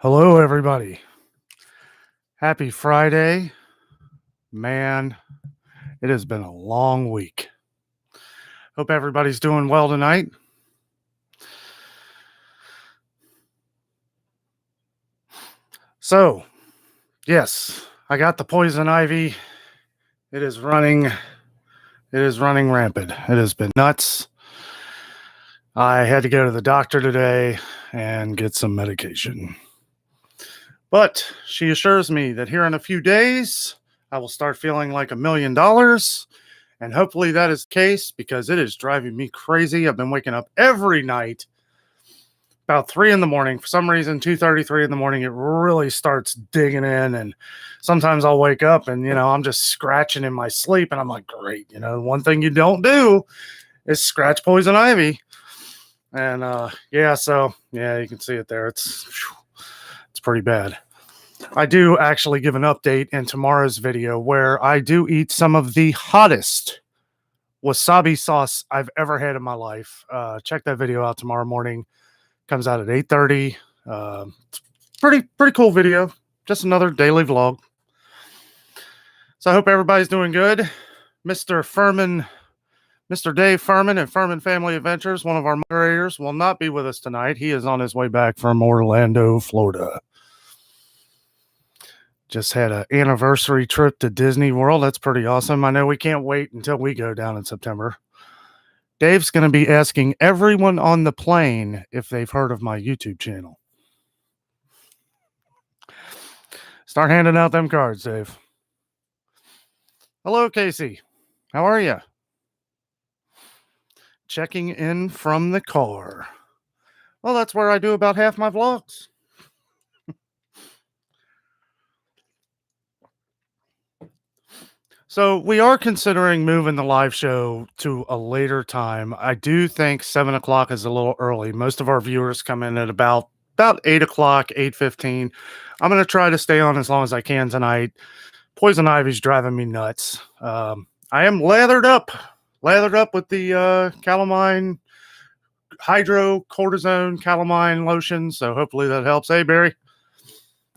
Hello, everybody. Happy Friday. Man, it has been a long week. Hope everybody's doing well tonight. So, yes, I got the poison ivy. It is running rampant. It has been nuts. I had to go to the doctor today and get some medication. But she assures me that here in a few days, I will start feeling like $1 million. And hopefully that is the case because it is driving me crazy. I've been waking up every night about 3 in the morning. For some reason, 2:33 in the morning, it really starts digging in. And sometimes I'll wake up and, I'm just scratching in my sleep. And I'm like, great. One thing you don't do is scratch poison ivy. And you can see it there. It's pretty bad. I do actually give an update in tomorrow's video where I do eat some of the hottest wasabi sauce I've ever had in my life. Check that video out tomorrow morning. Comes out at 8:30. It's pretty cool video. Just another daily vlog. So I hope everybody's doing good. Mr. Dave Furman and Furman Family Adventures, one of our moderators, will not be with us tonight. He is on his way back from Orlando, Florida. Just had an anniversary trip to Disney World. That's pretty awesome. I know we can't wait until we go down in September. Dave's going to be asking everyone on the plane if they've heard of my YouTube channel. Start handing out them cards, Dave. Hello, Casey. How are you? Checking in from the car. Well, that's where I do about half my vlogs. So we are considering moving the live show to a later time. I do think 7 o'clock is a little early. Most of our viewers come in at about 8 o'clock, 8:15. I'm going to try to stay on as long as I can tonight. Poison ivy's driving me nuts. I am lathered up with the calamine, hydrocortisone calamine lotion. So hopefully that helps. Hey, Barry.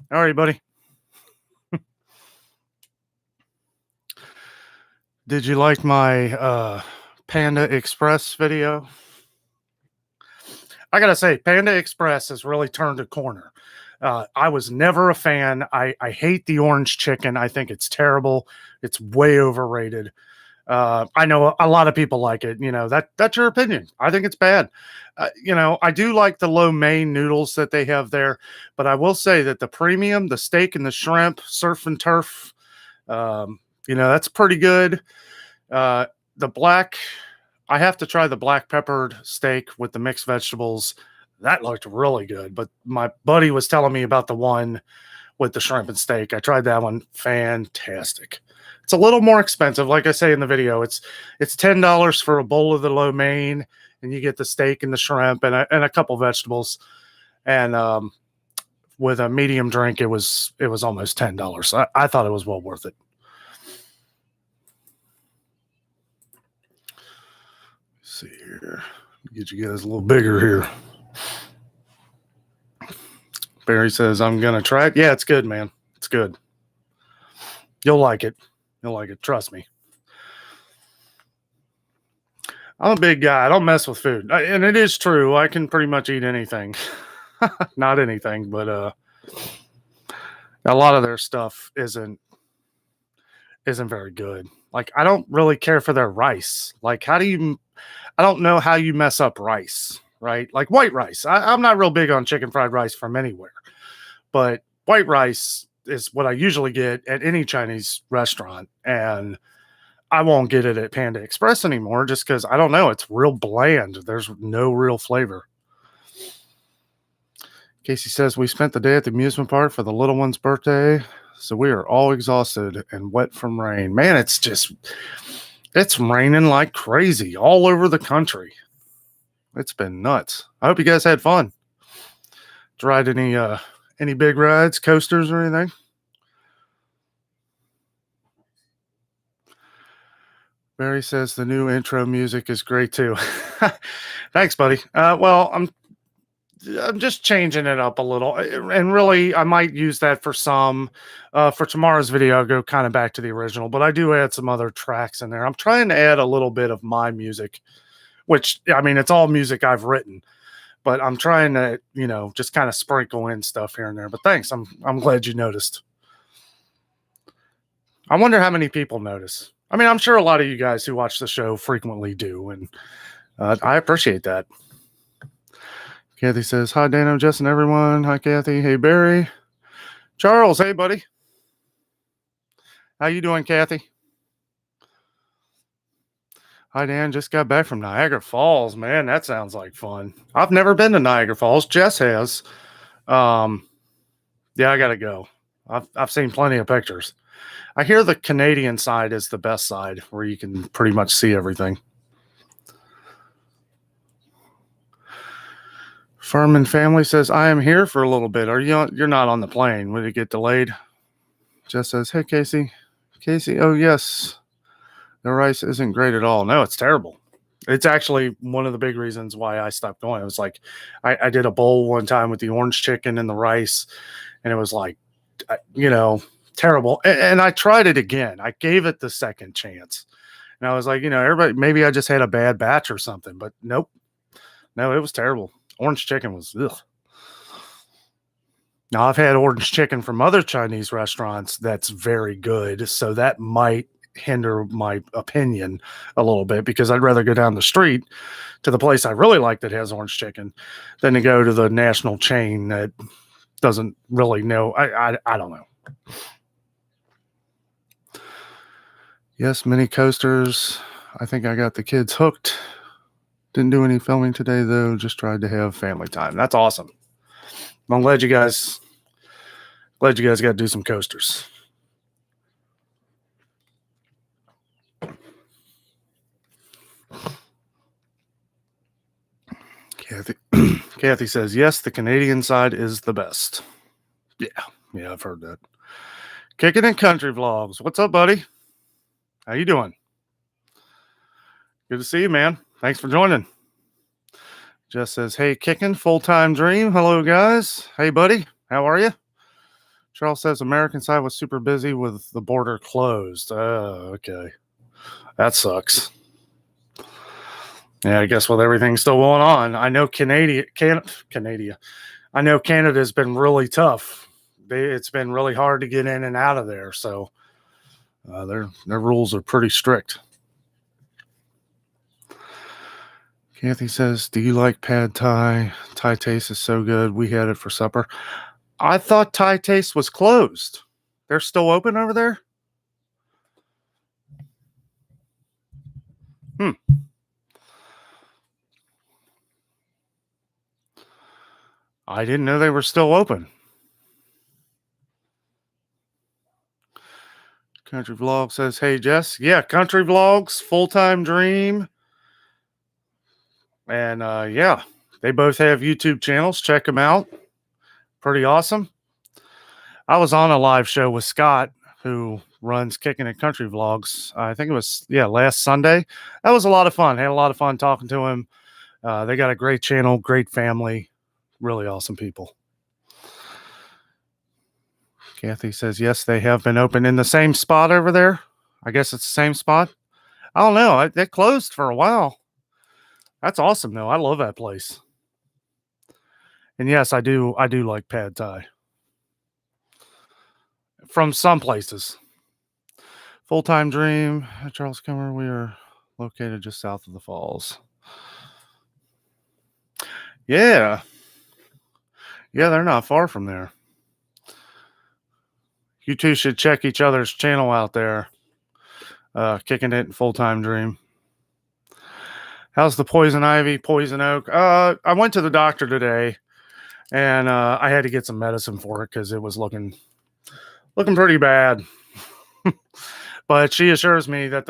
How are you, buddy? Did you like my Panda Express video? I gotta say, Panda Express has really turned a corner. I was never a fan. I hate the orange chicken. I think it's terrible. It's way overrated. I know a lot of people like it. That's your opinion. I think it's bad. I do like the lo mein noodles that they have there, but I will say that the premium, the steak and the shrimp, surf and turf, that's pretty good. The black, I have to try the black peppered steak with the mixed vegetables. That looked really good. But my buddy was telling me about the one with the shrimp and steak. I tried that one. Fantastic. It's a little more expensive. Like I say in the video, it's $10 for a bowl of the lo mein, and you get the steak and the shrimp and a couple vegetables. And with a medium drink, it was almost $10. I thought it was well worth it. Let's see here. Get you guys a little bigger here. Barry says, I'm going to try it. Yeah, it's good, man. It's good. You'll like it. Trust me. I'm a big guy. I don't mess with food. And it is true. I can pretty much eat anything. Not anything, but a lot of their stuff isn't very good. Like, I don't really care for their rice. Like, I don't know how you mess up rice, right? Like white rice. I'm not real big on chicken fried rice from anywhere, but white rice is what I usually get at any Chinese restaurant. And I won't get it at Panda Express anymore just because I don't know. It's real bland. There's no real flavor. Casey says, we spent the day at the amusement park for the little one's birthday. So we are all exhausted and wet from rain. Man, it's raining like crazy all over the country. It's been nuts. I hope you guys had fun. Did you ride any big rides, coasters, or anything? Barry says the new intro music is great too. Thanks, buddy. I'm just changing it up a little, and really, I might use that for some. For tomorrow's video, I'll go kind of back to the original, but I do add some other tracks in there. I'm trying to add a little bit of my music, which I mean, it's all music I've written, but I'm trying to, just kind of sprinkle in stuff here and there. But thanks, I'm glad you noticed. I wonder how many people notice. I mean, I'm sure a lot of you guys who watch the show frequently do, and I appreciate that. Kathy says, hi, Danno, Jess, and everyone. Hi, Kathy. Hey, Barry. Charles, hey, buddy. How you doing, Kathy? Hi, Dan. Just got back from Niagara Falls. Man, that sounds like fun. I've never been to Niagara Falls. Jess has. Yeah, I got to go. I've seen plenty of pictures. I hear the Canadian side is the best side, where you can pretty much see everything. Furman family says, I am here for a little bit. You're not on the plane. Would it get delayed? Jess says, hey, Casey. Casey, oh, yes. The rice isn't great at all. No, it's terrible. It's actually one of the big reasons why I stopped going. It was like, I did a bowl one time with the orange chicken and the rice, and it was like, terrible. And I tried it again. I gave it the second chance. And I was like, everybody, maybe I just had a bad batch or something, but nope. No, it was terrible. Orange chicken was, ugh. Now, I've had orange chicken from other Chinese restaurants that's very good, so that might hinder my opinion a little bit, because I'd rather go down the street to the place I really like that has orange chicken than to go to the national chain that doesn't really know. I don't know. Yes, mini coasters. I think I got the kids hooked. Didn't do any filming today, though. Just tried to have family time. That's awesome. I'm glad you guys got to do some coasters. Kathy says, yes, the Canadian side is the best. Yeah, I've heard that. Kicking in Country Vlogs. What's up, buddy? How you doing? Good to see you, man. Thanks for joining. Jess says, hey, kicking, full-time dream. Hello, guys. Hey, buddy. How are you? Charles says, American side was super busy with the border closed. Oh, okay. That sucks. Yeah, I guess with everything still going on. I know Canada. I know Canada's been really tough. It's been really hard to get in and out of there. So their rules are pretty strict. Kathy says, do you like pad thai? Thai taste is so good. We had it for supper. I thought Thai taste was closed. They're still open over there? I didn't know they were still open. Country Vlog says, hey, Jess. Yeah, Country Vlogs, full-time dream. And yeah, they both have YouTube channels. Check them out. Pretty awesome. I was on a live show with Scott, who runs Kicking It Country Vlogs. I think it was, last Sunday. That was a lot of fun. Had a lot of fun talking to him. They got a great channel, great family, really awesome people. Kathy says, yes, they have been open in the same spot over there. I guess it's the same spot. I don't know. They closed for a while. That's awesome, though. I love that place. And yes, I do like pad thai. From some places. Full-time dream. Charles Kimmer, we are located just south of the falls. Yeah. Yeah, they're not far from there. You two should check each other's channel out there. Kicking It Full-time dream. How's the poison ivy, poison oak? I went to the doctor today, and I had to get some medicine for it because it was looking pretty bad. But she assures me that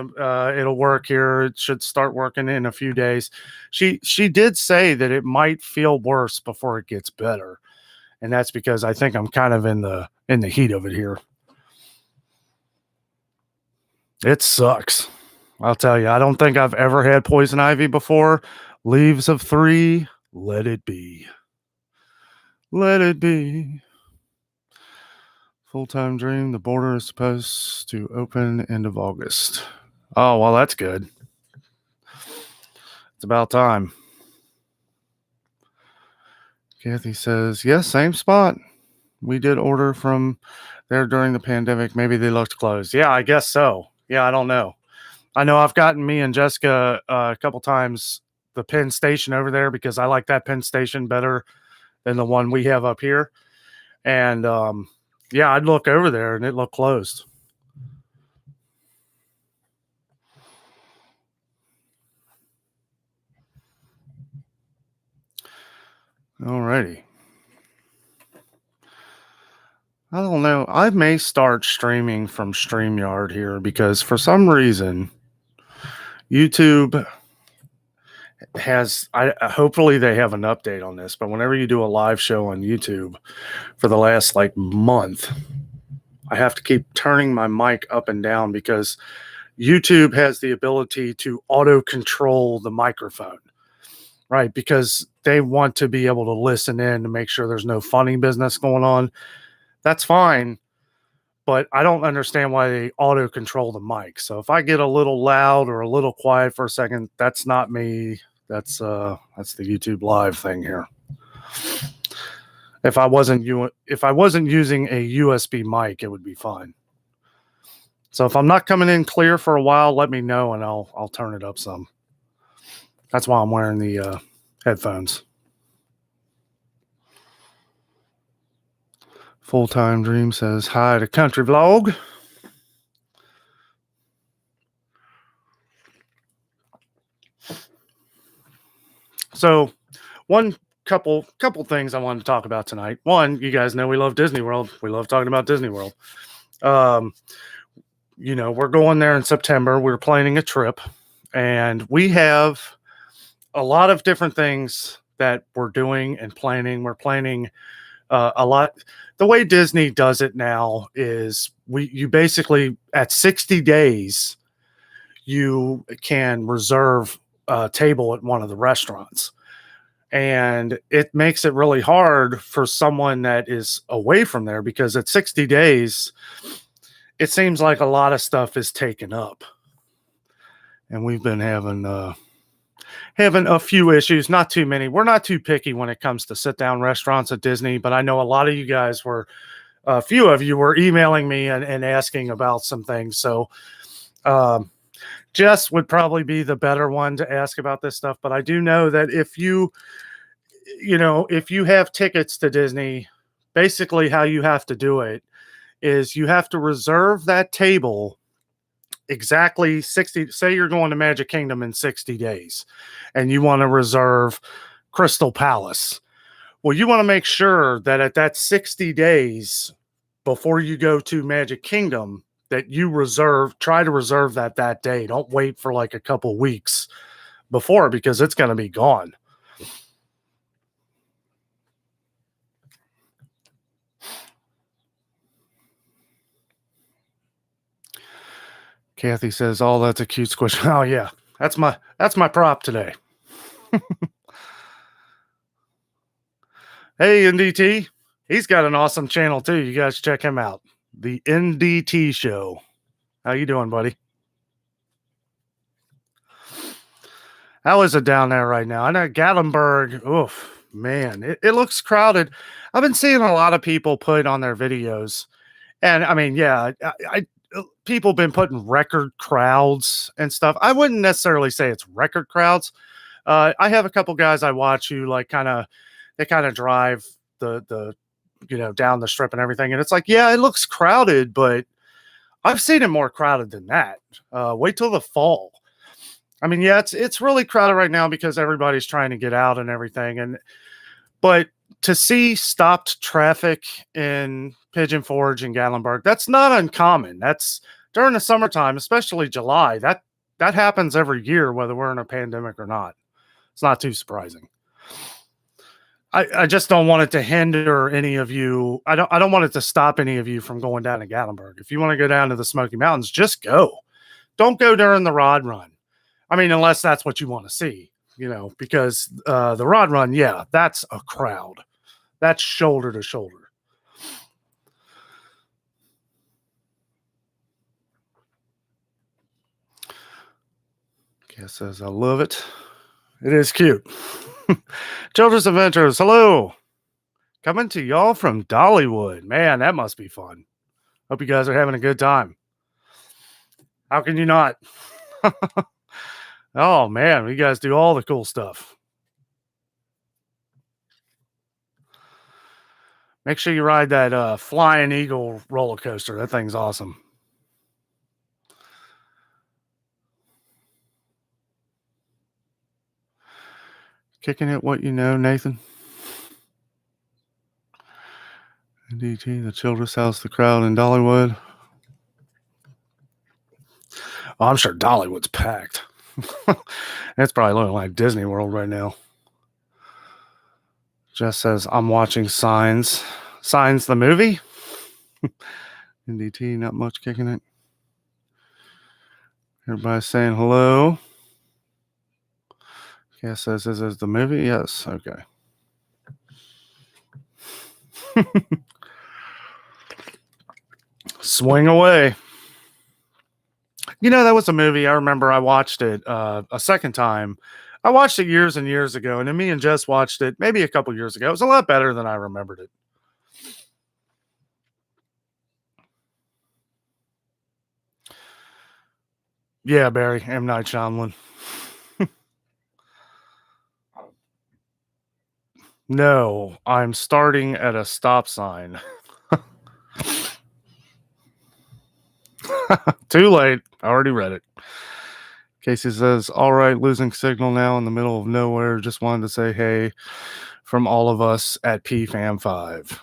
it'll work here. It should start working in a few days. She did say that it might feel worse before it gets better, and that's because I think I'm kind of in the heat of it here. It sucks. I'll tell you, I don't think I've ever had poison ivy before. Leaves of 3, let it be. Let it be. Full-time dream. The border is supposed to open end of August. Oh, well, that's good. It's about time. Kathy says, yes, same spot. We did order from there during the pandemic. Maybe they looked closed. Yeah, I guess so. Yeah, I don't know. I know I've gotten me and Jessica a couple times the Penn Station over there because I like that Penn Station better than the one we have up here. And yeah, I'd look over there and it looked closed. Alrighty. I don't know. I may start streaming from StreamYard here because for some reason YouTube has hopefully they have an update on this, but whenever you do a live show on YouTube for the last like month, I have to keep turning my mic up and down because YouTube has the ability to auto control the microphone, right? Because they want to be able to listen in to make sure there's no funny business going on. That's fine, but I don't understand why they auto control the mic. So if I get a little loud or a little quiet for a second, that's not me. That's the YouTube live thing here. If I wasn't using a USB mic, it would be fine. So if I'm not coming in clear for a while, let me know and I'll turn it up some. That's why I'm wearing the headphones. Full-time Dream says hi to Country Vlog. So one couple things I wanted to talk about tonight. One, you guys know we love Disney World. We love talking about Disney World. You know, we're going there in September. We're planning a trip and we have a lot of different things that we're doing and planning. We're planning a lot. The way Disney does it now is you basically at 60 days, you can reserve a table at one of the restaurants. And it makes it really hard for someone that is away from there because at 60 days, it seems like a lot of stuff is taken up. And we've been having a few issues, not too many. We're not too picky when it comes to sit down restaurants at Disney, but I know a lot of you guys were, a few of you were emailing me and asking about some things. So Jess would probably be the better one to ask about this stuff. But I do know that if you have tickets to Disney, basically how you have to do it is you have to reserve that table exactly 60. Say you're going to Magic Kingdom in 60 days and you want to reserve Crystal Palace. Well, you want to make sure that at that 60 days before you go to Magic Kingdom that you try to reserve that day. Don't wait for like a couple weeks before because it's going to be gone. Kathy says, "Oh, that's a cute squish." Oh yeah, that's my prop today. Hey, NDT, he's got an awesome channel too. You guys check him out. The NDT Show. How you doing, buddy? How is it down there right now? I know Gatlinburg. Oof, man, it looks crowded. I've been seeing a lot of people put on their videos, and I mean, yeah, people been putting record crowds and stuff. I wouldn't necessarily say it's record crowds. I have a couple guys I watch who like they kind of drive the down the strip and everything, and it's like, yeah, it looks crowded, but I've seen it more crowded than that. Wait till the fall. I mean, yeah, it's really crowded right now because everybody's trying to get out and everything, but to see stopped traffic in Pigeon Forge and Gatlinburg, that's not uncommon. That's during the summertime, especially July. That happens every year, whether we're in a pandemic or not. It's not too surprising. I just don't want it to hinder any of you. I don't want it to stop any of you from going down to Gatlinburg. If you want to go down to the Smoky Mountains, just go. Don't go during the Rod Run. I mean, unless that's what you want to see, because the Rod Run, yeah, that's a crowd. That's shoulder to shoulder. Kat says, I love it. It is cute. Children's Adventures, hello. Coming to y'all from Dollywood. Man, that must be fun. Hope you guys are having a good time. How can you not? Oh, man, you guys do all the cool stuff. Make sure you ride that Flying Eagle roller coaster. That thing's awesome. Kicking it what you know, Nathan. DT, the Children's House, the crowd in Dollywood. Oh, I'm sure Dollywood's packed. It's probably looking like Disney World right now. Jess says, I'm watching Signs. Signs the movie? NDT, not much kicking it. Everybody's saying hello. Cass says, is this the movie? Yes. Okay. Swing away. You know, that was a movie. I remember I watched it a second time. I watched it years and years ago, and then me and Jess watched it maybe a couple years ago. It was a lot better than I remembered it. Yeah, Barry, M. Night Shyamalan. No, I'm starting at a stop sign. Too late. I already read it. Casey says, all right, losing signal now in the middle of nowhere. Just wanted to say hey from all of us at PFAM5.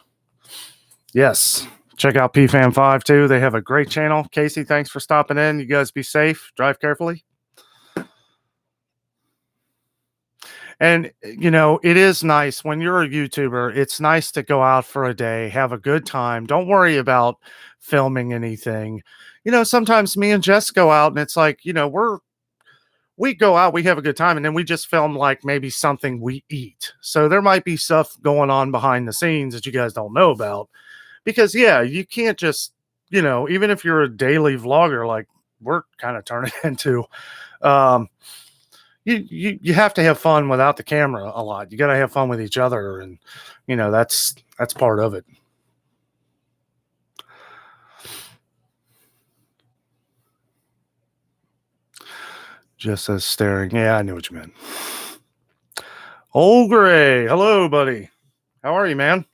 Yes, check out PFAM5 too. They have a great channel. Casey, thanks for stopping in. You guys be safe. Drive carefully. And, you know, it is nice when you're a YouTuber. It's nice to go out for a day, have a good time. Don't worry about filming anything. You know, sometimes me and Jess go out and it's like, you know, we go out, we have a good time, and then we just film like maybe something we eat. So there might be stuff going on behind the scenes that you guys don't know about. Because, yeah, you can't just, you know, even if you're a daily vlogger, like we're kind of turning into, you have to have fun without the camera a lot. You got to have fun with each other, and you know that's part of it. Just as staring. Yeah, I knew what you meant. Old Gray, hello, buddy. How are you, man?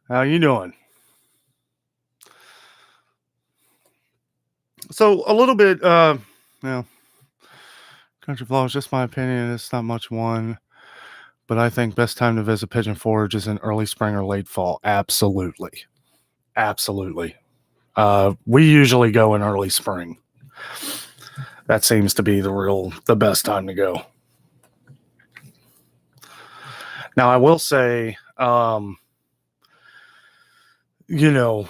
How you doing? So a little bit, you know, country vlogs, just my opinion. It's not much one, but I think best time to visit Pigeon Forge is in early spring or late fall. Absolutely, absolutely. We usually go in early spring. That seems to be the best time to go. Now I will say, you know,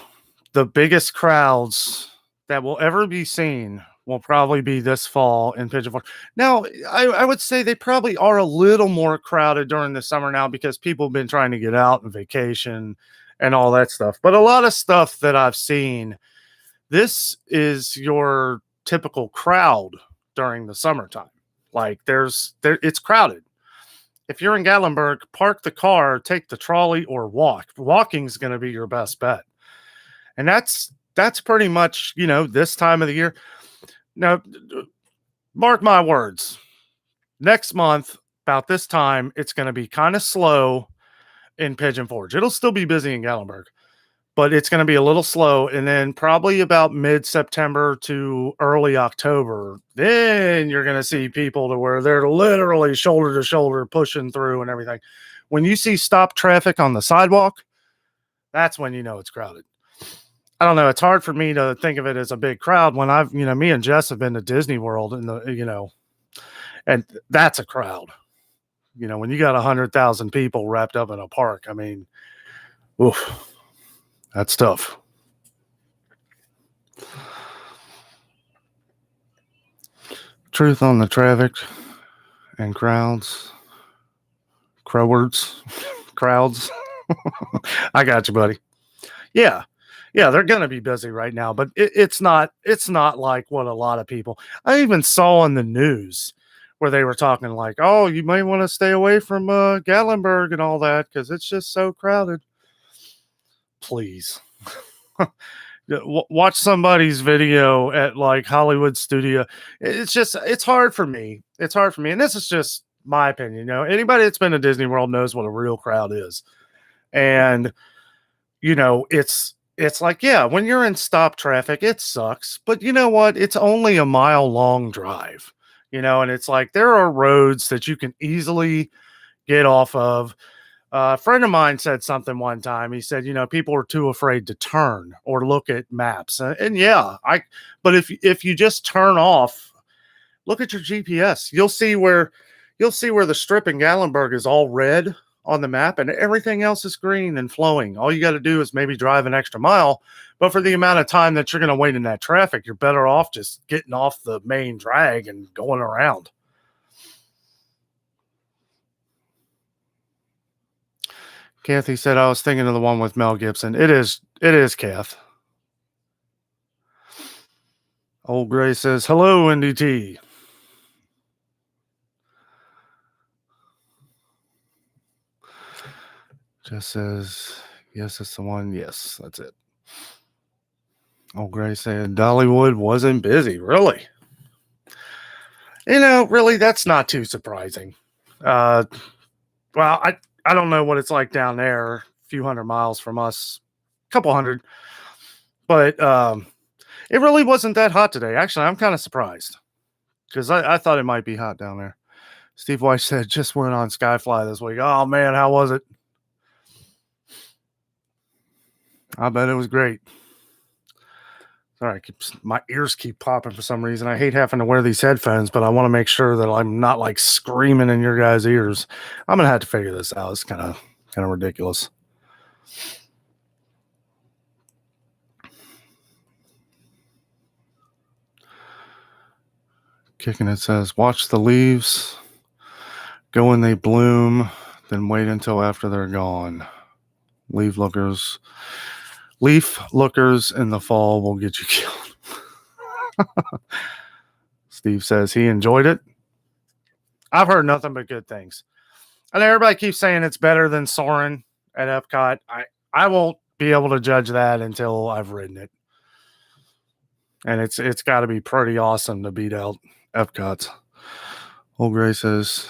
the biggest crowds that will ever be seen will probably be this fall in Pigeon Forge. Now, I would say they probably are a little more crowded during the summer now because people have been trying to get out and vacation and all that stuff. But a lot of stuff that I've seen, this is your typical crowd during the summertime. Like it's crowded. If you're in Gatlinburg, park the car, take the trolley, or walk. Walking is going to be your best bet. And that's pretty much, you know, this time of the year. Now, mark my words. Next month, about this time, it's going to be kind of slow in Pigeon Forge. It'll still be busy in Gatlinburg, but it's going to be a little slow. And then probably about mid-September to early October, then you're going to see people to where they're literally shoulder to shoulder pushing through and everything. When you see stop traffic on the sidewalk, that's when you know it's crowded. I don't know. It's hard for me to think of it as a big crowd when I've, you know, me and Jess have been to Disney World and you know, and that's a crowd. You know, when you got 100,000 people wrapped up in a park, I mean, oof, that's tough. Truth on the traffic and crowds. Crowds. I got you, buddy. Yeah. Yeah, they're going to be busy right now, but it's not like what a lot of people. I even saw on the news where they were talking like, "Oh, you might want to stay away from Gatlinburg and all that cuz it's just so crowded." Please. Watch somebody's video at like Hollywood studio. It's hard for me. It's hard for me. And this is just my opinion, Anybody that's been to Disney World knows what a real crowd is. And it's like, yeah, when you're in stop traffic, it sucks. But you know what? It's only a mile long drive, and it's like there are roads that you can easily get off of. A friend of mine said something one time. He said, people are too afraid to turn or look at maps. And yeah, but if you just turn off, look at your GPS, you'll see where the strip in Gatlinburg is all red on the map and everything else is green and flowing. All you got to do is maybe drive an extra mile, but for the amount of time that you're going to wait in that traffic, you're better off just getting off the main drag and going around. Kathy said, I was thinking of the one with Mel Gibson. It is, Kath. Old Gray says, hello, NDT. Just says, yes, it's the one. Yes, that's it. Old Gray said, Dollywood wasn't busy. Really? Really, that's not too surprising. Well, I don't know what it's like down there, a few hundred miles from us, a couple hundred. But it really wasn't that hot today. Actually, I'm kind of surprised because I thought it might be hot down there. Steve Weiss said, just went on Skyfly this week. Oh, man, how was it? I bet it was great. Sorry, my ears keep popping for some reason. I hate having to wear these headphones, but I want to make sure that I'm not like screaming in your guys' ears. I'm going to have to figure this out. It's kind of ridiculous. Kicking it says, watch the leaves go when they bloom, then wait until after they're gone. Leaf lookers in the fall will get you killed. Steve says he enjoyed it. I've heard nothing but good things. And everybody keeps saying it's better than Soarin' at Epcot. I won't be able to judge that until I've ridden it. And it's got to be pretty awesome to beat out Epcot's. Old Gray says,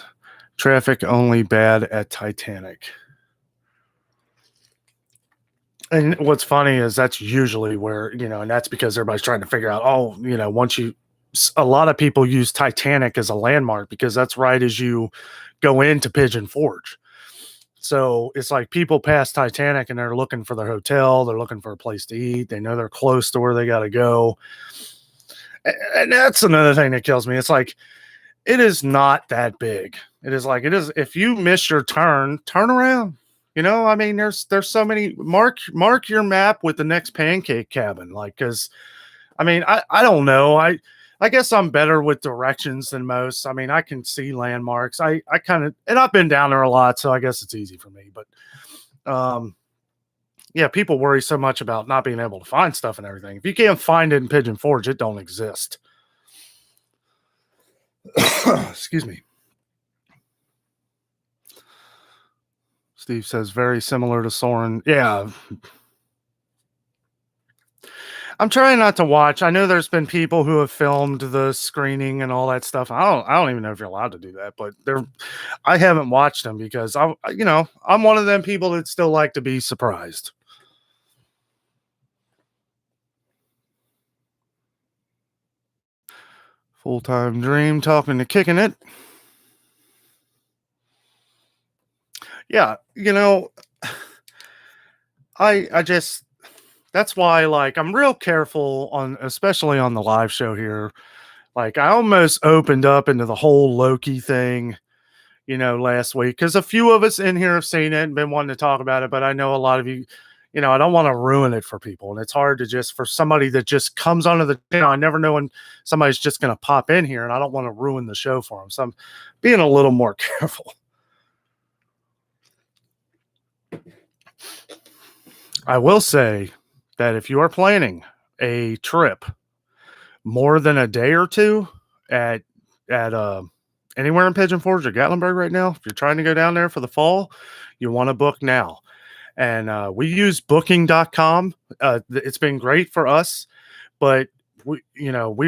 traffic only bad at Titanic. And what's funny is that's usually where, and that's because everybody's trying to figure out, a lot of people use Titanic as a landmark because that's right as you go into Pigeon Forge. So it's like people pass Titanic and they're looking for their hotel. They're looking for a place to eat. They know they're close to where they got to go. And that's another thing that kills me. It's like, it is not that big. It is like, if you miss your turn around. There's so many. Mark your map with the next pancake cabin. Like, because, I don't know. I guess I'm better with directions than most. I can see landmarks. I kind of, and I've been down there a lot, so I guess it's easy for me. But, yeah, people worry so much about not being able to find stuff and everything. If you can't find it in Pigeon Forge, it don't exist. Excuse me. Steve says, very similar to Soarin'. Yeah. I'm trying not to watch. I know there's been people who have filmed the screening and all that stuff. I don't even know if you're allowed to do that, but I haven't watched them because I'm one of them people that still like to be surprised. Full-time dream talking to Kicking It. Yeah, I just, that's why, like, I'm real careful especially on the live show here. Like, I almost opened up into the whole Loki thing, last week, because a few of us in here have seen it and been wanting to talk about it, but I know a lot of you, I don't want to ruin it for people. And it's hard to just, for somebody that just comes onto the channel, I never know when somebody's just going to pop in here, and I don't want to ruin the show for them. So I'm being a little more careful. I will say that if you are planning a trip more than a day or two at anywhere in Pigeon Forge or Gatlinburg right now, if you're trying to go down there for the fall, you want to book now. And we use booking.com. It's been great for us, but we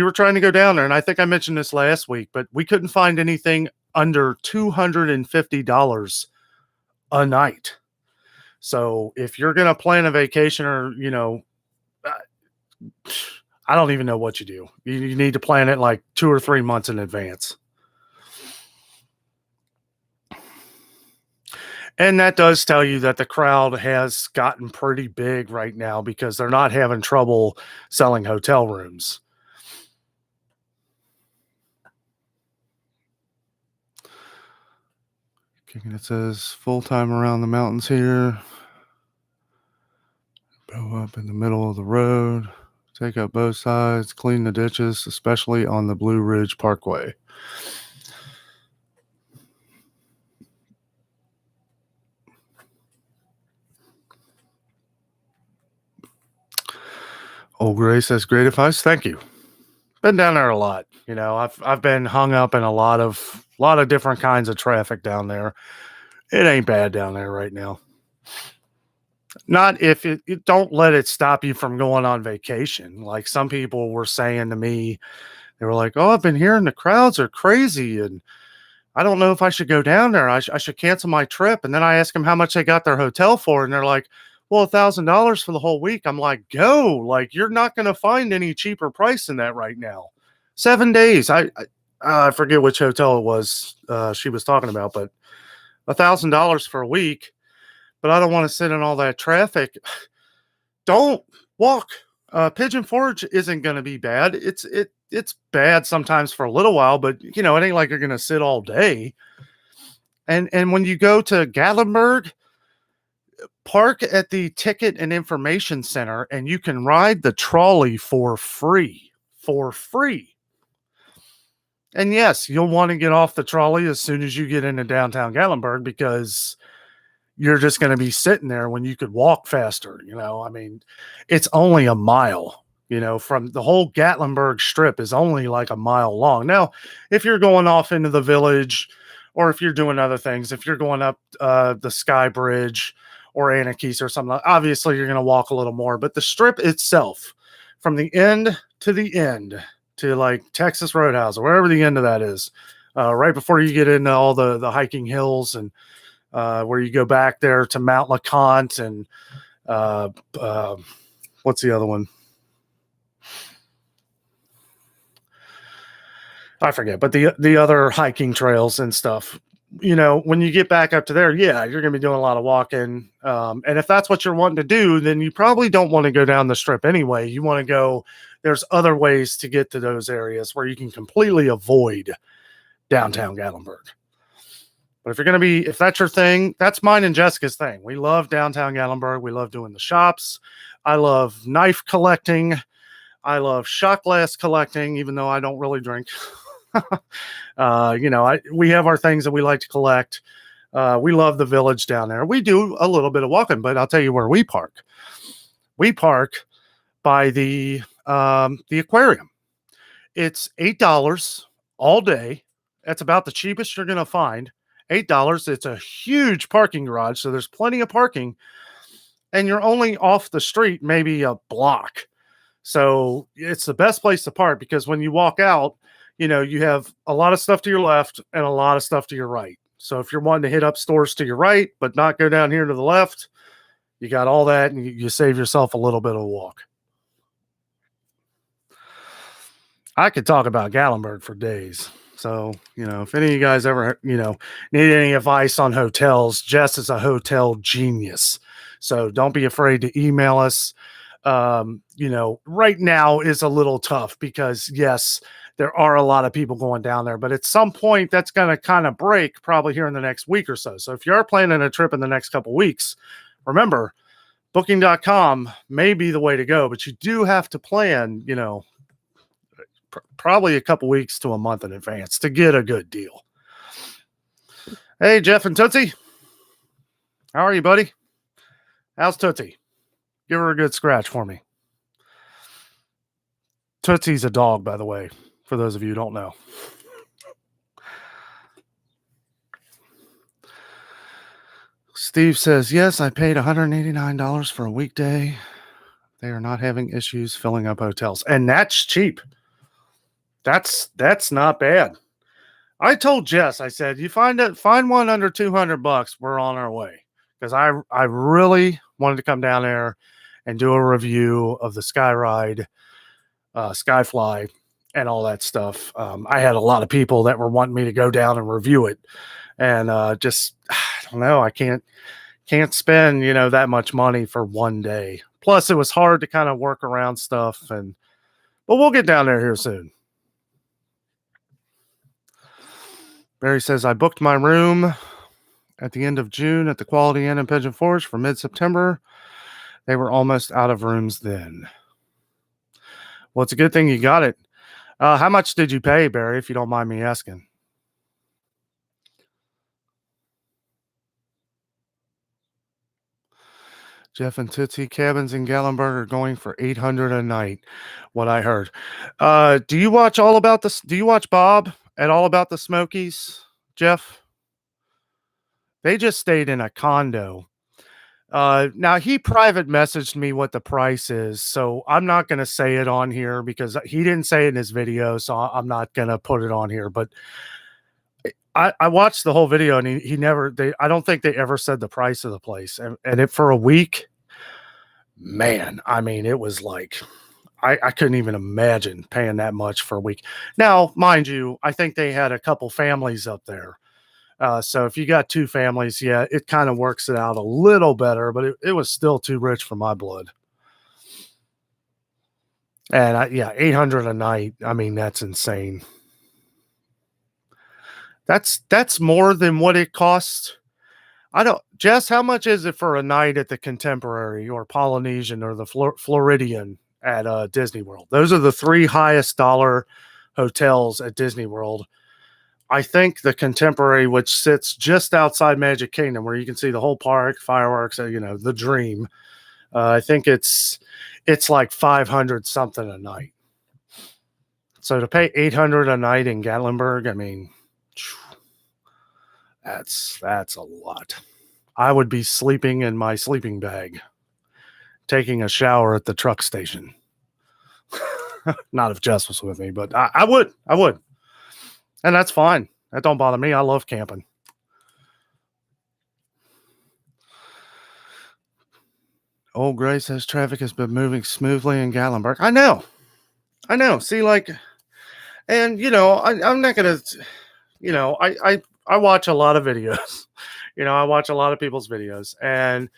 were trying to go down there, and I think I mentioned this last week, but we couldn't find anything under $250 a night. So if you're going to plan a vacation, or, I don't even know what you do. You need to plan it like 2 or 3 months in advance. And that does tell you that the crowd has gotten pretty big right now because they're not having trouble selling hotel rooms. It says full-time around the mountains here. Go up in the middle of the road. Take up both sides. Clean the ditches, especially on the Blue Ridge Parkway. Old Gray says, great advice. Thank you. Been down there a lot. I've been hung up in a lot of different kinds of traffic down there. It ain't bad down there right now. Not if it don't let it stop you from going on vacation. Like some people were saying to me, they were like, "Oh, I've been hearing the crowds are crazy, and I don't know if I should go down there. I should cancel my trip." And then I asked them how much they got their hotel for, and they're like, well, $1,000 for the whole week. I'm like, go. Like, you're not going to find any cheaper price than that right now. 7 days. I forget which hotel it was she was talking about, but $1,000 for a week. But I don't want to sit in all that traffic. Don't walk. Pigeon Forge isn't going to be bad. It's bad sometimes for a little while, but it ain't like you're going to sit all day. And when you go to Gatlinburg, park at the Ticket and Information Center, and you can ride the trolley for free. And yes, you'll want to get off the trolley as soon as you get into downtown Gatlinburg, because you're just going to be sitting there when you could walk faster. I mean, it's only a mile, from the whole Gatlinburg strip is only like a mile long. Now, if you're going off into the village, or if you're doing other things, if you're going up the Sky Bridge or anakeesta or something, obviously you're going to walk a little more. But the strip itself, from the end to like Texas Roadhouse or wherever the end of that is, right before you get into all the hiking hills, and where you go back there to Mount LeConte and what's the other one? I forget, but the other hiking trails and stuff. When you get back up to there, yeah, you're going to be doing a lot of walking. And if that's what you're wanting to do, then you probably don't want to go down the strip anyway. You want to go, there's other ways to get to those areas where you can completely avoid downtown Gatlinburg. But if that's your thing, that's mine and Jessica's thing. We love downtown Gatlinburg. We love doing the shops. I love knife collecting. I love shot glass collecting, even though I don't really drink. We have our things that we like to collect. We love the village down there. We do a little bit of walking, but I'll tell you where we park. We park by the aquarium. It's $8 all day. That's about the cheapest you're going to find. $8. It's a huge parking garage, so there's plenty of parking, and you're only off the street maybe a block. So it's the best place to park, because when you walk out, you have a lot of stuff to your left and a lot of stuff to your right. So if you're wanting to hit up stores to your right, but not go down here to the left, you got all that, and you save yourself a little bit of a walk. I could talk about Gatlinburg for days. So, if any of you guys ever, need any advice on hotels, Jess is a hotel genius. So don't be afraid to email us. Right now is a little tough because, yes, there are a lot of people going down there, but at some point that's going to kind of break probably here in the next week or so. So if you are planning a trip in the next couple of weeks, remember, Booking.com may be the way to go, but you do have to plan, probably a couple weeks to a month in advance to get a good deal. Hey, Jeff and Tootsie. How are you, buddy? How's Tootsie? Give her a good scratch for me. Tootsie's a dog, by the way, for those of you who don't know. Steve says, yes, I paid $189 for a weekday. They are not having issues filling up hotels. And that's cheap. That's not bad. I told Jess, I said, you find one under $200, we're on our way. Because I really wanted to come down there and do a review of the Sky Ride, Skyfly, and all that stuff. I had a lot of people that were wanting me to go down and review it. And just, I don't know, I can't spend, that much money for one day. Plus, it was hard to kind of work around stuff. But we'll get down there here soon. Barry says, I booked my room at the end of June at the Quality Inn in Pigeon Forge for mid-September. They were almost out of rooms then. Well, it's a good thing you got it. How much did you pay, Barry, if you don't mind me asking? Jeff and Tootsie cabins in Gallenberg are going for $800 a night. What I heard. Do you watch all about this? Do you watch Bob at All About the Smokies, Jeff? They just stayed in a condo. Now he private messaged me what the price is, so I'm not going to say it on here because he didn't say it in his video, so I'm not going to put it on here. But I watched the whole video, and he never. I don't think they ever said the price of the place, and it for a week. Man, I mean, it was like I couldn't even imagine paying that much for a week. Now, mind you, I think they had a couple families up there. So if you got two families, yeah, it kind of works it out a little better, but it was still too rich for my blood. And $800 a night. I mean, that's insane. That's more than what it costs. Jess, how much is it for a night at the Contemporary or Polynesian or the Floridian at Disney World? Those are the three highest dollar hotels at Disney World. I think the Contemporary, which sits just outside Magic Kingdom, where you can see the whole park, fireworks, the Dream. I think it's like 500 something a night. So to pay $800 a night in Gatlinburg, I mean, that's a lot. I would be sleeping in my sleeping bag, taking a shower at the truck station. Not if Jess was with me, but I would. And that's fine. That don't bother me. I love camping. Old Gray says traffic has been moving smoothly in Gatlinburg. I know. See, like, and I'm not gonna, I watch a lot of videos. I watch a lot of people's videos, and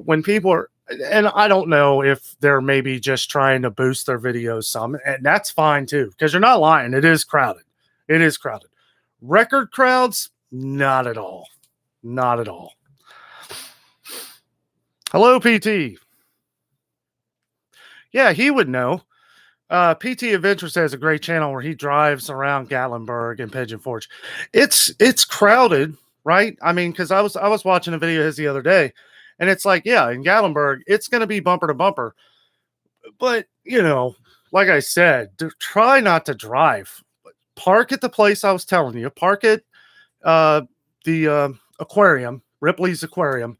when people are, and I don't know if they're maybe just trying to boost their videos some, and that's fine too, because you're not lying. It is crowded. Record crowds, not at all. Hello, PT. Yeah, he would know. PT Adventures has a great channel where he drives around Gatlinburg and Pigeon Forge. It's crowded, right? I mean, because I was watching a video of his the other day, and it's like, yeah, in Gatlinburg, it's going to be bumper to bumper. But, like I said, try not to drive. Park at the place I was telling you. Park at the aquarium, Ripley's Aquarium.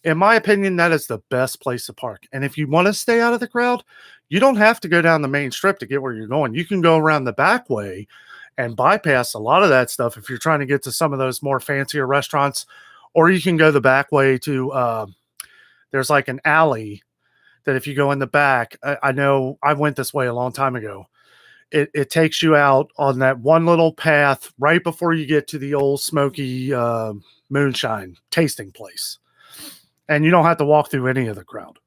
In my opinion, that is the best place to park. And if you want to stay out of the crowd, you don't have to go down the main strip to get where you're going. You can go around the back way and bypass a lot of that stuff if you're trying to get to some of those more fancier restaurants. Or you can go the back way to, there's like an alley that if you go in the back, I know I went this way a long time ago. It takes you out on that one little path right before you get to the old smoky moonshine tasting place. And you don't have to walk through any of the crowd.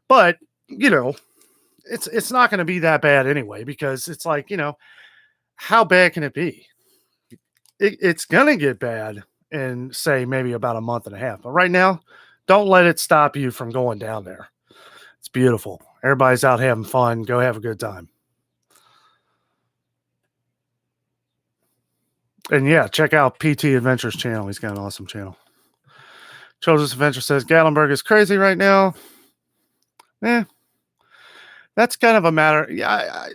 But, it's not going to be that bad anyway, because it's like, how bad can it be? It's going to get bad in, say, maybe about a month and a half. But right now, don't let it stop you from going down there. It's beautiful. Everybody's out having fun. Go have a good time. And yeah, check out PT Adventures channel. He's got an awesome channel. Children's Adventure says Gatlinburg is crazy right now. That's kind of a matter. Yeah,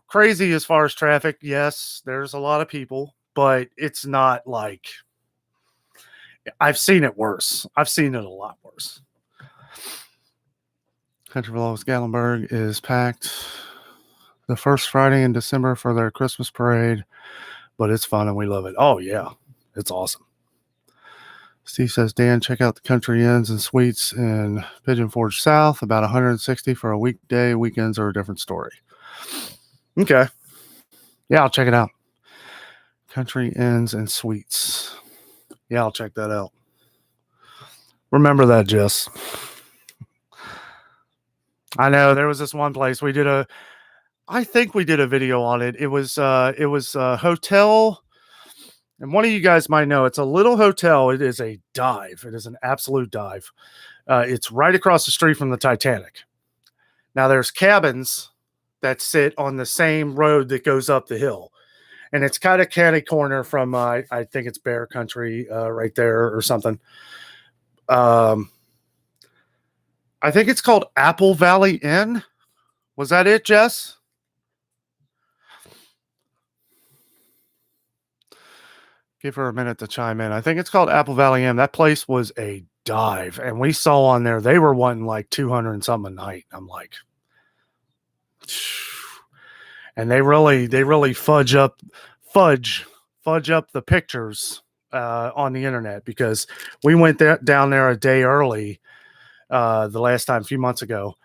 crazy as far as traffic. Yes, there's a lot of people, but it's not like I've seen it worse. I've seen it a lot worse. Country Vlogs Gatlinburg is packed the first Friday in December for their Christmas parade, but it's fun and we love it. Oh, yeah, it's awesome. Steve says, Dan, check out the Country Inns and Suites in Pigeon Forge South, about $160 for a weekday. Weekends are a different story. Okay. Yeah, I'll check it out. Country Inns and Suites. Yeah, I'll check that out. Remember that, Jess. I know there was this one place I think we did a video on it. It was a hotel, and one of you guys might know. It's a little hotel. It is a dive. It is an absolute dive. It's right across the street from the Titanic. Now there's cabins that sit on the same road that goes up the hill, and it's kind of catty corner from I think it's Bear Country right there or something. I think it's called Apple Valley Inn. Was that it, Jess? Give her a minute to chime in. I think it's called Apple Valley Inn. That place was a dive, and we saw on there they were wanting like 200 and something a night. I'm like, and they really fudge up the pictures on the internet, because we went down there a day early the last time a few months ago,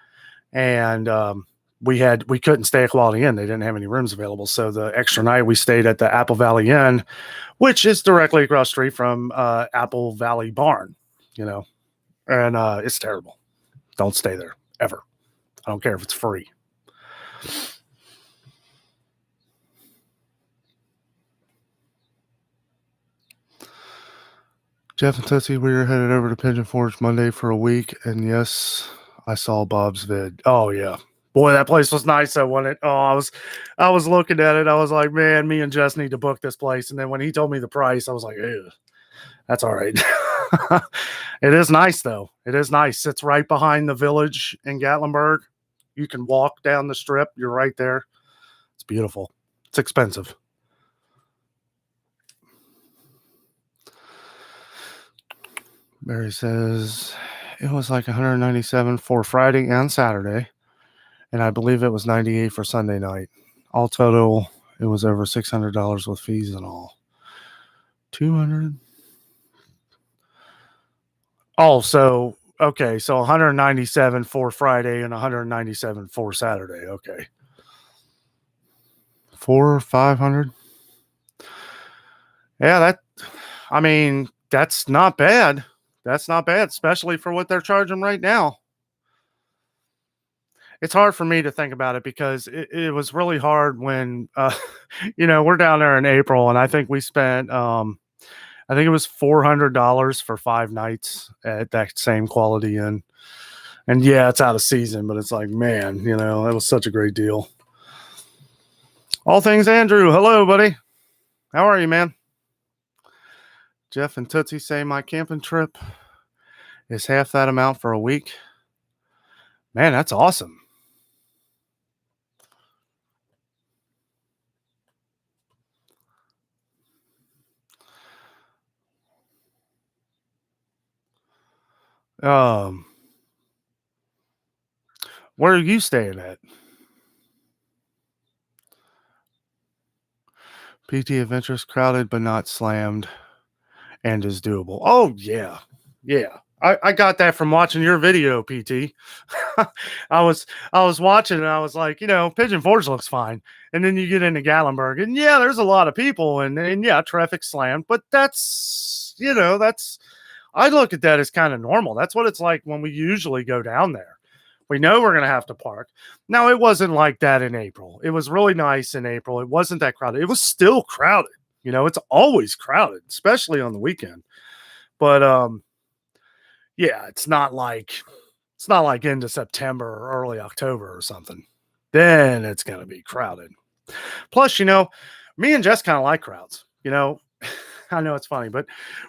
and we couldn't stay at Quality Inn. They didn't have any rooms available, so the extra night we stayed at the Apple Valley Inn, which is directly across the street from Apple Valley Barn, and it's terrible. Don't stay there ever. I don't care if it's free. Jeff and Tootsie, we were headed over to Pigeon Forge Monday for a week, and yes, I saw Bob's vid. Oh yeah, boy, that place was nice. I wanted. Oh, I was looking at it. I was like, man, me and Jess need to book this place. And then when he told me the price, I was like, ew, that's all right. It is nice though. It is nice. It's right behind the village in Gatlinburg. You can walk down the strip. You're right there. It's beautiful. It's expensive. Barry says it was like $197 for Friday and Saturday, and I believe it was $98 for Sunday night. All total, it was over $600 with fees and all. $200. Oh, so okay, so $197 for Friday and $197 for Saturday. Okay, $500. Yeah, that's not bad. That's not bad, especially for what they're charging right now. It's hard for me to think about it because it was really hard when, we're down there in April, and I think we spent, I think it was $400 for 5 nights at that same Quality Inn. And yeah, it's out of season, but it's like, man, it was such a great deal. All Things Andrew, hello, buddy. How are you, man? Jeff and Tootsie say my camping trip is half that amount for a week. Man, that's awesome. Where are you staying at? PT Adventures crowded but not slammed and is doable. Oh yeah. Yeah. I got that from watching your video, PT. I was watching and I was like, Pigeon Forge looks fine. And then you get into Gatlinburg and yeah, there's a lot of people and yeah, traffic slammed, but that's I look at that as kind of normal. That's what it's like when we usually go down there. We know we're going to have to park. Now, it wasn't like that in April. It was really nice in April. It wasn't that crowded. It was still crowded. It's always crowded, especially on the weekend. But Yeah, it's not like into September or early October or something. Then it's gonna be crowded. Plus, me and Jess kind of like crowds. I know it's funny, but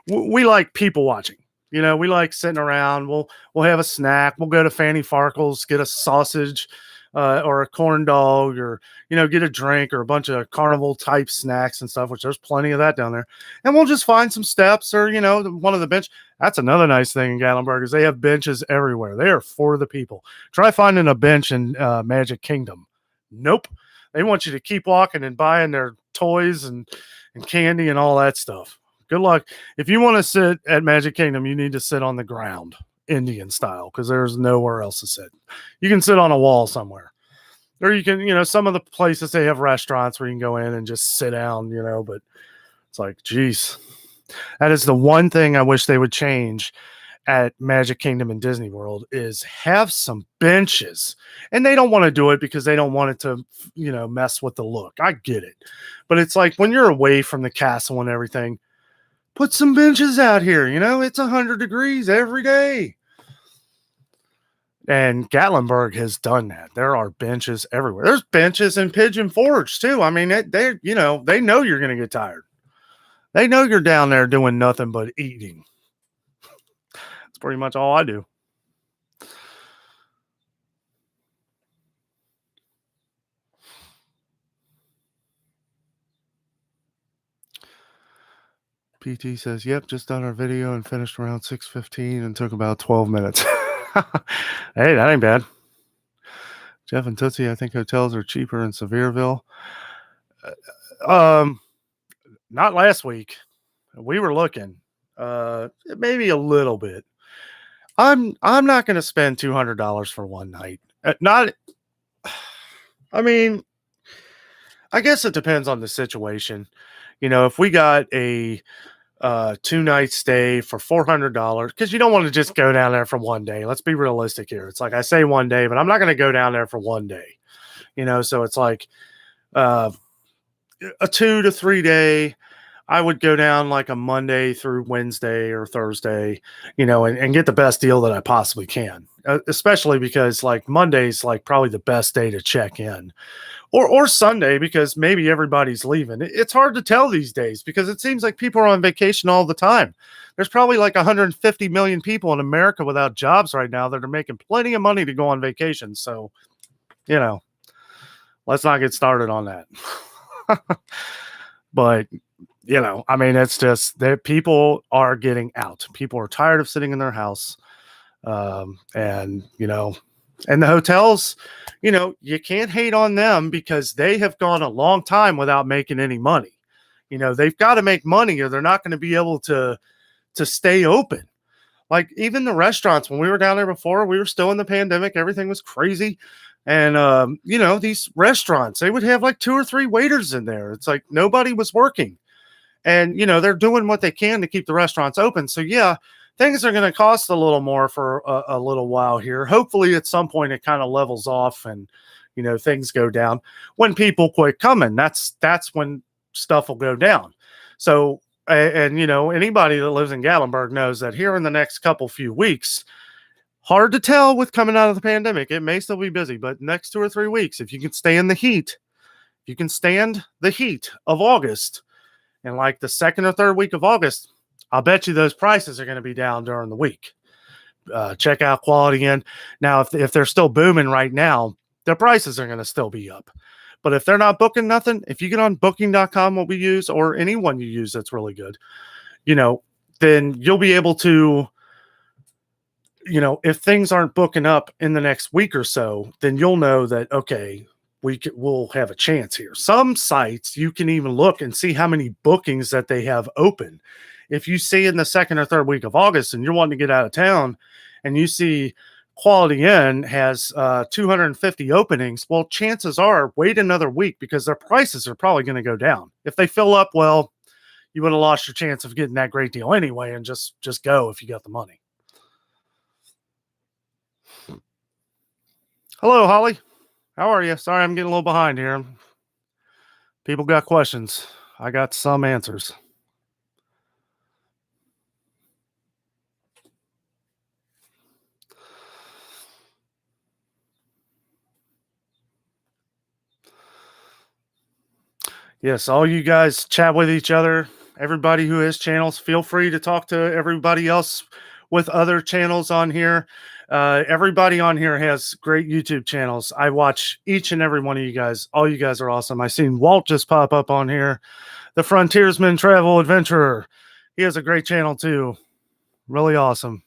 we like people watching. We like sitting around. We'll have a snack. We'll go to Fanny Farkle's, get a sausage or a corn dog, or get a drink or a bunch of carnival type snacks and stuff. Which there's plenty of that down there. And we'll just find some steps or one of the bench. That's another nice thing in Gatlinburg is they have benches everywhere. They are for the people. Try finding a bench in Magic Kingdom. Nope. They want you to keep walking and buying their toys and candy and all that stuff. Good luck. If you want to sit at Magic Kingdom, you need to sit on the ground, Indian style, because there's nowhere else to sit. You can sit on a wall somewhere. Or you can, some of the places they have restaurants where you can go in and just sit down, but it's like, geez. That is the one thing I wish they would change at Magic Kingdom and Disney World is have some benches. And they don't want to do it because they don't want it to, mess with the look. I get it. But it's like when you're away from the castle and everything, put some benches out here. It's 100 degrees every day. And Gatlinburg has done that. There are benches everywhere. There's benches in Pigeon Forge too. I mean, they know you're going to get tired. They know you're down there doing nothing but eating. That's pretty much all I do. PT says, yep, just done our video and finished around 6:15 and took about 12 minutes. Hey, that ain't bad. Jeff and Tootsie, I think hotels are cheaper in Sevierville. Not last week. We were looking. Maybe a little bit. I'm not going to spend $200 for one night. I mean, I guess it depends on the situation. If we got a 2-night stay for $400, because you don't want to just go down there for one day. Let's be realistic here. It's like I say one day, but I'm not going to go down there for one day. So it's like a 2 to 3 day. I would go down like a Monday through Wednesday or Thursday, and get the best deal that I possibly can. Especially because like Monday's like probably the best day to check in. Or Sunday because maybe everybody's leaving. It's hard to tell these days because it seems like people are on vacation all the time. There's probably like 150 million people in America without jobs right now that are making plenty of money to go on vacation. So, let's not get started on that. But, I mean, it's just that people are getting out. People are tired of sitting in their house. And the hotels, you can't hate on them because they have gone a long time without making any money. They've got to make money or they're not going to be able to stay open. Like even the restaurants, when we were down there before, we were still in the pandemic. Everything was crazy. And, these restaurants, they would have like 2 or 3 waiters in there. It's like nobody was working. And, they're doing what they can to keep the restaurants open. So, yeah, things are going to cost a little more for a little while here. Hopefully, at some point, it kind of levels off and, things go down. When people quit coming, that's when stuff will go down. So, and anybody that lives in Gatlinburg knows that here in the next few weeks, hard to tell with coming out of the pandemic. It may still be busy, but next 2 or 3 weeks, if you can stand the heat, you can stand the heat of August and like the 2nd or 3rd week of August, I'll bet you those prices are going to be down during the week. Check out Quality Inn. Now, if they're still booming right now, their prices are going to still be up. But if they're not booking nothing, if you get on booking.com, what we use, or anyone you use that's really good, then you'll be able to, if things aren't booking up in the next week or so, then you'll know that, okay, we'll have a chance here. Some sites you can even look and see how many bookings that they have open. If you see in the 2nd or 3rd week of August and you're wanting to get out of town and you see Quality Inn has 250 openings, well, chances are wait another week because their prices are probably going to go down. If they fill up, well, you would have lost your chance of getting that great deal anyway, and just go if you got the money. Hello, Holly. How are you? Sorry, I'm getting a little behind here. People got questions. I got some answers. Yes, all you guys chat with each other. Everybody who has channels, feel free to talk to everybody else with other channels on here. Everybody on here has great YouTube channels. I watch each and every one of you guys. All you guys are awesome. I seen Walt just pop up on here, the Frontiersman Travel Adventurer. He has a great channel too. Really awesome.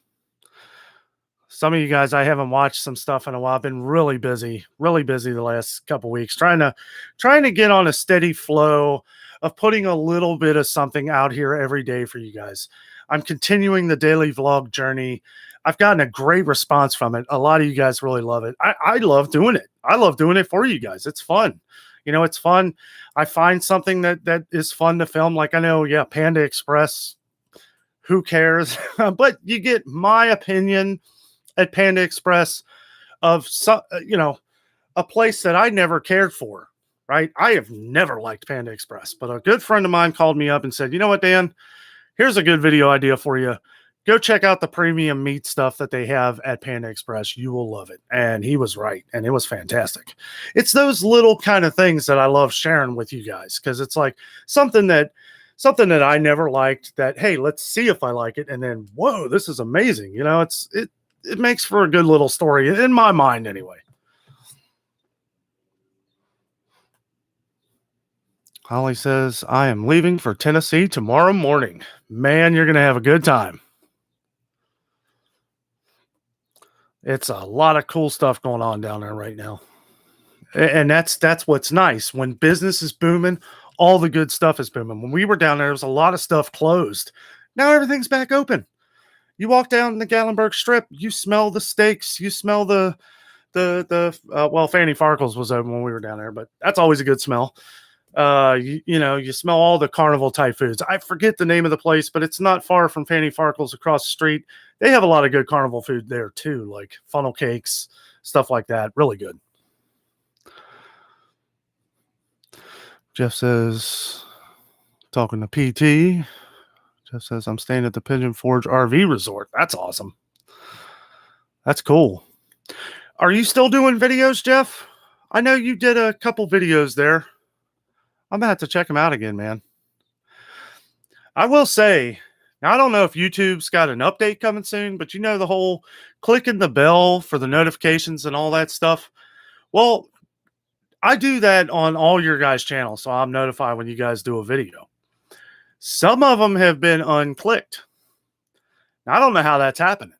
Some of you guys, I haven't watched some stuff in a while. I've been really busy the last couple weeks, trying to get on a steady flow of putting a little bit of something out here every day for you guys. I'm continuing the daily vlog journey. I've gotten a great response from it. A lot of you guys really love it. I love doing it. I love doing it for you guys. It's fun. You know, it's fun. I find something that is fun to film. Like I know, yeah, Panda Express. Who cares? But you get my opinion at Panda Express of some, a place that I never cared for, right? I have never liked Panda Express, but a good friend of mine called me up and said, you know what, Dan, here's a good video idea for you. Go check out the premium meat stuff that they have at Panda Express. You will love it. And he was right. And it was fantastic. It's those little kind of things that I love sharing with you guys, because it's like something that I never liked that, hey, let's see if I like it. And then, whoa, this is amazing. You know, it makes for a good little story in my mind anyway. Holly says, I am leaving for Tennessee tomorrow morning. Man, you're going to have a good time. It's a lot of cool stuff going on down there right now. And that's what's nice. When business is booming, all the good stuff is booming. When we were down there was a lot of stuff closed. Now everything's back open. You walk down the Gatlinburg Strip, you smell the steaks, you smell well, Fanny Farkles was open when we were down there, but that's always a good smell. You smell all the carnival type foods. I forget the name of the place, but it's not far from Fanny Farkles across the street. They have a lot of good carnival food there too, like funnel cakes, stuff like that. Really good. Jeff says, talking to PT. Jeff says, I'm staying at the Pigeon Forge RV Resort. That's awesome. That's cool. Are you still doing videos, Jeff? I know you did a couple videos there. I'm going to have to check them out again, man. I will say, now I don't know if YouTube's got an update coming soon, but you know the whole clicking the bell for the notifications and all that stuff? Well, I do that on all your guys' channels, so I'm notified when you guys do a video. Some of them have been unclicked. Now, I don't know how that's happening.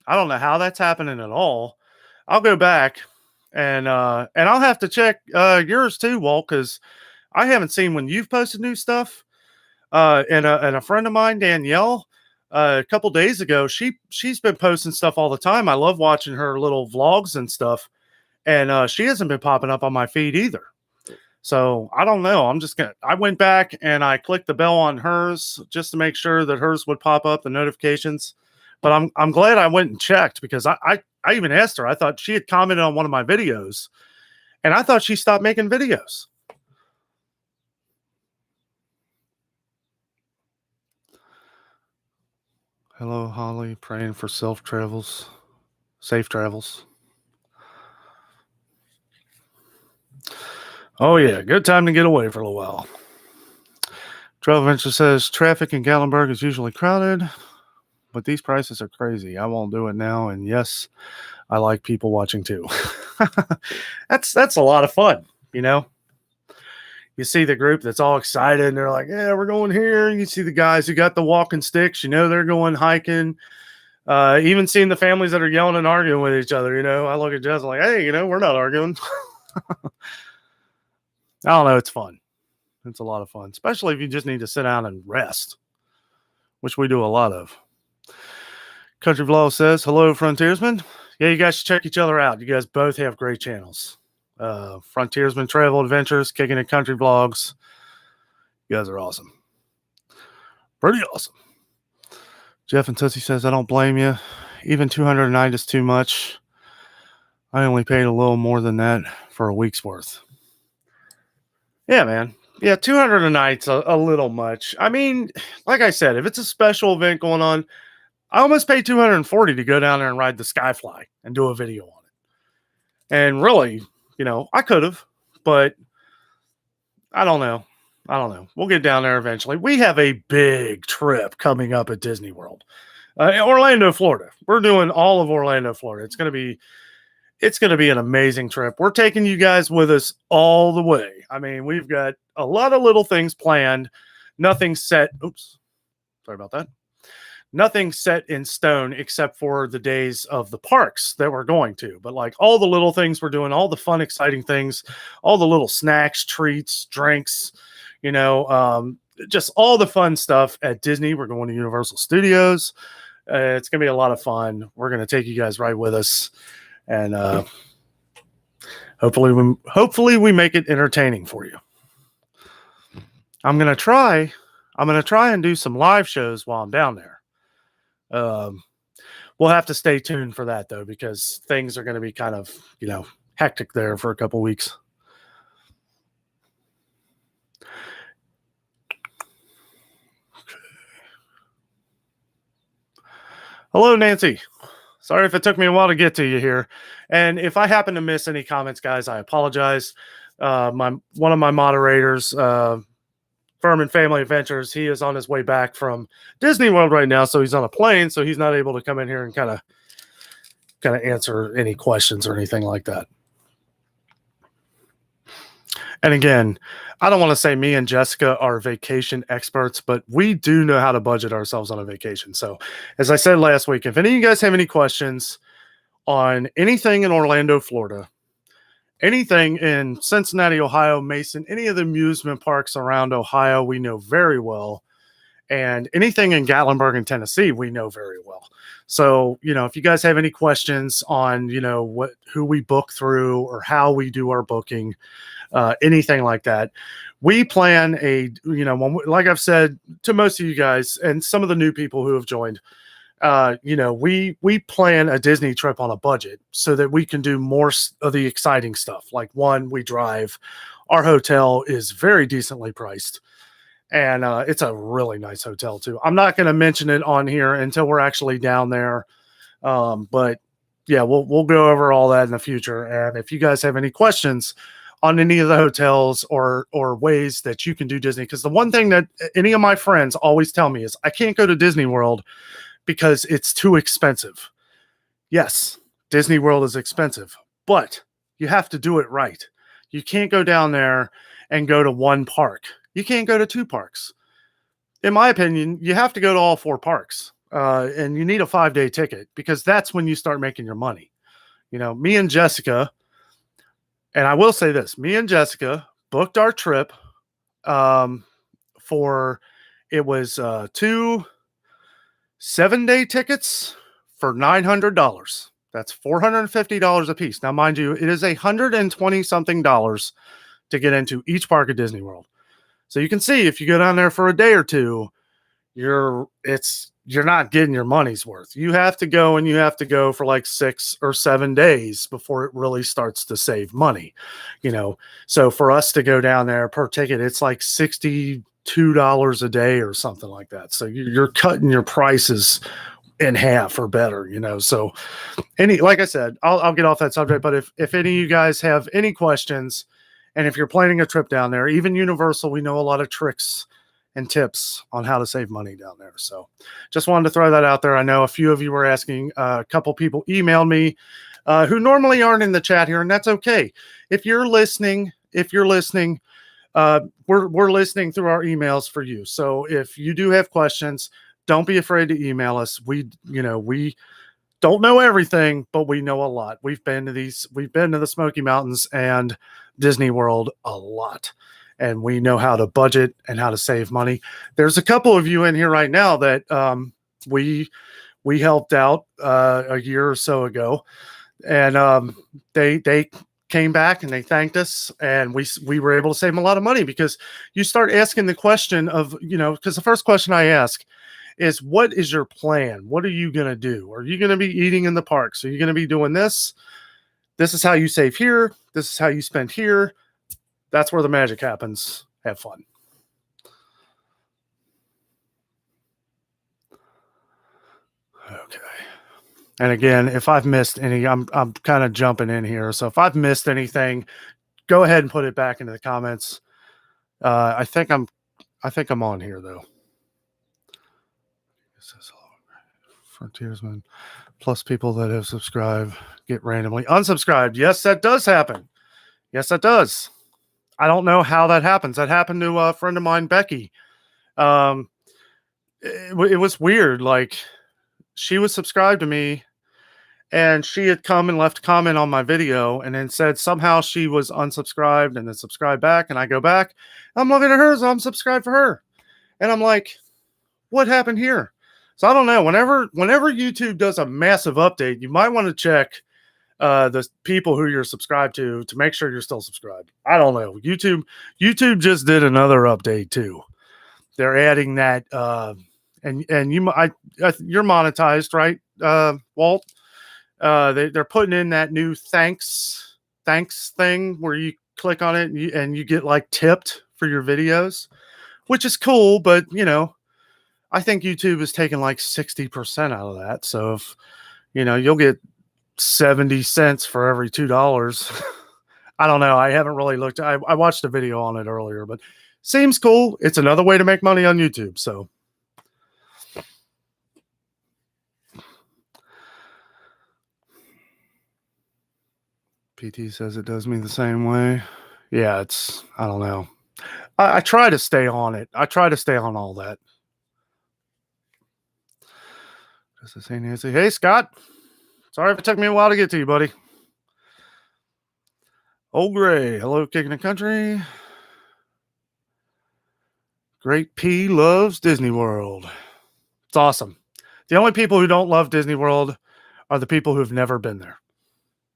I don't know how that's happening at all. I'll go back and I'll have to check yours too, Walt, because I haven't seen when you've posted new stuff. And a friend of mine, Danielle, a couple days ago, she's been posting stuff all the time. I love watching her little vlogs and stuff, and she hasn't been popping up on my feed either. So I don't know. I went back and I clicked the bell on hers just to make sure that hers would pop up the notifications. But I'm glad I went and checked, because I even asked her. I thought she had commented on one of my videos, and I thought she stopped making videos. Hello, Holly. Praying for safe travels. Oh, yeah. Good time to get away for a little while. Travel Venture says traffic in Gatlinburg is usually crowded, but these prices are crazy. I won't do it now. And yes, I like people watching too. That's a lot of fun, you know? You see the group that's all excited and they're like, yeah, we're going here. And you see the guys who got the walking sticks, they're going hiking. Even seeing the families that are yelling and arguing with each other, I look at Jess like, hey, we're not arguing. I don't know. It's fun. It's a lot of fun, especially if you just need to sit down and rest, which we do a lot of. Country Vlog says, hello, Frontiersman. Yeah, you guys should check each other out. You guys both have great channels. Frontiersman Travel Adventures, Kicking It Country Vlogs. You guys are awesome. Pretty awesome. Jeff and Tootsie says, I don't blame you. Even $200 a night is too much. I only paid a little more than that for a week's worth. Yeah, man. Yeah, $200 a night's a little much. I mean, like I said, if it's a special event going on, I almost paid $240 to go down there and ride the Skyfly and do a video on it. And really, I could have, but I don't know. I don't know. We'll get down there eventually. We have a big trip coming up at Disney World, Orlando, Florida. We're doing all of Orlando, Florida. It's going to be an amazing trip. We're taking you guys with us all the way. I mean, we've got a lot of little things planned. Nothing set. Oops. Sorry about that. Nothing set in stone except for the days of the parks that we're going to. But like all the little things we're doing, all the fun, exciting things, all the little snacks, treats, drinks, just all the fun stuff at Disney. We're going to Universal Studios. It's going to be a lot of fun. We're going to take you guys right with us. And hopefully we make it entertaining for you. I'm going to try and do some live shows while I'm down there. We'll have to stay tuned for that though, because things are going to be kind of, hectic there for a couple weeks. Hello, Nancy. Sorry if it took me a while to get to you here. And if I happen to miss any comments, guys, I apologize. One of my moderators, Firm and Family Adventures, he is on his way back from Disney World right now, so he's on a plane, so he's not able to come in here and kind of answer any questions or anything like that. And again, I don't want to say me and Jessica are vacation experts, but we do know how to budget ourselves on a vacation. So as I said last week, if any of you guys have any questions on anything in Orlando, Florida, anything in Cincinnati, Ohio, Mason, any of the amusement parks around Ohio, we know very well. And anything in Gatlinburg and Tennessee, we know very well. So, if you guys have any questions on, who we book through or how we do our booking, anything like that, we plan like I've said to most of you guys and some of the new people who have joined, we plan a Disney trip on a budget so that we can do more of the exciting stuff. Like we drive. Our hotel is very decently priced, and it's a really nice hotel too. I'm not going to mention it on here until we're actually down there. But yeah, we'll go over all that in the future. And if you guys have any questions on any of the hotels or ways that you can do Disney, because the one thing that any of my friends always tell me is I can't go to Disney World because it's too expensive. Yes, Disney World is expensive, but you have to do it right. You can't go down there and go to one park. You can't go to two parks. In my opinion, you have to go to all four parks, and you need a 5-day ticket because that's when you start making your money. Me and Jessica, and I will say this, me and Jessica booked our trip for, it was 2 7-day tickets for $900. That's $450 a piece. Now, mind you, it is $120 something to get into each park at Disney World. So you can see if you go down there for a day or two, you're not getting your money's worth. You have to go for like 6 or 7 days before it really starts to save money. So for us to go down there per ticket, it's like $62 a day or something like that. So you're cutting your prices in half or better, so like I said, I'll get off that subject, but if any of you guys have any questions, and if you're planning a trip down there, even Universal, we know a lot of tricks and tips on how to save money down there. So just wanted to throw that out there. I know a few of you were asking, a couple people emailed me who normally aren't in the chat here, and that's okay. If you're listening, we're listening through our emails for you. So if you do have questions, don't be afraid to email us. We don't know everything, but we know a lot. We've been to the Smoky Mountains and Disney World a lot, and we know how to budget and how to save money. There's a couple of you in here right now that we helped out a year or so ago, and they came back and they thanked us, and we were able to save them a lot of money, because you start asking the question of, because the first question I ask is, what is your plan? What are you going to do? Are you going to be eating in the parks? Are you going to be doing this? This is how you save here. This is how you spend here. That's where the magic happens. Have fun. Okay. And again, if I've missed any, I'm kind of jumping in here. So if I've missed anything, go ahead and put it back into the comments. I think I'm on here though. It says Frontiersman plus people that have subscribed get randomly unsubscribed. Yes, that does happen. Yes, that does. I don't know how that happens. That happened to a friend of mine, Becky. It was weird. Like, she was subscribed to me, and she had come and left a comment on my video and then said somehow she was unsubscribed and then subscribed back. And I go back, I'm looking at her, so I'm subscribed for her. And I'm like, what happened here? So I don't know. Whenever YouTube does a massive update, you might want to check the people who you're subscribed to make sure you're still subscribed. I don't know. YouTube just did another update too. They're adding that, and you're monetized, right, Walt? They're putting in that new thanks thing where you click on it and you get like tipped for your videos, which is cool. But I think YouTube is taking like 60% out of that. So if you'll get 70 cents for every $2. I don't know. I haven't really looked. I watched a video on it earlier, but seems cool. It's another way to make money on YouTube. So PT says it does me the same way. Yeah, I don't know. I try to stay on it. I try to stay on all that. Just to say, Nancy. Hey, Scott. Sorry if it took me a while to get to you, buddy. Old Gray. Hello, Kicking the Country. Great P loves Disney World. It's awesome. The only people who don't love Disney World are the people who've never been there.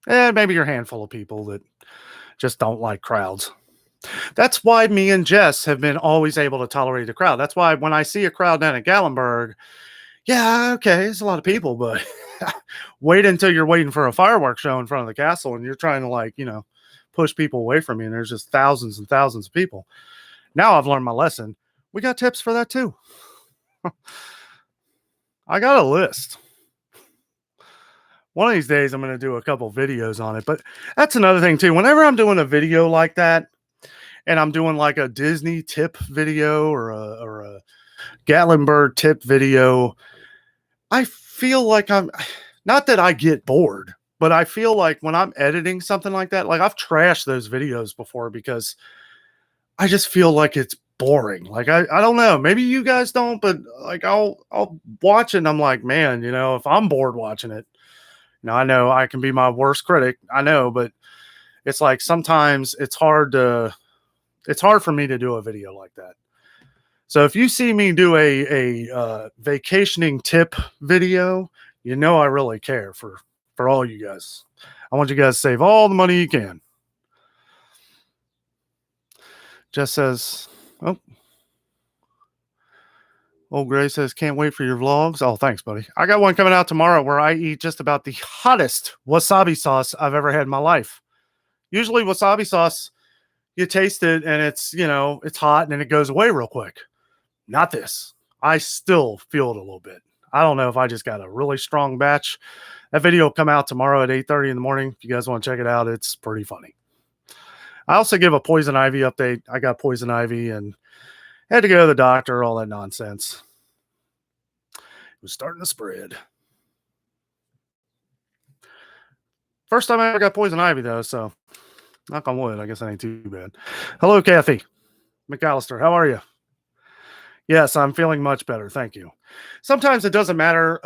And maybe your handful of people that just don't like crowds. That's why me and Jess have been always able to tolerate a crowd. That's why when I see a crowd down at Gatlinburg, yeah, okay, it's a lot of people, but wait until you're waiting for a fireworks show in front of the castle and you're trying to push people away from you, and there's just thousands and thousands of people. Now I've learned my lesson. We got tips for that too. I got a list. One of these days I'm going to do a couple videos on it, but that's another thing too. Whenever I'm doing a video like that and I'm doing like a Disney tip video or a Gatlinburg tip video, I feel like not that I get bored, but I feel like when I'm editing something like that, like I've trashed those videos before because I just feel like it's boring. Like I don't know, maybe you guys don't, but like I'll watch it and I'm like, man, if I'm bored watching it, I know I can be my worst critic. I know, but it's like sometimes it's hard for me to do a video like that. So if you see me do a vacationing tip video, I really care for all you guys. I want you guys to save all the money you can. Jess says, Old Gray says, can't wait for your vlogs. Oh, thanks, buddy. I got one coming out tomorrow where I eat just about the hottest wasabi sauce I've ever had in my life. Usually wasabi sauce, you taste it and it's hot and then it goes away real quick. Not this. I still feel it a little bit. I don't know if I just got a really strong batch. That video will come out tomorrow at 8:30 in the morning. If you guys want to check it out, it's pretty funny. I also give a poison ivy update. I got poison ivy and had to go to the doctor, all that nonsense. It was starting to spread. First time I ever got poison ivy, though, so knock on wood. I guess that ain't too bad. Hello, Kathy McAllister. How are you? Yes, I'm feeling much better. Thank you. Sometimes it doesn't matter.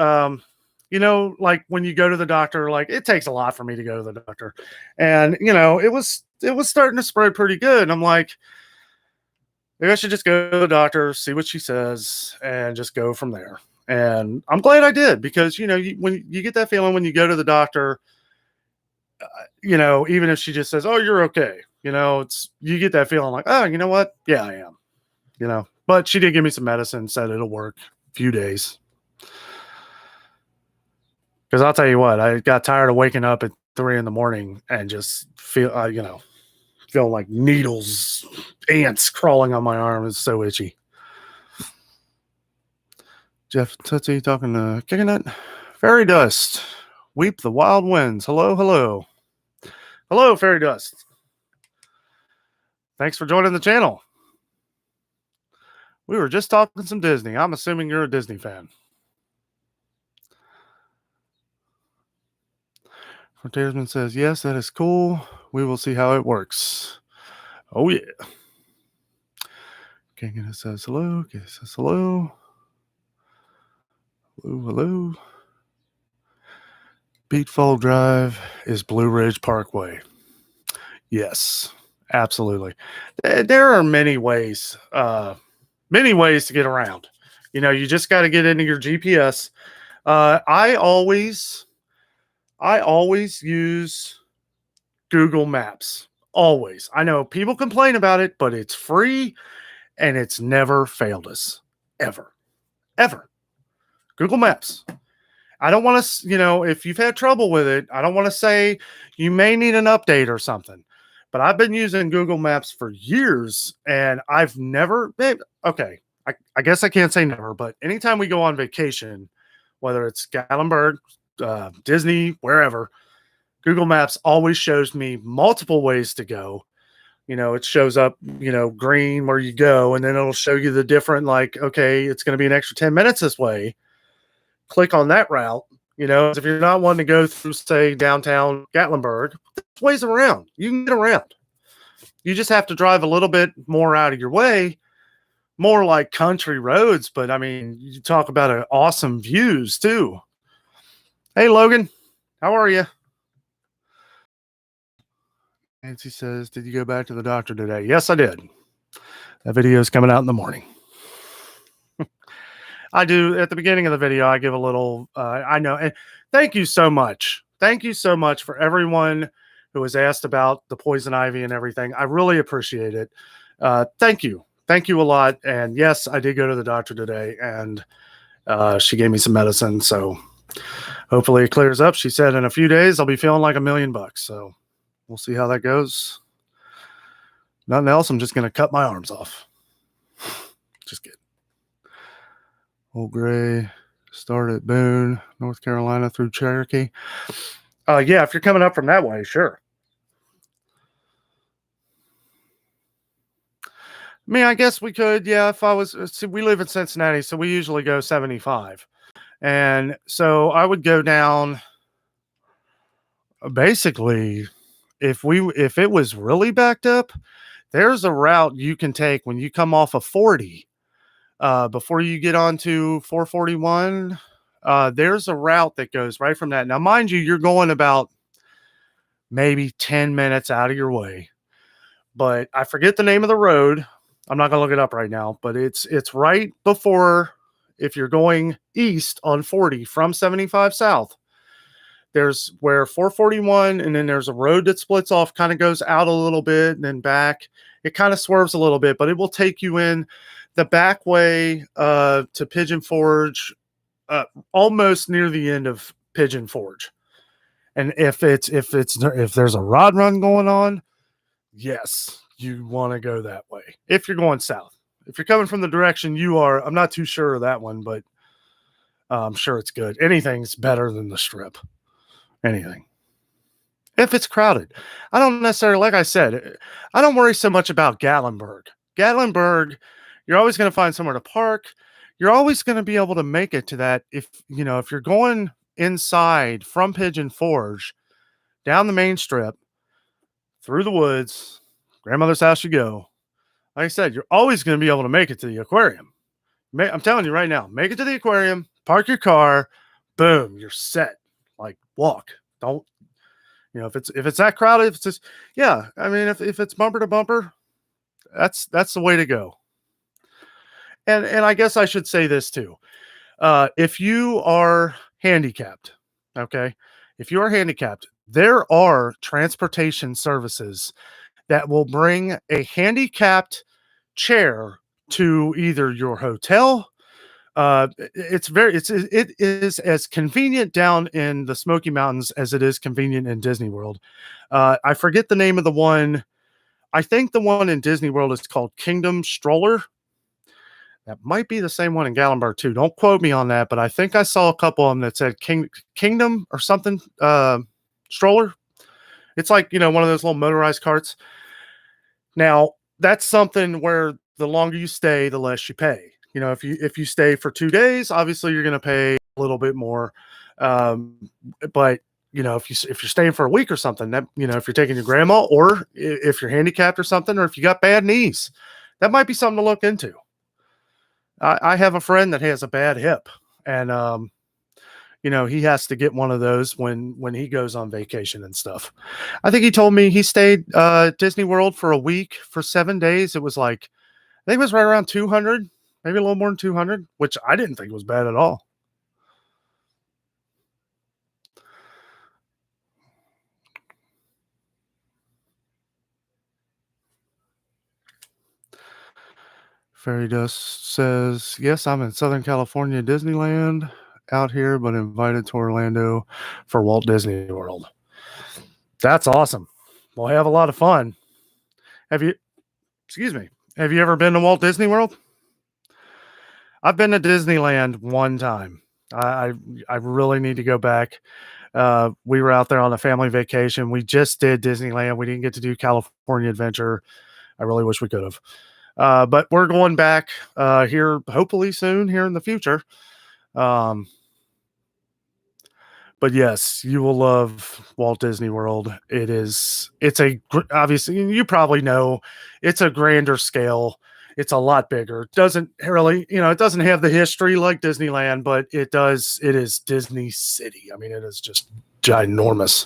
Like when you go to the doctor, like it takes a lot for me to go to the doctor. And, it was starting to spread pretty good. And I'm like, maybe I should just go to the doctor, see what she says, and just go from there. And I'm glad I did because, when you get that feeling when you go to the doctor, even if she just says, oh, you're okay, you get that feeling like, oh, you know what? Yeah, I am, but she did give me some medicine, said it'll work a few days. Because I'll tell you what, I got tired of waking up at 3 a.m. and just feel like needles, ants crawling on my arm. It's so itchy. Jeff Tootsie talking to Kicking It. Fairy Dust. Weep the wild winds. Hello, hello. Hello, Fairy Dust. Thanks for joining the channel. We were just talking some Disney. I'm assuming you're a Disney fan. Frontiersman says, yes, that is cool. We will see how it works. Oh, yeah. King says hello. King says hello. Hello, hello. Beat Fall Drive is Blue Ridge Parkway. Yes, absolutely. There are many ways to get around. You just got to get into your GPS. I always use Google Maps. Always. I know people complain about it, but it's free and it's never failed us. Ever. Ever. Google Maps. I don't want to, if you've had trouble with it, I don't want to say you may need an update or something. But I've been using Google Maps for years and I've never, okay, I guess I can't say never, but anytime we go on vacation, whether it's Gatlinburg, Disney, wherever, Google Maps always shows me multiple ways to go. It shows up, green where you go, and then it'll show you the different, like, okay, it's going to be an extra 10 minutes this way. Click on that route. If you're not wanting to go through, say, downtown Gatlinburg, there's ways around. You can get around. You just have to drive a little bit more out of your way, more like country roads. But I mean, you talk about awesome views too. Hey, Logan, how are you? Nancy says, did you go back to the doctor today? Yes, I did. That video is coming out in the morning. I do. At the beginning of the video, I give a little, I know. And thank you so much. Thank you so much for everyone who has asked about the poison ivy and everything. I really appreciate it. Thank you. Thank you a lot. And yes, I did go to the doctor today and she gave me some medicine. So hopefully it clears up. She said in a few days, I'll be feeling like $1 million. So we'll see how that goes. Nothing else. I'm just going to cut my arms off. Just kidding. Old Gray, start at Boone, North Carolina through Cherokee. Yeah, if you're coming up from that way, sure. I mean, I guess we could, yeah, if I was, see, we live in Cincinnati, so we usually go 75. And so I would go down, basically, if it was really backed up, there's a route you can take when you come off of 40. Before you get onto 441, there's a route that goes right from that. Now, mind you, you're going about maybe 10 minutes out of your way, but I forget the name of the road. I'm not going to look it up right now, but it's right before, if you're going east on 40 from 75 south, there's where 441, and then there's a road that splits off, kind of goes out a little bit and then back. It kind of swerves a little bit, but it will take you in the back way to Pigeon Forge, almost near the end of Pigeon Forge. And if there's a rod run going on, yes, you want to go that way. If you're going south, if you're coming from the direction you are, I'm not too sure of that one, but I'm sure it's good. Anything's better than the strip. Anything. If it's crowded, I don't necessarily, like I said, I don't worry so much about Gatlinburg. Gatlinburg, you're always going to find somewhere to park. You're always going to be able to make it to that. If you're going inside from Pigeon Forge, down the main strip, through the woods, grandmother's house you go. Like I said, you're always going to be able to make it to the aquarium. I'm telling you right now, make it to the aquarium, park your car, boom, you're set. Like, walk. Don't, if it's that crowded, if it's just, yeah, I mean, if it's bumper to bumper, that's the way to go. And I guess I should say this too. If you are handicapped, okay, if you are handicapped, there are transportation services that will bring a handicapped chair to either your hotel. It is as convenient down in the Smoky Mountains as it is convenient in Disney World. I forget the name of the one. I think the one in Disney World is called Kingdom Stroller. That might be the same one in Gatlinburg too. Don't quote me on that, but I think I saw a couple of them that said Kingdom or something stroller. It's like, one of those little motorized carts. Now, that's something where the longer you stay, the less you pay. If you stay for 2 days, obviously you're going to pay a little bit more. Um, but if you're staying for a week or something, that if you're taking your grandma, or if you're handicapped or something, or if you got bad knees, that might be something to look into. I have a friend that has a bad hip, and he has to get one of those when he goes on vacation and stuff. I think he told me he stayed at Disney World for a week for 7 days. It was like, I think it was right around 200, maybe a little more than 200, which I didn't think was bad at all. Fairy Dust says, yes, I'm in Southern California, Disneyland out here, but invited to Orlando for Walt Disney World. That's awesome. We'll have a lot of fun. Have you ever been to Walt Disney World? I've been to Disneyland one time. I really need to go back. We were out there on a family vacation. We just did Disneyland. We didn't get to do California Adventure. I really wish we could have. But we're going back here hopefully soon here in the future. But yes, you will love Walt Disney World. Obviously, you probably know, it's a grander scale. It's a lot bigger. It doesn't really, it doesn't have the history like Disneyland, but it is Disney City. I mean, it is just ginormous.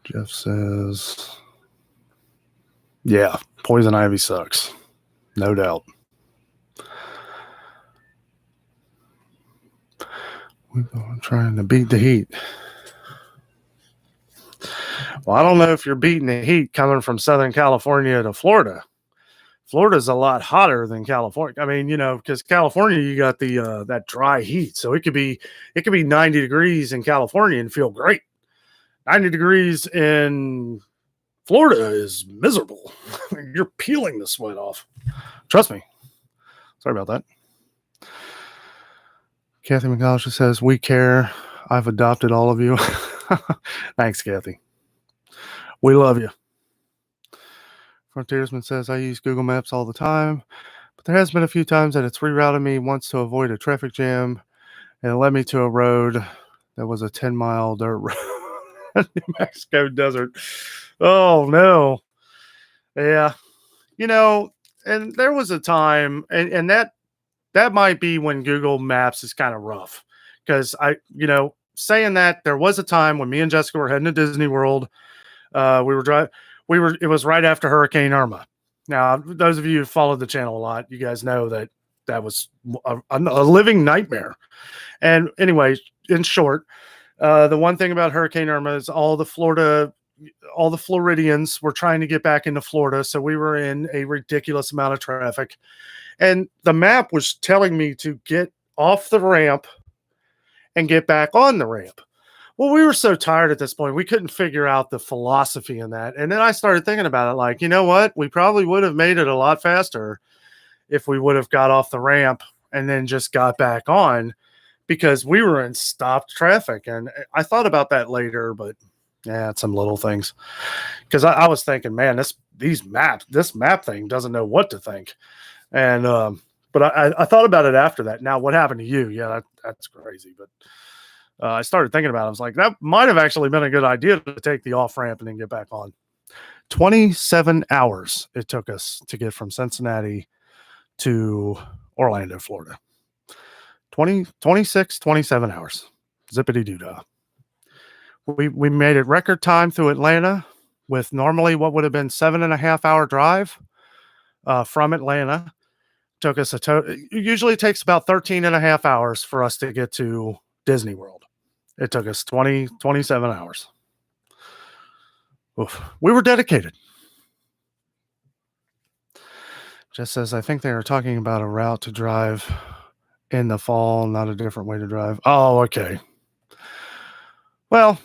Jeff says, yeah, poison ivy sucks. No doubt. We're trying to beat the heat. Well, I don't know if you're beating the heat coming from Southern California to Florida. Florida's a lot hotter than California. I mean, because California, you got the that dry heat, so it could be 90 degrees in California and feel great. 90 degrees in Florida is miserable. You're peeling the sweat off. Trust me. Sorry about that. Kathy McDonald says, we care. I've adopted all of you. Thanks, Kathy. We love you. Frontiersman says, I use Google Maps all the time, but there has been a few times that it's rerouted me once to avoid a traffic jam, and it led me to a road that was a 10-mile dirt road. New Mexico desert. Oh, no. Yeah. And there was a time, and that might be when Google Maps is kind of rough, because saying that, there was a time when me and Jessica were heading to Disney World. It was right after Hurricane Irma. Now, those of you who followed the channel a lot, you guys know that was a living nightmare. And anyway, in short, the one thing about Hurricane Irma is all the Floridians were trying to get back into Florida. So we were in a ridiculous amount of traffic. And the map was telling me to get off the ramp and get back on the ramp. Well, we were so tired at this point, we couldn't figure out the philosophy in that. And then I started thinking about it, like, you know what? We probably would have made it a lot faster if we would have got off the ramp and then just got back on, because we were in stopped traffic. And I thought about that later, but yeah, it's some little things. Because I was thinking, man, this map thing doesn't know what to think. And but I thought about it after that. Now, what happened to you? Yeah, that's crazy. But I started thinking about it. I was like, that might have actually been a good idea to take the off ramp and then get back on. 27 hours it took us to get from Cincinnati to Orlando, Florida. 27 hours. Zippity doo-dah. We made it record time through Atlanta with normally what would have been 7.5 hour drive from Atlanta. Took us it usually takes about 13.5 hours for us to get to Disney World. It took us 27 hours. Oof. We were dedicated. Jess says, I think they are talking about a route to drive in the fall, not a different way to drive. Oh, okay. Well,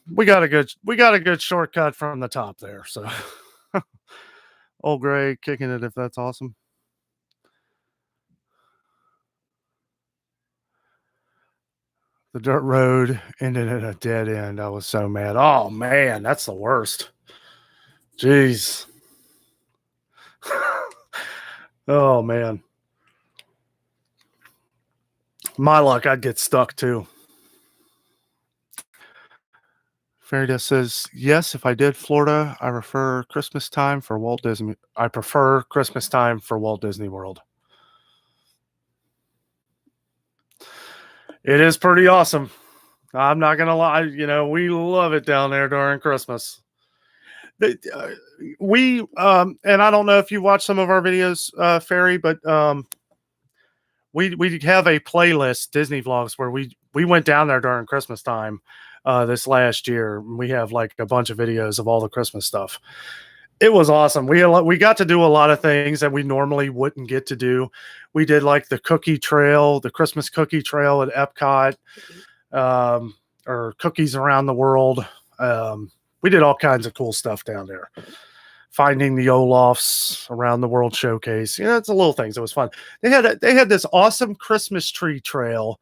we got a good shortcut from the top there. So Old Gray kicking it, if that's awesome. The dirt road ended at a dead end. I was so mad. Oh man, that's the worst. Jeez. Oh man. My luck, I'd get stuck too. Farida says, yes, if I did Florida, I prefer Christmas time for Walt Disney. I prefer Christmas time for Walt Disney World. It is pretty awesome. I'm not gonna lie, we love it down there during Christmas. We and I don't know if you watch some of our videos, Ferry, but we have a playlist, Disney vlogs, where we went down there during Christmas time this last year. We have like a bunch of videos of all the Christmas stuff. It was awesome. We got to do a lot of things that we normally wouldn't get to do. We did like the cookie trail, the Christmas cookie trail at Epcot, or cookies around the world. We did all kinds of cool stuff down there. Finding the Olafs around the world showcase. It's the little things. It was fun. They had this awesome Christmas tree trail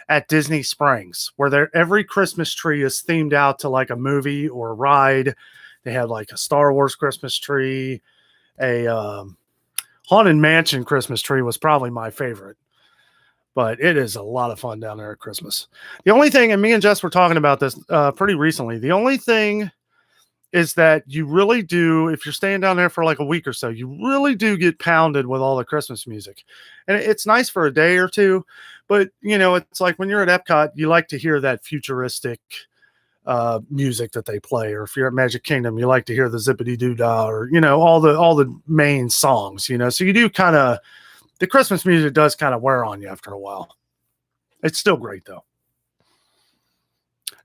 at Disney Springs where every Christmas tree is themed out to like a movie or a ride. They had like a Star Wars Christmas tree, a Haunted Mansion Christmas tree was probably my favorite. But it is a lot of fun down there at Christmas. The only thing, and me and Jess were talking about this pretty recently, the only thing is that you really do, if you're staying down there for like a week or so, you really do get pounded with all the Christmas music. And it's nice for a day or two, but it's like when you're at Epcot, you like to hear that futuristic music that they play, or if you're at Magic Kingdom, you like to hear the zippity doo dah, or all the main songs. So you do kind of, the Christmas music does kind of wear on you after a while. It's still great though.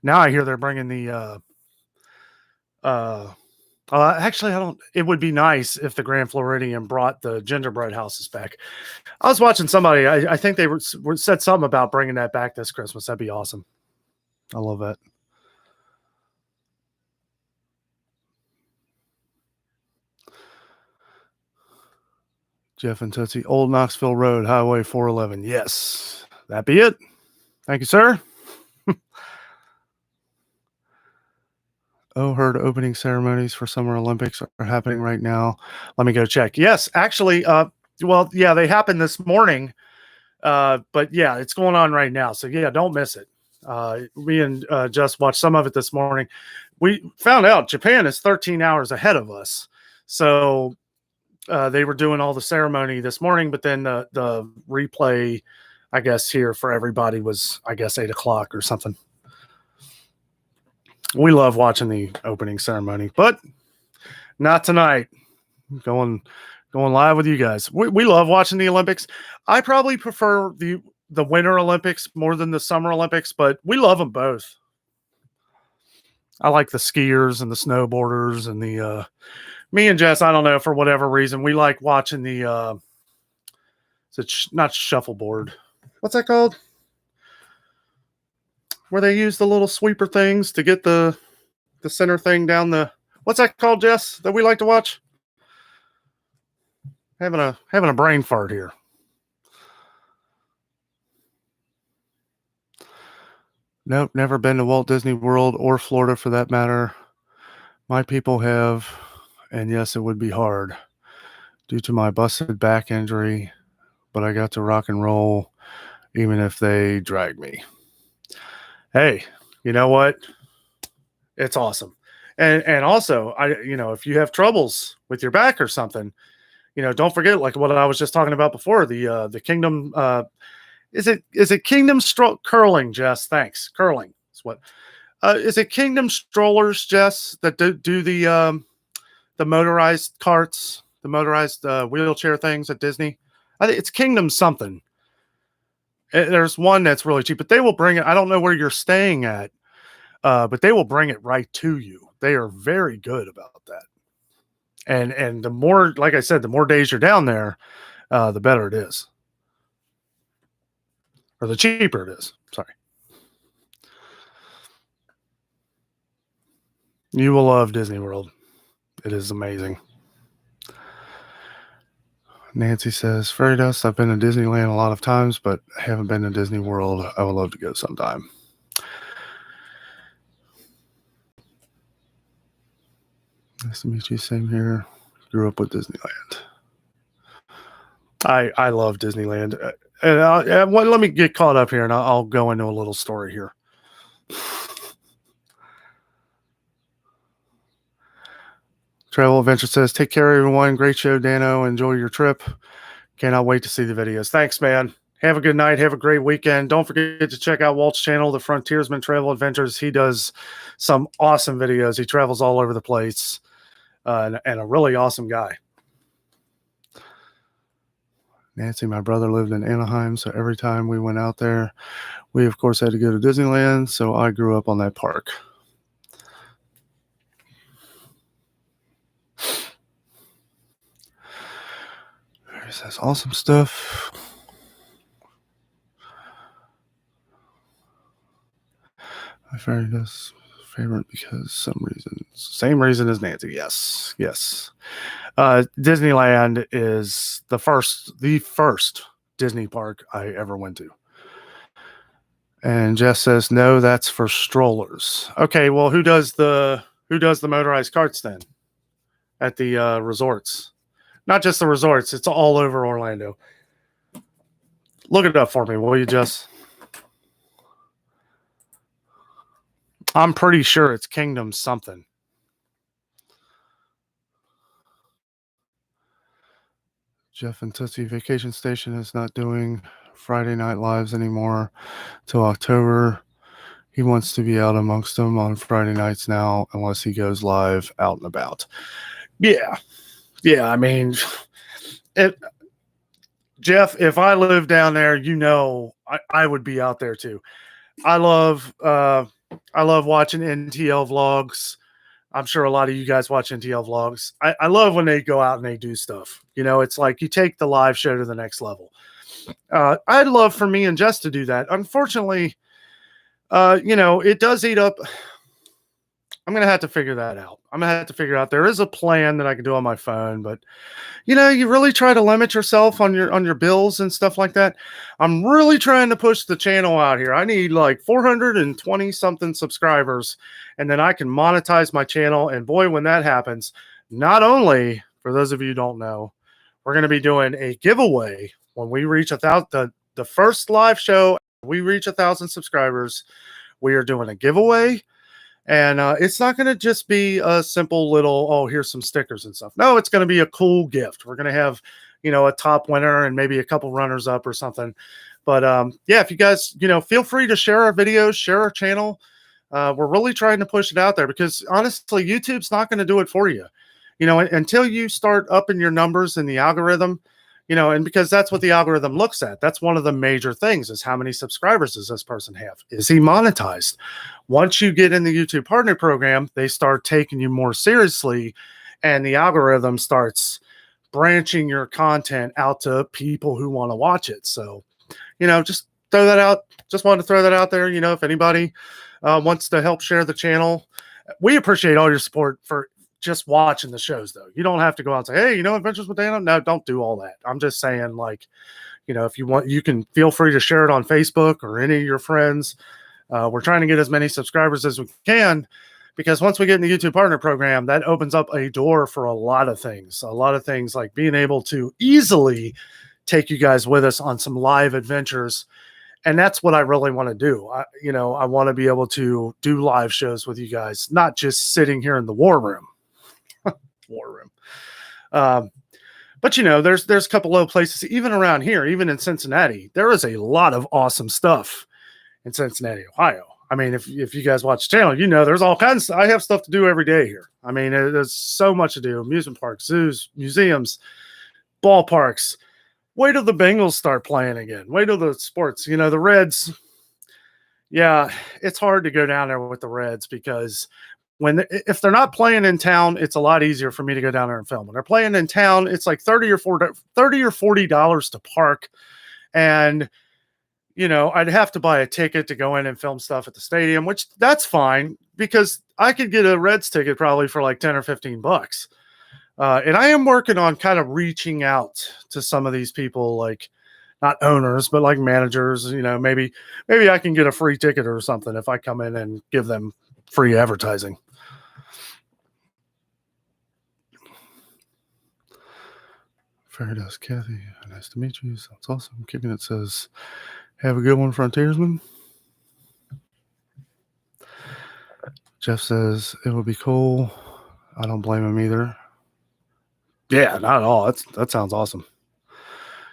Now I hear they're bringing the actually, I don't. It would be nice if the Grand Floridian brought the gingerbread houses back. I was watching somebody. I think they said something about bringing that back this Christmas. That'd be awesome. I love that. Jeff and Tootsie, Old Knoxville Road, Highway 411. Yes, that be it. Thank you, sir. Heard opening ceremonies for Summer Olympics are happening right now. Let me go check. Yes, actually, well, yeah, they happened this morning. But yeah, it's going on right now. So yeah, don't miss it. Me and just watched some of it this morning. We found out Japan is 13 hours ahead of us. So they were doing all the ceremony this morning, but then the replay, I guess, here for everybody was, I guess, 8:00 or something. We love watching the opening ceremony, but not tonight. Going live with you guys. We love watching the Olympics. I probably prefer the Winter Olympics more than the Summer Olympics, but we love them both. I like the skiers and the snowboarders and the me and Jess, I don't know, for whatever reason, we like watching the not shuffleboard. What's that called? Where they use the little sweeper things to get the center thing down the, what's that called, Jess, that we like to watch? Having a brain fart here. Nope, never been to Walt Disney World or Florida for that matter. My people have, and yes, it would be hard due to my busted back injury, but I got to rock and roll even if they drag me. Hey, you know what? It's awesome. And also, if you have troubles with your back or something, don't forget, like what I was just talking about before, the Kingdom, is it Kingdom curling, Jess? Thanks. Curling is what. Is it Kingdom strollers, Jess, that do the motorized carts, the motorized wheelchair things at Disney? I think it's Kingdom something. There's one that's really cheap, but they will bring it. I don't know where you're staying at, but they will bring it right to you. They are very good about that. And the more, like I said, the more days you're down there, the better it is. Or the cheaper it is. Sorry. You will love Disney World. It is amazing. Nancy says, Fairy Dust, I've been to Disneyland a lot of times, but I haven't been to Disney World. I would love to go sometime. Nice to meet you. Same here. Grew up with Disneyland. I love Disneyland. Let me get caught up here, and I'll go into a little story here. Travel Adventure says, take care, everyone. Great show, Danno. Enjoy your trip. Cannot wait to see the videos. Thanks, man. Have a good night. Have a great weekend. Don't forget to check out Walt's channel, The Frontiersman Travel Adventures. He does some awesome videos. He travels all over the place, and a really awesome guy. Nancy, my brother lived in Anaheim, so every time we went out there, we, of course, had to go to Disneyland, so I grew up on that park. He says, awesome stuff. My favorite because same reason as Nancy. Yes. Disneyland is the first Disney park I ever went to. And Jess says, no, that's for strollers. Okay, well, who does the motorized carts then at the resorts? Not just the resorts, it's all over Orlando. Look it up for me, will you, Jess? I'm pretty sure it's Kingdom something. Jeff and Tootsie Vacation Station is not doing Friday night lives anymore till October. He wants to be out amongst them on Friday nights now, unless he goes live out and about. Yeah. I mean, Jeff, if I lived down there, I would be out there too. I love watching NTL vlogs. I'm sure a lot of you guys watch NTL vlogs. I love when they go out and they do stuff. It's like you take the live show to the next level. I'd love for me and Jess to do that. Unfortunately, it does eat up. I'm going to have to figure that out. I'm going to have to figure out. There is a plan that I can do on my phone, but you really try to limit yourself on your bills and stuff like that. I'm really trying to push the channel out here. I need like 420 something subscribers, and then I can monetize my channel. And boy, when that happens, not only, for those of you who don't know, we're going to be doing a giveaway when we reach 1,000. The first live show, we reach 1,000 subscribers. We are doing a giveaway. And it's not going to just be a simple little, oh, here's some stickers and stuff. No, it's going to be a cool gift. We're going to have, a top winner and maybe a couple runners up or something. But yeah, if you guys, feel free to share our videos, share our channel. We're really trying to push it out there because honestly, YouTube's not going to do it for you. Until you start upping your numbers in the algorithm, and because that's what the algorithm looks at. That's one of the major things is how many subscribers does this person have? Is he monetized? Once you get in the YouTube Partner Program, they start taking you more seriously, and the algorithm starts branching your content out to people who want to watch it. So, just throw that out. Just wanted to throw that out there. If anybody wants to help share the channel, we appreciate all your support for just watching the shows, though. You don't have to go out and say, hey, Adventures with Danno. No, don't do all that. I'm just saying, like, if you want, you can feel free to share it on Facebook or any of your friends. We're trying to get as many subscribers as we can, because once we get in the YouTube Partner Program, that opens up a door for a lot of things like being able to easily take you guys with us on some live adventures. And that's what I really want to do. I want to be able to do live shows with you guys, not just sitting here in the war room. But there's a couple of places, even around here, even in Cincinnati, there is a lot of awesome stuff in Cincinnati, Ohio. I mean, if you guys watch the channel, there's all kinds I have stuff to do every day here. I mean, there's so much to do. Amusement parks, zoos, museums, ballparks. Wait till the Bengals start playing again. Wait till the sports, the Reds. Yeah, it's hard to go down there with the Reds because if they're not playing in town, it's a lot easier for me to go down there and film. When they're playing in town, it's like $30 or $40 to park. And, I'd have to buy a ticket to go in and film stuff at the stadium, which that's fine because I could get a Reds ticket probably for like 10 or 15 bucks. And I am working on kind of reaching out to some of these people, like not owners, but like managers, maybe I can get a free ticket or something if I come in and give them free advertising. Fairy Dust Kathy, nice to meet you. Sounds awesome. Kicking it says, have a good one, Frontiersman. Jeff says, it would be cool. I don't blame him either. Yeah, not at all. That sounds awesome.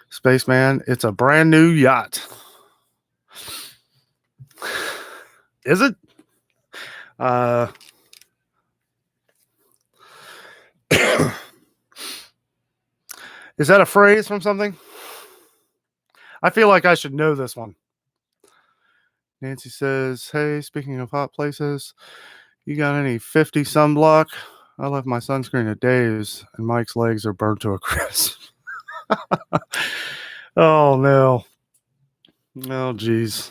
Spaceman, it's a brand new yacht. Is it? Is that a phrase from something? I feel like I should know this one. Nancy says, hey, speaking of hot places, you got any 50 sunblock? I left my sunscreen at Dave's and Mike's legs are burnt to a crisp. Oh, no. Oh, geez.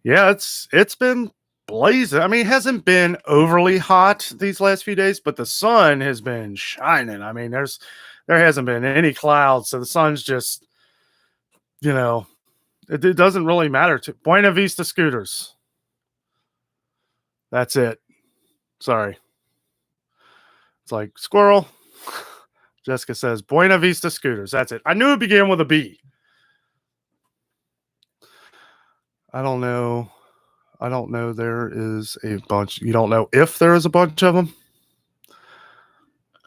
Yeah, it's been blazing. I mean, it hasn't been overly hot these last few days, but the sun has been shining. I mean, there hasn't been any clouds, so the sun's just, it doesn't really matter to Buena Vista Scooters. That's it. Sorry. It's like squirrel. Jessica says Buena Vista Scooters. That's it. I knew it began with a B. I don't know. There is a bunch. You don't know if there is a bunch of them.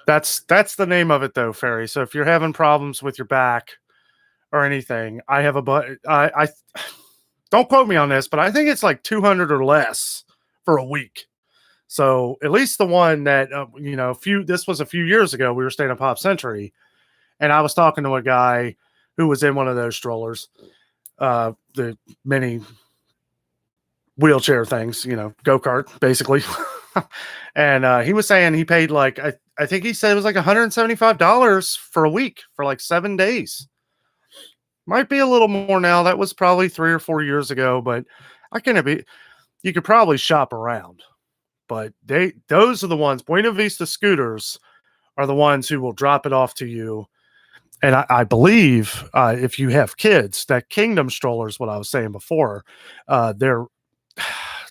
That's the name of it, though, Ferry. So if you're having problems with your back or anything, I have I don't quote me on this, but I think it's like 200 or less for a week. So at least the one that this was a few years ago. We were staying at Pop Century, and I was talking to a guy who was in one of those strollers, the mini wheelchair things, go-kart basically. And he was saying he paid like I think he said it was like $175 for a week for like 7 days. Might be a little more now. That was probably 3 or 4 years ago, but you could probably shop around. But those are the ones. Buena Vista Scooters are the ones who will drop it off to you. And I believe if you have kids, that Kingdom strollers, what I was saying before, they're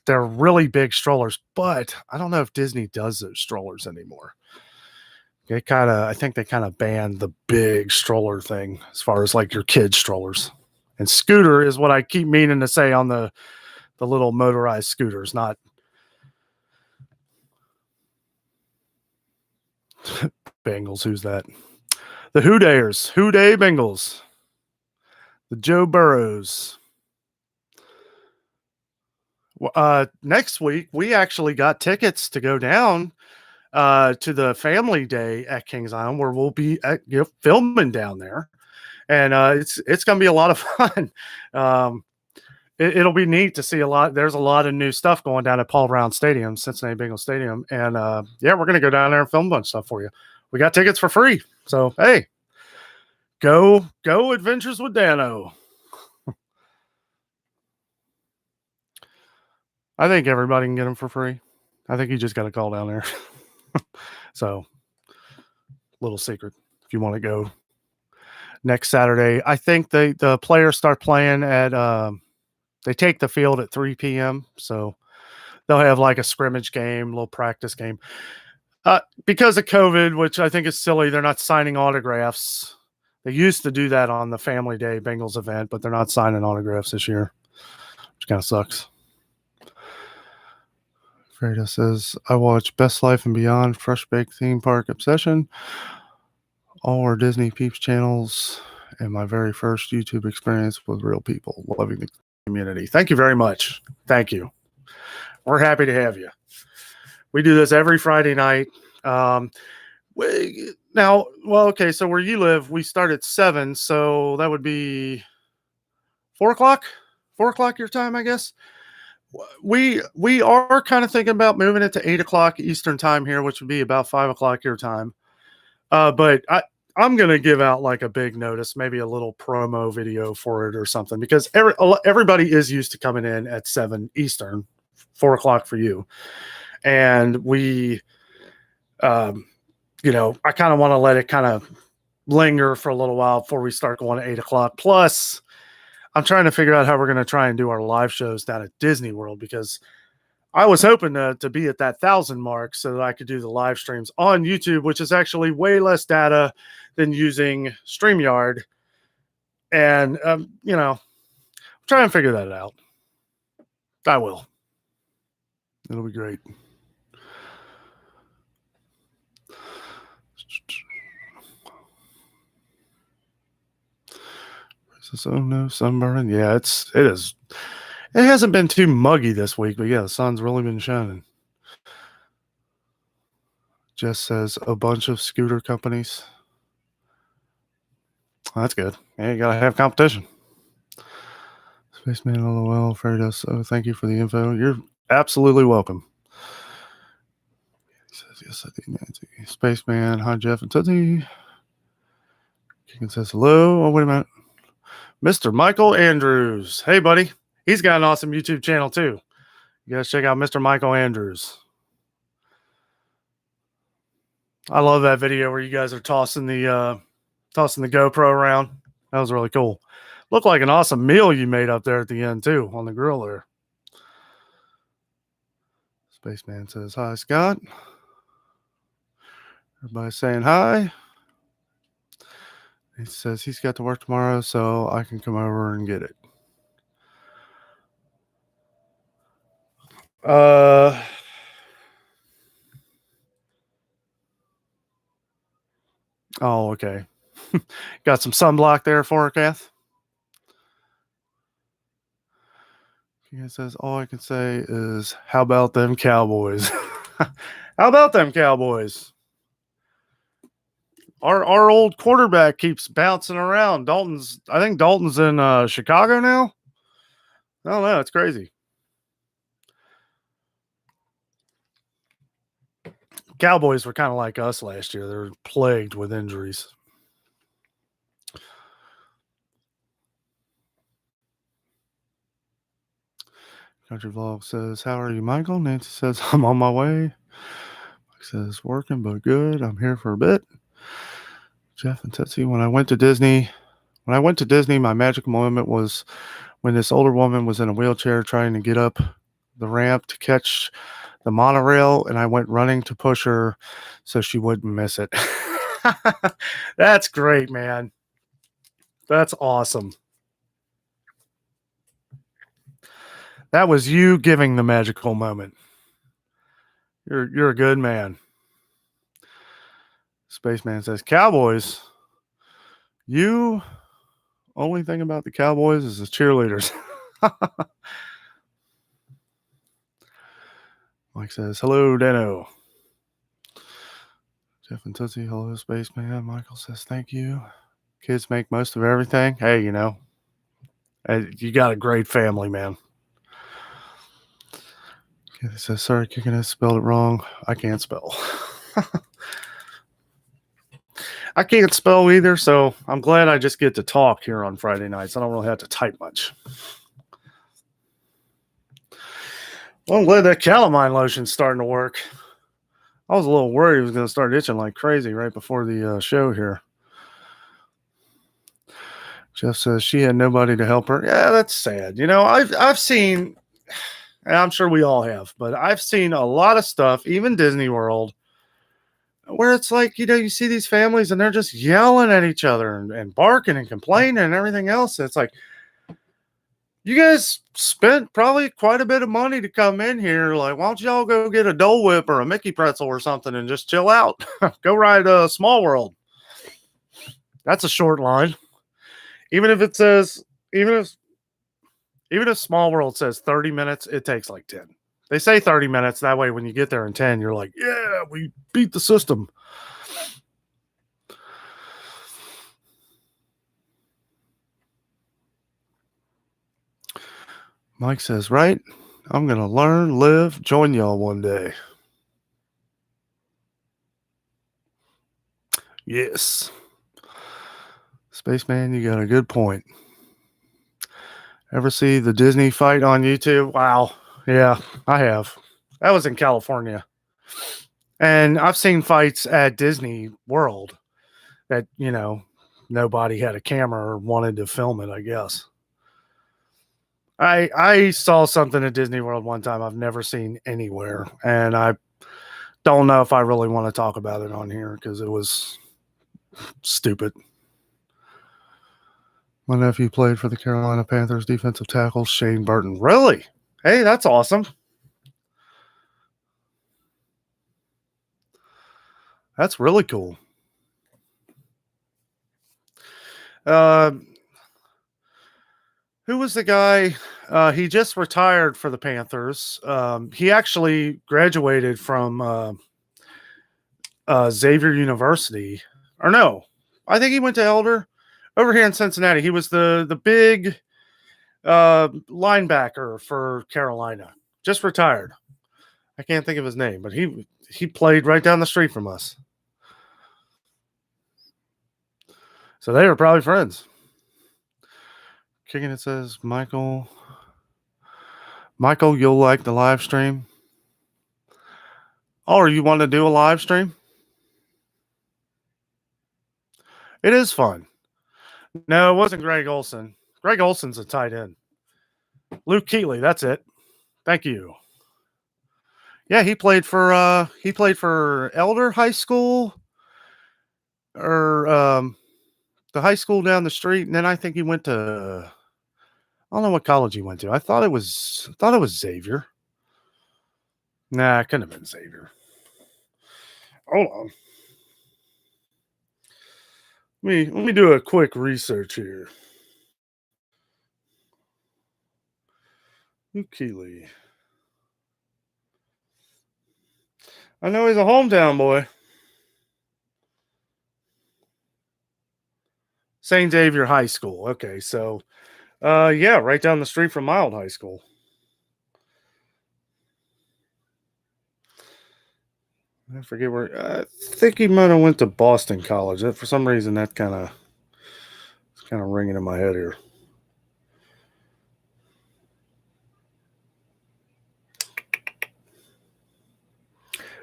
really big strollers. But I don't know if Disney does those strollers anymore. I think they kind of banned the big stroller thing as far as like your kids strollers. And scooter is what I keep meaning to say on the little motorized scooters, not Bengals. Who's that? The Hoodayers. Houday Bengals. The Joe Burrows. Next week, we actually got tickets to go down to the family day at Kings Island, where we'll be filming down there. And it's going to be a lot of fun. It'll be neat to see a lot. There's a lot of new stuff going down at Paul Brown Stadium, Cincinnati Bengals Stadium. And we're going to go down there and film a bunch of stuff for you. We got tickets for free. So, hey, go Adventures with Danno. I think everybody can get them for free. I think you just got to call down there. So, little secret if you want to go next Saturday. I think the players start playing at they take the field at 3 p.m. So they'll have like a scrimmage game, a little practice game. Because of COVID, which I think is silly, they're not signing autographs. They used to do that on the Family Day Bengals event, but they're not signing autographs this year, which kind of sucks. Freda says, I watch Best Life and Beyond, Fresh Baked Theme Park Obsession, all our Disney Peeps channels, and my very first YouTube experience with real people. Loving the community. Thank you very much. Thank you. We're happy to have you. We do this every Friday night. So where you live, we start at 7, so that would be 4 o'clock? 4 o'clock your time, I guess. We are kind of thinking about moving it to 8 o'clock Eastern time here, which would be about 5 o'clock your time. But I'm going to give out like a big notice, maybe a little promo video for it or something, because everybody is used to coming in at 7 Eastern, 4 o'clock for you. And we, I kind of want to let it kind of linger for a little while before we start going at 8 o'clock. Plus, I'm trying to figure out how we're going to try and do our live shows down at Disney World, because I was hoping to be at that 1,000 mark so that I could do the live streams on YouTube, which is actually way less data than using StreamYard. And, try and figure that out. I will. It'll be great. Oh no, sunburn. Yeah, it is. It hasn't been too muggy this week, but yeah, the sun's really been shining. Just says a bunch of scooter companies. Oh, that's good. Yeah, you gotta have competition. Spaceman LOL, Fredos. Oh, thank you for the info. You're absolutely welcome. He says, yes, I did, Nancy. Spaceman, hi, Jeff and Tootsie. King says hello. Oh, wait a minute. Mr. Michael Andrews. Hey, buddy. He's got an awesome YouTube channel, too. You guys check out Mr. Michael Andrews. I love that video where you guys are tossing the GoPro around. That was really cool. Looked like an awesome meal you made up there at the end, too, on the grill there. Spaceman says, hi, Scott. Everybody's saying hi. He says he's got to work tomorrow, so I can come over and get it. Oh, okay. Got some sunblock there for her, Kath? He says, all I can say is, how about them Cowboys? How about them Cowboys? Our old quarterback keeps bouncing around. I think Dalton's in Chicago now. I don't know. It's crazy. Cowboys were kind of like us last year. They were plagued with injuries. Country Vlog says, how are you, Michael? Nancy says, I'm on my way. Mike says, working, but good. I'm here for a bit. Jeff and Tootsie, when I went to Disney, my magical moment was when this older woman was in a wheelchair trying to get up the ramp to catch the monorail, and I went running to push her so she wouldn't miss it. That's great, man. That's awesome. That was you giving the magical moment. You're a good man. Spaceman says, Cowboys. You only thing about the Cowboys is the cheerleaders. Mike says, hello, Danno. Jeff and Tootsie, hello, Spaceman. Michael says, thank you. Kids make most of everything. Hey, you got a great family, man. He says, sorry, kicking it, spelled it wrong. I can't spell. I can't spell either, so I'm glad I just get to talk here on Friday nights. I don't really have to type much. Well, I'm glad that calamine lotion's starting to work. I was a little worried it was going to start itching like crazy right before the show here. Jeff says she had nobody to help her. Yeah, that's sad. I've seen, and I'm sure we all have, but I've seen a lot of stuff, even Disney World, where it's like, you see these families and they're just yelling at each other and barking and complaining and everything else. It's like, you guys spent probably quite a bit of money to come in here. Like, why don't y'all go get a Dole Whip or a Mickey Pretzel or something and just chill out? Go ride a Small World. That's a short line. Even if Small World says 30 minutes, it takes like 10. They say 30 minutes. That way, when you get there in 10, you're like, yeah, we beat the system. Mike says, right? I'm going to learn, live, join y'all one day. Yes. Spaceman, you got a good point. Ever see the Disney fight on YouTube? Wow. Yeah, I have. That was in California. And I've seen fights at Disney World that, nobody had a camera or wanted to film it, I guess. I saw something at Disney World one time I've never seen anywhere, and I don't know if I really want to talk about it on here because it was stupid. My nephew played for the Carolina Panthers defensive tackle Shane Burton. Really? Hey, that's awesome. That's really cool. Who was the guy? He just retired for the Panthers. He actually graduated from Xavier University, or no, I think he went to Elder over here in Cincinnati. He was the big linebacker for Carolina. Just retired. I can't think of his name, but he played right down the street from us. So they were probably friends. Kicking it says Michael, you'll like the live stream. Oh, you want to do a live stream? It is fun. No, it wasn't Greg Olson. Greg Olson's a tight end. Luke Keeley, that's it. Thank you. Yeah, he played for Elder High School or the high school down the street, and then I think he went to I don't know what college he went to. I thought it was Xavier. Nah, it couldn't have been Xavier. Hold on. Let me do a quick research here. Luke Keeley. I know he's a hometown boy. St. Xavier High School. Okay, so yeah, right down the street from my old high school. I forget where. I think he might have went to Boston College. For some reason, that kind of ringing in my head here.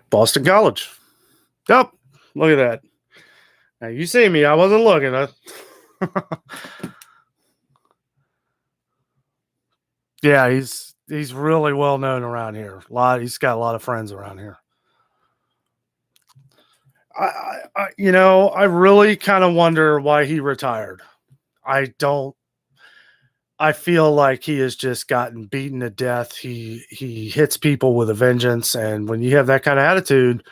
Boston College. Yep. Look at that. Now you see me. I wasn't looking. Yeah, he's really well known around here. He's got a lot of friends around here. I really kind of wonder why he retired. I feel like he has just gotten beaten to death. He hits people with a vengeance, and when you have that kind of attitude,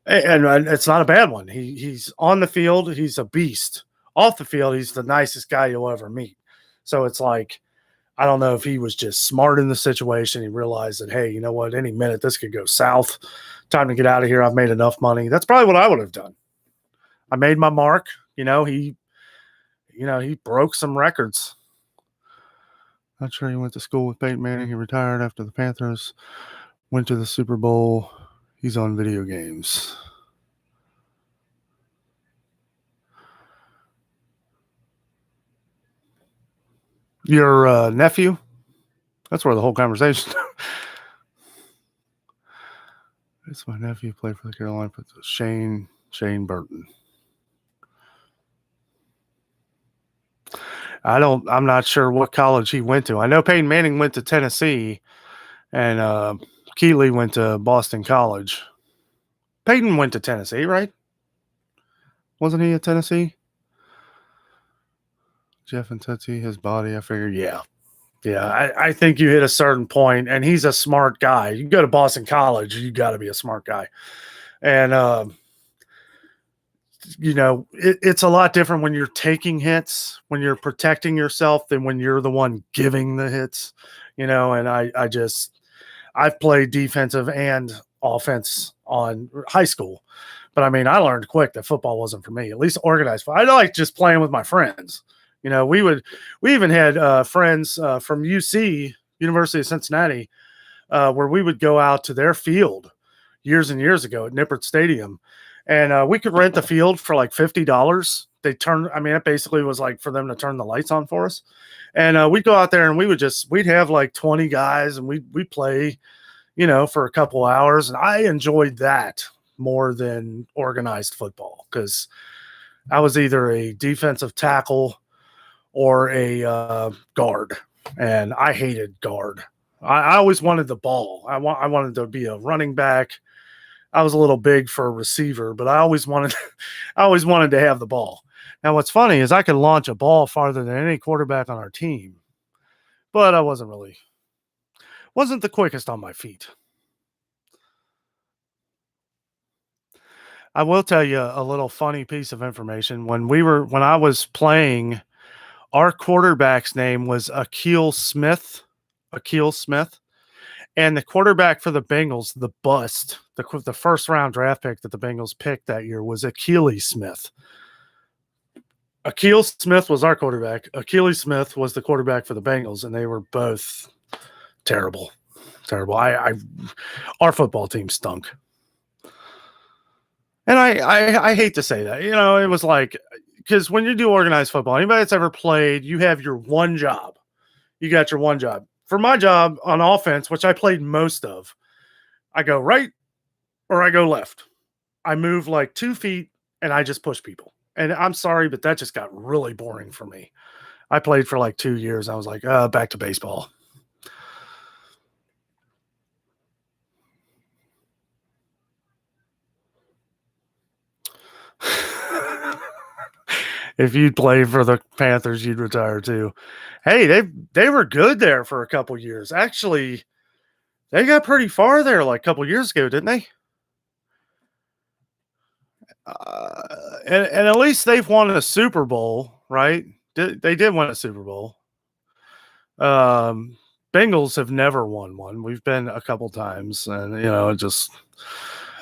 and it's not a bad one. He's on the field, he's a beast. Off the field, he's the nicest guy you'll ever meet. So it's like, I don't know if he was just smart in the situation. He realized that, hey, you know what? Any minute this could go south. Time to get out of here. I've made enough money. That's probably what I would have done. I made my mark. He broke some records. Not sure he went to school with Peyton Manning. He retired after the Panthers went to the Super Bowl. He's on video games. Your nephew? That's where the whole conversation. It's my nephew played for the Carolina. Shane Burton. I'm not sure what college he went to. I know Peyton Manning went to Tennessee, and Keeley went to Boston College. Peyton went to Tennessee, right? Wasn't he at Tennessee? Jeff and Tootsie, his body, I figured, yeah. I think you hit a certain point, and he's a smart guy. You go to Boston College, you got to be a smart guy. And, it's a lot different when you're taking hits, when you're protecting yourself, than when you're the one giving the hits, and I've played defensive and offense on high school. But, I mean, I learned quick that football wasn't for me, at least organized. I like just playing with my friends. We even had friends from UC, University of Cincinnati, where we would go out to their field years and years ago at Nippert Stadium, and we could rent the field for like $50. It basically was like for them to turn the lights on for us, and we'd go out there and we'd have like 20 guys, and we'd play, for a couple hours, and I enjoyed that more than organized football because I was either a defensive tackle or a guard. and I hated guard. I always wanted the ball. I wanted to be a running back. I was a little big for a receiver, but I always wanted I always wanted to have the ball. Now, what's funny is I could launch a ball farther than any quarterback on our team, but I wasn't the quickest on my feet. I will tell you a little funny piece of information. When I was playing, our quarterback's name was Akil Smith. Akil Smith. And the quarterback for the Bengals, the bust, the first round draft pick that the Bengals picked that year was Achilles Smith. Akil Smith was our quarterback. Achilles Smith was the quarterback for the Bengals, and they were both terrible. Terrible. Our football team stunk. And I hate to say that. It was like, because when you do organized football, anybody that's ever played, you have your one job. You got your one job. For my job on offense, which I played most of, I go right or I go left. I move like 2 feet and I just push people. And I'm sorry, but that just got really boring for me. I played for like 2 years. I was like, back to baseball. If you'd play for the Panthers, you'd retire too. Hey, they were good there for a couple years. Actually, they got pretty far there like a couple years ago, didn't they? And at least they've won a Super Bowl, right? They did win a Super Bowl. Bengals have never won one. We've been a couple times, and just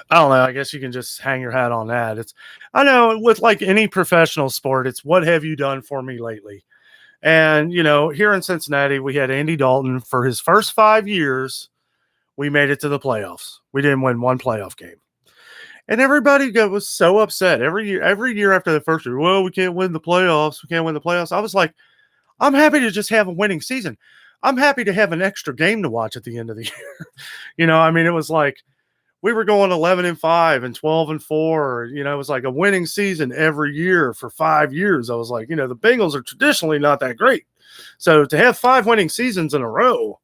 I don't know. I guess you can just hang your hat on that. I know with like any professional sport, it's what have you done for me lately? And here in Cincinnati, we had Andy Dalton for his first 5 years. We made it to the playoffs. We didn't win one playoff game. And everybody was so upset every year after the first year. Well, we can't win the playoffs. We can't win the playoffs. I was like, I'm happy to just have a winning season. I'm happy to have an extra game to watch at the end of the year. I mean, it was like we were going 11-5 and 12-4. It was like a winning season every year for 5 years. I was like, the Bengals are traditionally not that great. So to have 5 winning seasons in a row,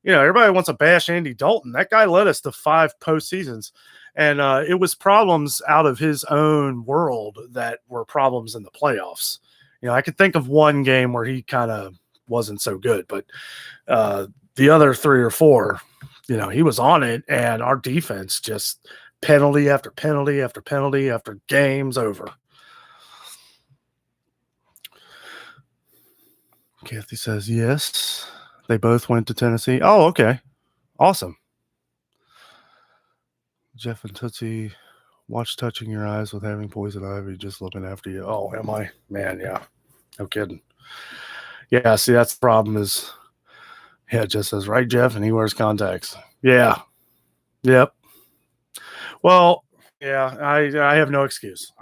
everybody wants to bash Andy Dalton. That guy led us to 5 postseasons. And it was problems out of his own world that were problems in the playoffs. I could think of one game where he kind of wasn't so good, but the other 3 or 4, he was on it, and our defense just penalty after penalty after penalty after game's over. Kathy says, yes, they both went to Tennessee. Oh, okay. Awesome. Jeff and Tootsie, watch touching your eyes with having poison ivy just looking after you. Oh, am I? Man, yeah. No kidding. Yeah, see, that's the problem is, it just says, right, Jeff, and he wears contacts. Yeah. Yep. Well, yeah, I have no excuse.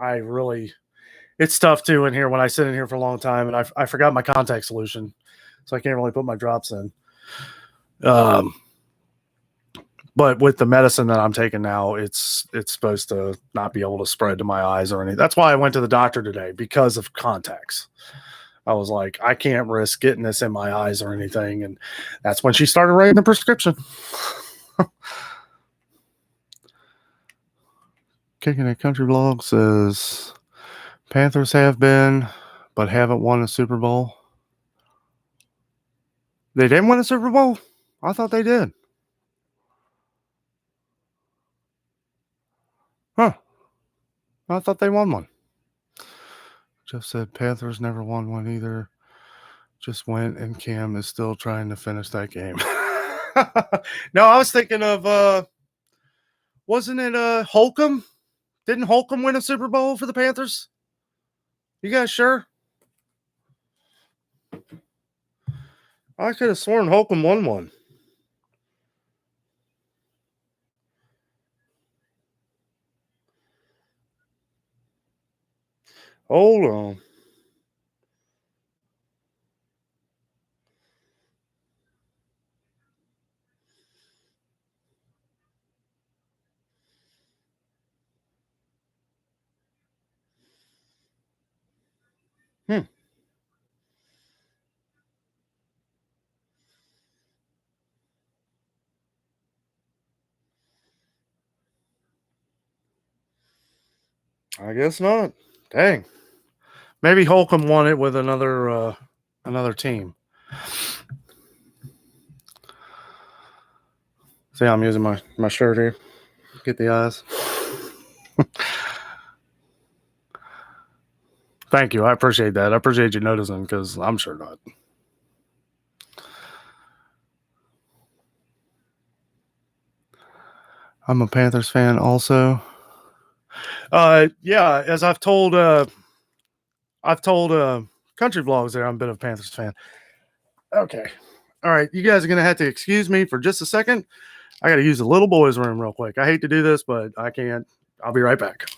It's tough too in here when I sit in here for a long time, and I forgot my contact solution, so I can't really put my drops in. But with the medicine that I'm taking now, it's supposed to not be able to spread to my eyes or anything. That's why I went to the doctor today, because of contacts. I was like, I can't risk getting this in my eyes or anything. And that's when she started writing the prescription. Kicking a Country Blog says, Panthers have been, but haven't won a Super Bowl. They didn't win a Super Bowl? I thought they did. Huh. I thought they won one. Jeff said Panthers never won one either. Just went, and Cam is still trying to finish that game. No, I was thinking of, wasn't it Holcomb? Didn't Holcomb win a Super Bowl for the Panthers? You guys sure? I could have sworn Holcomb won one. Hold on. I guess not. Dang. Maybe Holcomb won it with another team. See, I'm using my shirt here. Get the eyes. Thank you. I appreciate that. I appreciate you noticing because I'm sure not. I'm a Panthers fan also. Yeah, as I've told country vlogs there, I'm a bit of a Panthers fan. Okay. All right, you guys are gonna have to excuse me for just a second. I gotta use the little boy's room real quick. I hate to do this, but I can't. I'll be right back.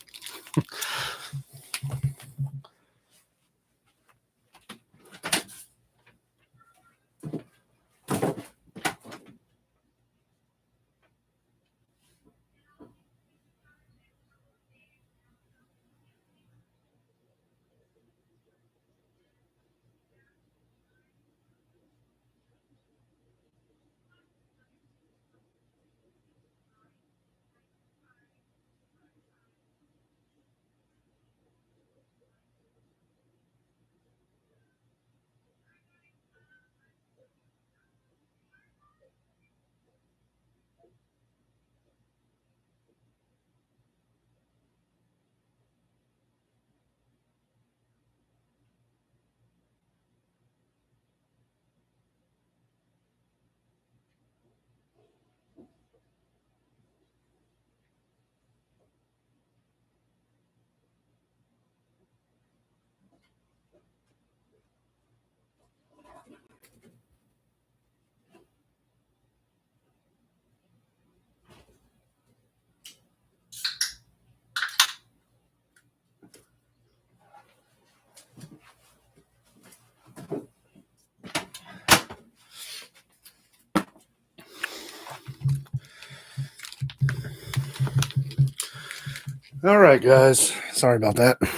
All right, guys. Sorry about that. A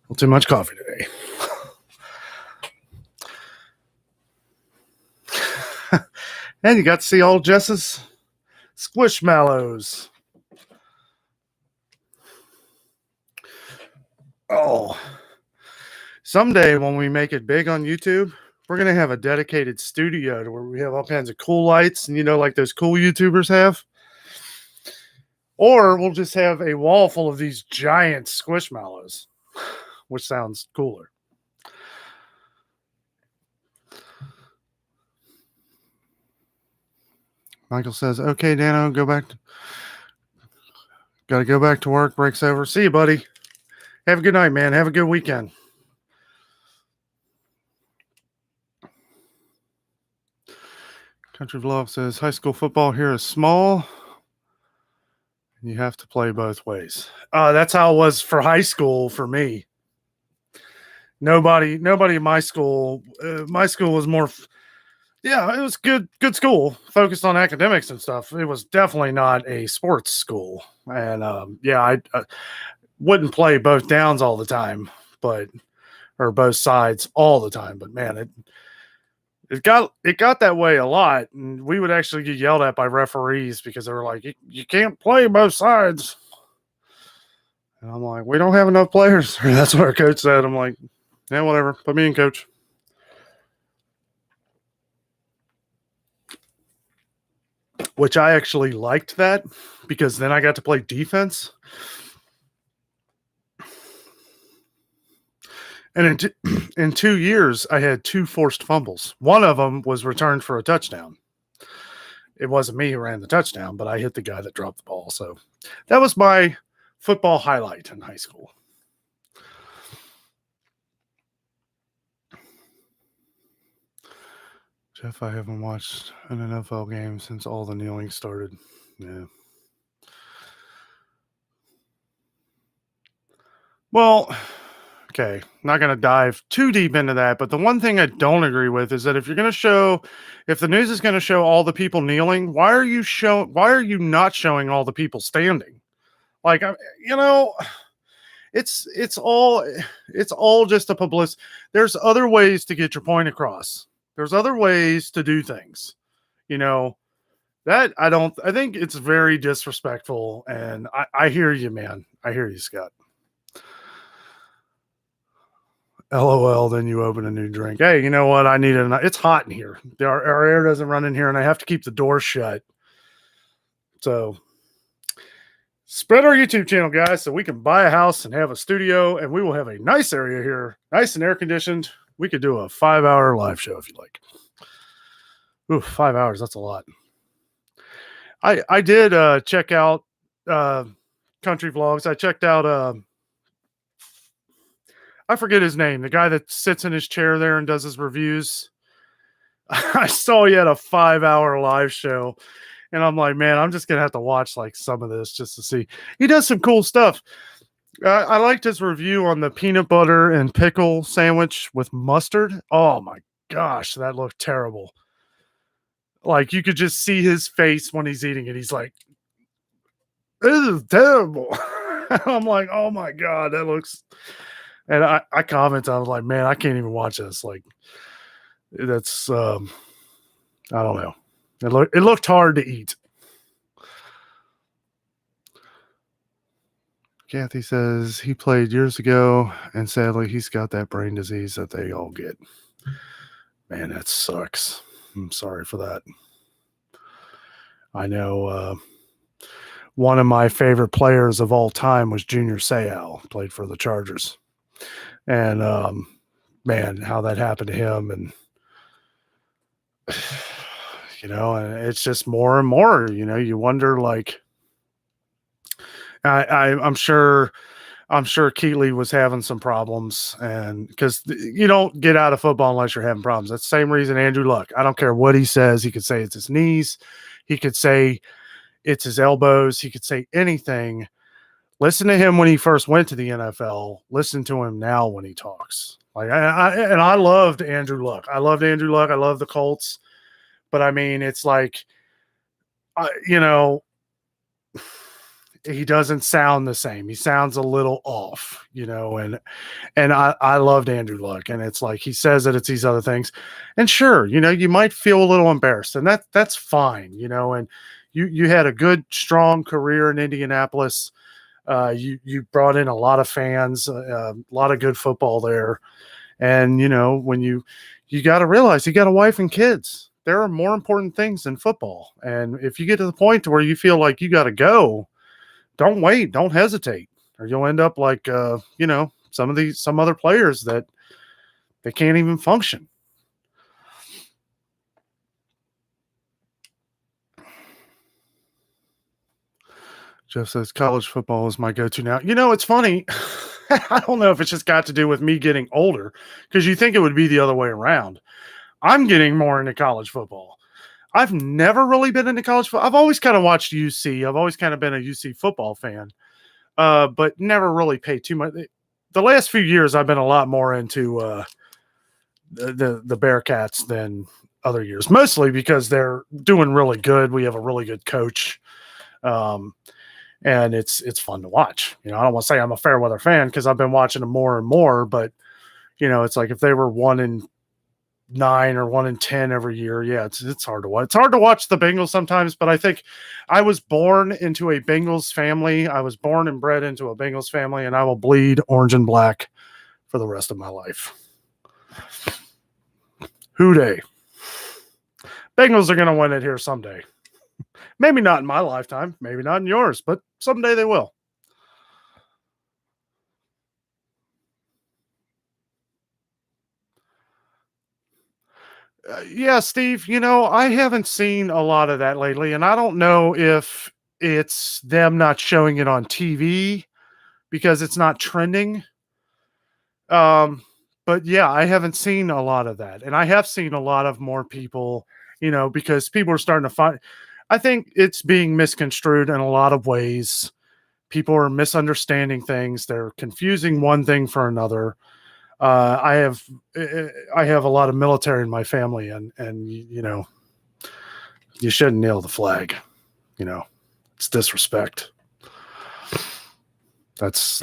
little too much coffee today. And you got to see all Jess's squishmallows. Oh, someday when we make it big on YouTube, we're going to have a dedicated studio to where we have all kinds of cool lights and, like those cool YouTubers have. Or we'll just have a wall full of these giant squishmallows, which sounds cooler. Michael says, okay, Danno, got to go back to work. Break's over. See you, buddy. Have a good night, man. Have a good weekend. Country Vlog says, high school football here is small. You have to play both ways. That's how it was for high school for me. Nobody in my school. My school was more. Yeah, it was good school, focused on academics and stuff. It was definitely not a sports school. And I wouldn't play both downs all the time, or both sides all the time. But man, it got that way a lot, and we would actually get yelled at by referees because they were like, "You can't play both sides." And I'm like, "We don't have enough players." That's what our coach said. I'm like, "Yeah, whatever. Put me in, coach." Which I actually liked that because then I got to play defense. And in 2 years, I had 2 forced fumbles. One of them was returned for a touchdown. It wasn't me who ran the touchdown, but I hit the guy that dropped the ball. So that was my football highlight in high school. Jeff, I haven't watched an NFL game since all the kneeling started. Yeah. Well, okay, not going to dive too deep into that, but the one thing I don't agree with is that if the news is going to show all the people kneeling, why are you not showing all the people standing? Like, it's all just a publicity. There's other ways to get your point across. There's other ways to do things. That I think it's very disrespectful, and I hear you, man. I hear you, Scott. LOL, then you open a new drink. Hey, you know what? I need it. It's hot in here. Our air doesn't run in here, and I have to keep the door shut. So spread our YouTube channel, guys, so we can buy a house and have a studio, and we will have a nice area here, nice and air conditioned. We could do a 5-hour live show if you like. Ooh, 5 hours. That's a lot. I did check out country vlogs. I checked out I forget his name, the guy that sits in his chair there and does his reviews. I saw he had a 5-hour live show, and I'm like, man, I'm just gonna have to watch like some of this just to see. He does some cool stuff. I liked his review on the peanut butter and pickle sandwich with mustard. Oh my gosh, that looked terrible. Like you could just see his face when he's eating it. He's like, this is terrible. I'm like, oh my God, that looks. And I commented, I was like, man, I can't even watch this. Like, that's, I don't know. It looked hard to eat. Kathy says he played years ago, and sadly, he's got that brain disease that they all get. Man, that sucks. I'm sorry for that. I know one of my favorite players of all time was Junior Seau, played for the Chargers. And man, how that happened to him, and you know, and it's just more and more. You know, you wonder. Like, I'm sure Keatley was having some problems, and because you don't get out of football unless you're having problems. That's the same reason Andrew Luck. I don't care what he says. He could say it's his knees. He could say it's his elbows. He could say anything. Listen to him when he first went to the NFL. Listen to him now when he talks. Like I loved Andrew Luck. I loved Andrew Luck. I love the Colts. But I mean, it's like, you know, he doesn't sound the same. He sounds a little off, you know, and I loved Andrew Luck. And it's like he says that it's these other things. And sure, you know, you might feel a little embarrassed, and that's fine, you know, and you had a good, strong career in Indianapolis. You brought in a lot of fans, a lot of good football there. And, you know, when you got to realize you got a wife and kids. There are more important things than football. And if you get to the point to where you feel like you got to go, don't wait, don't hesitate, or you'll end up like, you know, some other players that they can't even function. Jeff says college football is my go-to now. You know, it's funny. I don't know if it's just got to do with me getting older, because you think it would be the other way around. I'm getting more into college football. I've never really been into college football. I've always kind of watched UC. I've always kind of been a UC football fan, but never really paid too much. The last few years, I've been a lot more into the Bearcats than other years, mostly because they're doing really good. We have a really good coach. And it's fun to watch. You know, I don't want to say I'm a fair weather fan because I've been watching them more and more, but you know, it's like if they were 1-9 or 1-10 every year, yeah, it's hard to watch. It's hard to watch the Bengals sometimes, but I think I was born into a Bengals family. I was born and bred into a Bengals family, and I will bleed orange and black for the rest of my life. Hooday. Bengals are going to win it here someday. Maybe not in my lifetime, maybe not in yours, but someday they will. Yeah, Steve, you know, I haven't seen a lot of that lately, and I don't know if it's them not showing it on TV because it's not trending. But yeah, I haven't seen a lot of that, and I have seen a lot of more people, you know, because people are starting to find. I think it's being misconstrued in a lot of ways. People are misunderstanding things. They're confusing one thing for another. I have a lot of military in my family, and you know, you shouldn't kneel the flag. You know, it's disrespect. That's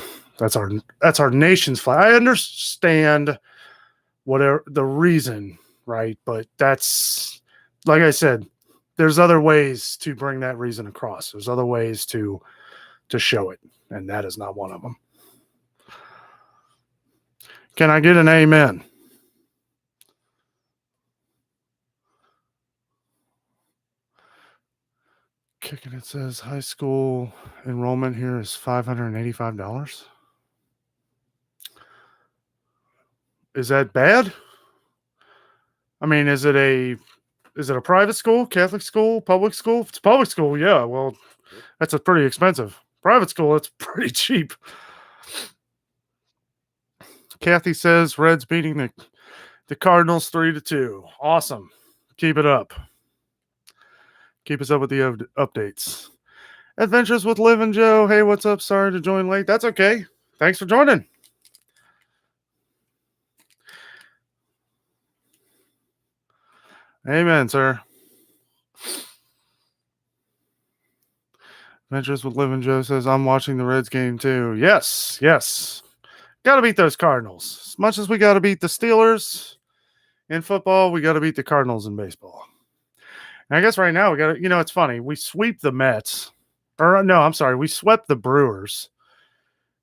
our nation's flag. I understand whatever the reason, right? But that's, like I said, there's other ways to bring that reason across. There's other ways to show it, and that is not one of them. Can I get an amen? Kicking it says high school enrollment here is $585. Is that bad? I mean, is it a private school, Catholic school, public school? If it's public school, yeah. Well, that's a pretty expensive. Private school, that's pretty cheap. Kathy says Reds beating the Cardinals 3-2. Awesome. Keep it up. Keep us up with the updates. Adventures with Liv and Joe. Hey, what's up? Sorry to join late. That's okay. Thanks for joining. Amen, sir. Adventures with Liv and Joe says, I'm watching the Reds game too. Yes, yes. Got to beat those Cardinals. As much as we got to beat the Steelers in football, we got to beat the Cardinals in baseball. And I guess right now we got to, it's funny. We sweep the Mets. Or no, I'm sorry. We swept the Brewers.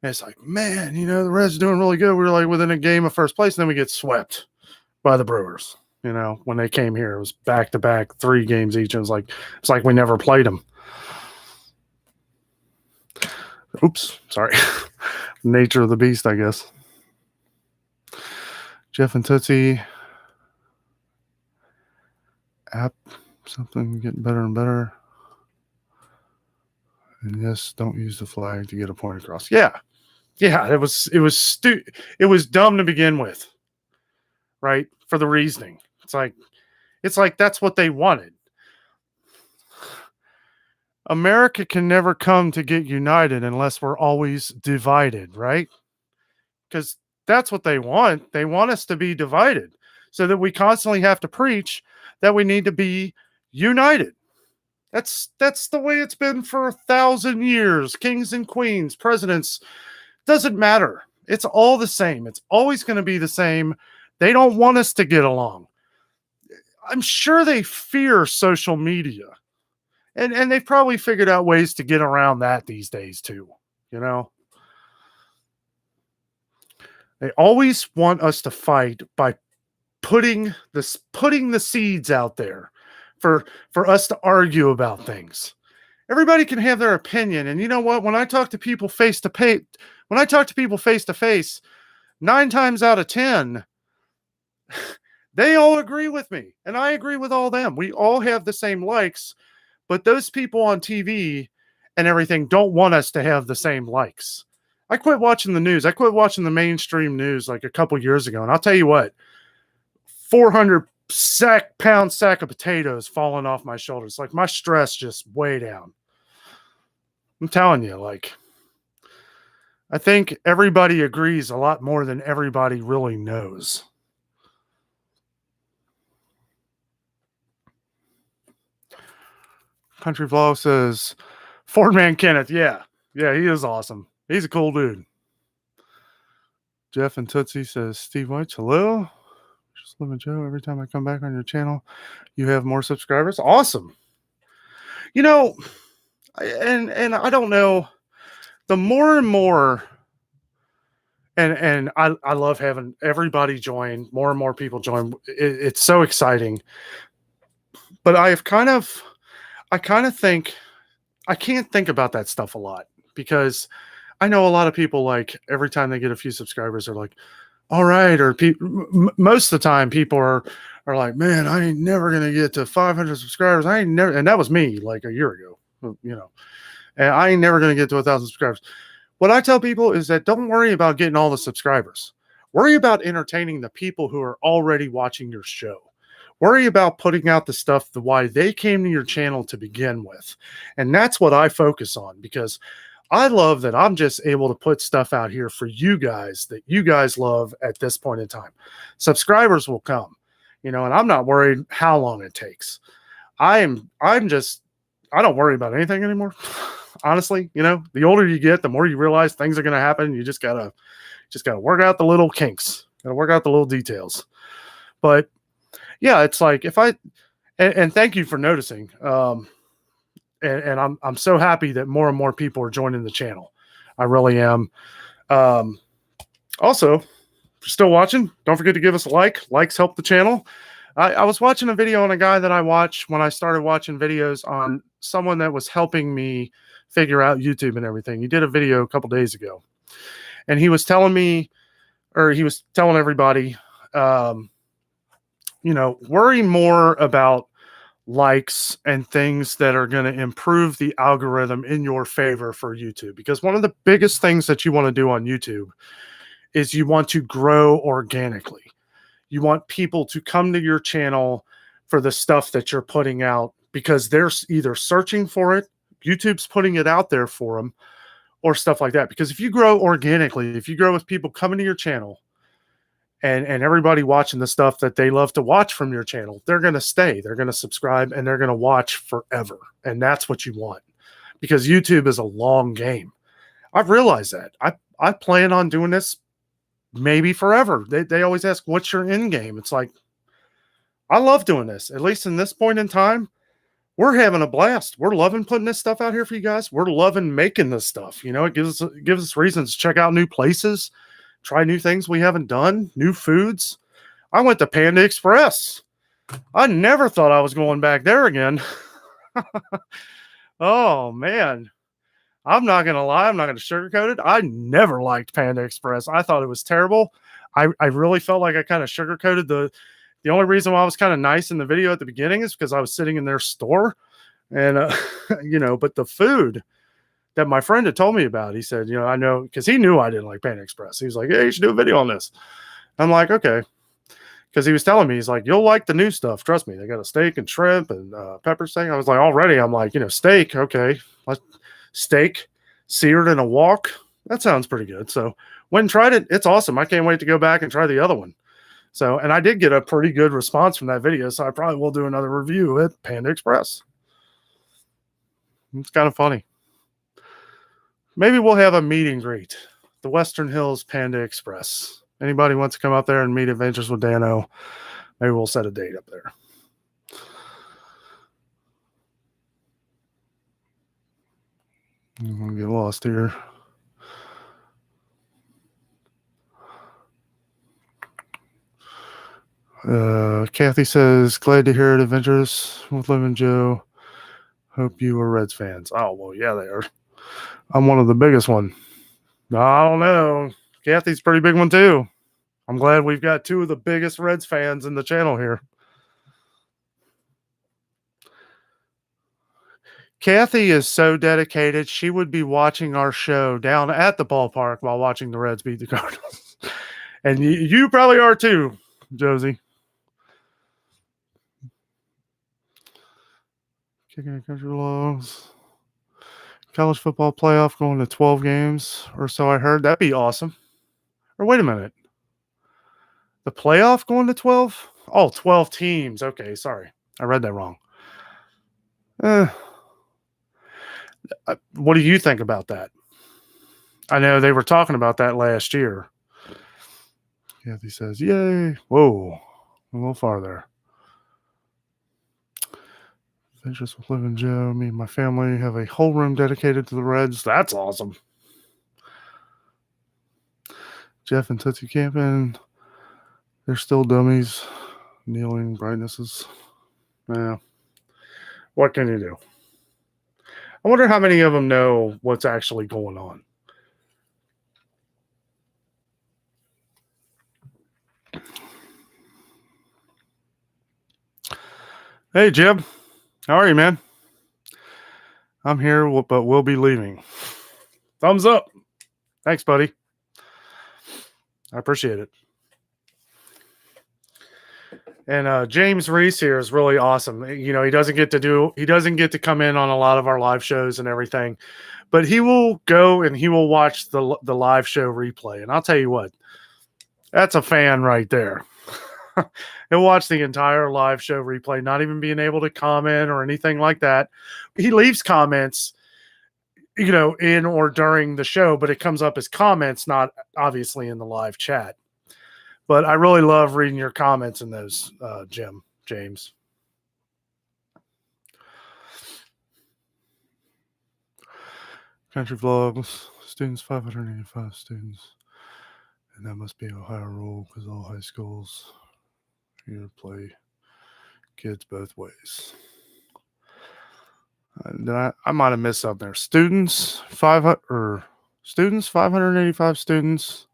And it's like, man, the Reds are doing really good. We were like within a game of first place, and then we get swept by the Brewers. When they came here, it was back-to-back 3 games each. It's like we never played them. Oops, sorry. Nature of the beast, I guess. Jeff and Tootsie. App, something getting better and better. And yes, don't use the flag to get a point across. Yeah, it was dumb to begin with, right? For the reasoning, it's like that's what they wanted. America can never come to get united unless we're always divided, right? Because that's what they want. They want us to be divided so that we constantly have to preach that we need to be united. That's the way it's been for 1,000 years. Kings and queens, presidents, doesn't matter. It's all the same. It's always going to be the same. They don't want us to get along. I'm sure they fear social media. And they've probably figured out ways to get around that these days too. They always want us to fight by putting the seeds out there for us to argue about things. Everybody can have their opinion. And you know what? When I talk to people face to face, 9 times out of 10, they all agree with me. And I agree with all them. We all have the same likes, but those people on TV and everything don't want us to have the same likes. I quit watching the news. I quit watching the mainstream news like a couple years ago. And I'll tell you what, 400-pound sack of potatoes falling off my shoulders. Like my stress just way down. I'm telling you, I think everybody agrees a lot more than everybody really knows. Country Vlog says, Ford Man Kenneth. Yeah, he is awesome. He's a cool dude. Jeff and Tootsie says, Steve White, hello. Just Liv and Joe, every time I come back on your channel, you have more subscribers. Awesome. And I don't know, the more and more, and I love having everybody join, more and more people join. It's so exciting. But I kind of think, I can't think about that stuff a lot because I know a lot of people, like every time they get a few subscribers, they're like, all right. Or most of the time people are like, man, I ain't never going to get to 500 subscribers. And that was me like a year ago, and I ain't never going to get to 1,000 subscribers. What I tell people is that don't worry about getting all the subscribers. Worry about entertaining the people who are already watching your show. Worry about putting out the stuff, why they came to your channel to begin with. And that's what I focus on, because I love that I'm just able to put stuff out here for you guys that you guys love at this point in time. Subscribers will come, and I'm not worried how long it takes. I don't worry about anything anymore. Honestly, the older you get, the more you realize things are going to happen. You just gotta work out the little kinks, gotta work out the little details. But yeah, it's like and thank you for noticing. And I'm so happy that more and more people are joining the channel. I really am. Also, you're still watching, don't forget to give us a like. Likes help the channel. I was watching a video on a guy that I watch when I started watching videos on someone that was helping me figure out YouTube and everything. He did a video a couple days ago, and he was telling me, or he was telling everybody, worry more about likes and things that are going to improve the algorithm in your favor for YouTube. Because one of the biggest things that you want to do on YouTube is you want to grow organically. You want people to come to your channel for the stuff that you're putting out because they're either searching for it, YouTube's putting it out there for them, or stuff like that. Because if you grow organically, if you grow with people coming to your channel and everybody watching the stuff that they love to watch from your channel, they're going to stay, they're going to subscribe, and they're going to watch forever. And that's what you want, because YouTube is a long game. I've realized that. I plan on doing this maybe forever. They always ask, what's your end game? It's like, I love doing this. At least in this point in time, we're having a blast. We're loving putting this stuff out here for you guys. We're loving making this stuff. It gives us reasons to check out new places, try new things we haven't done, new foods. I went to Panda Express. I never thought I was going back there again. Oh, man. I'm not going to lie. I'm not going to sugarcoat it. I never liked Panda Express. I thought it was terrible. I really felt like I kind of sugarcoated the only reason why I was kind of nice in the video at the beginning is because I was sitting in their store and, but the food that my friend had told me about, he said, I know, because he knew I didn't like Panda Express. He was like, hey, you should do a video on this. I'm like, okay. Because he was telling me, he's like, you'll like the new stuff. Trust me. They got a steak and shrimp and pepper steak. I was like, already, I'm like, steak. Okay. Steak seared in a wok. That sounds pretty good. So went and tried it. It's awesome. I can't wait to go back and try the other one. So, and I did get a pretty good response from that video. So I probably will do another review at Panda Express. It's kind of funny. Maybe we'll have a meet and greet. The Western Hills Panda Express. Anybody wants to come up there and meet Adventures with Danno, maybe we'll set a date up there. I'm going to get lost here. Kathy says, glad to hear it, Adventures with Liv and Joe. Hope you are Reds fans. Oh, well, yeah, they are. I'm one of the biggest one. I don't know. Kathy's a pretty big one, too. I'm glad we've got two of the biggest Reds fans in the channel here. Kathy is so dedicated. She would be watching our show down at the ballpark while watching the Reds beat the Cardinals. And you probably are too, Josie. Kicking the country logs. College football playoff going to 12 games or so, I heard. That'd be awesome. Or wait a minute. The playoff going to 12? Oh, 12 teams. Okay, sorry. I read that wrong. What do you think about that? I know they were talking about that last year. Kathy says, yay. Whoa. A little farther. Adventures with Liv and Joe. Me and my family have a whole room dedicated to the Reds. That's awesome. Jeff and Tootsie camping. They're still dummies. Kneeling brightnesses. Yeah. What can you do? I wonder how many of them know what's actually going on. Hey, Jim. How are you, man? I'm here, but we'll be leaving. Thumbs up. Thanks, buddy. I appreciate it. And James Reese here is really awesome. He doesn't get to come in on a lot of our live shows and everything, but he will go and he will watch the live show replay. And I'll tell you what, that's a fan right there. He'll watch the entire live show replay, not even being able to comment or anything like that. He leaves comments, in or during the show, but it comes up as comments, not obviously in the live chat. But I really love reading your comments in those, James. Country vlogs, students, 585 students. And that must be Ohio rule because all high schools here play kids both ways. I might have missed something there. Students, 585 students.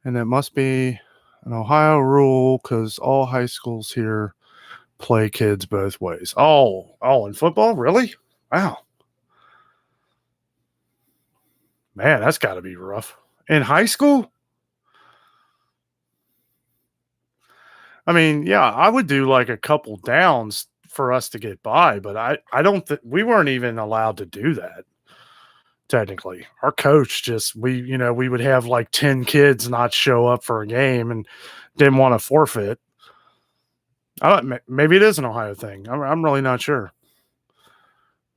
And that must be an Ohio rule because all high schools here play kids both ways. Oh, in football? Really? Wow. Man, that's got to be rough. In high school? I mean, yeah, I would do like a couple downs for us to get by, but I don't think we weren't even allowed to do that. Technically, our coach we would have like 10 kids not show up for a game and didn't want to forfeit. Maybe it is an Ohio thing. I'm really not sure.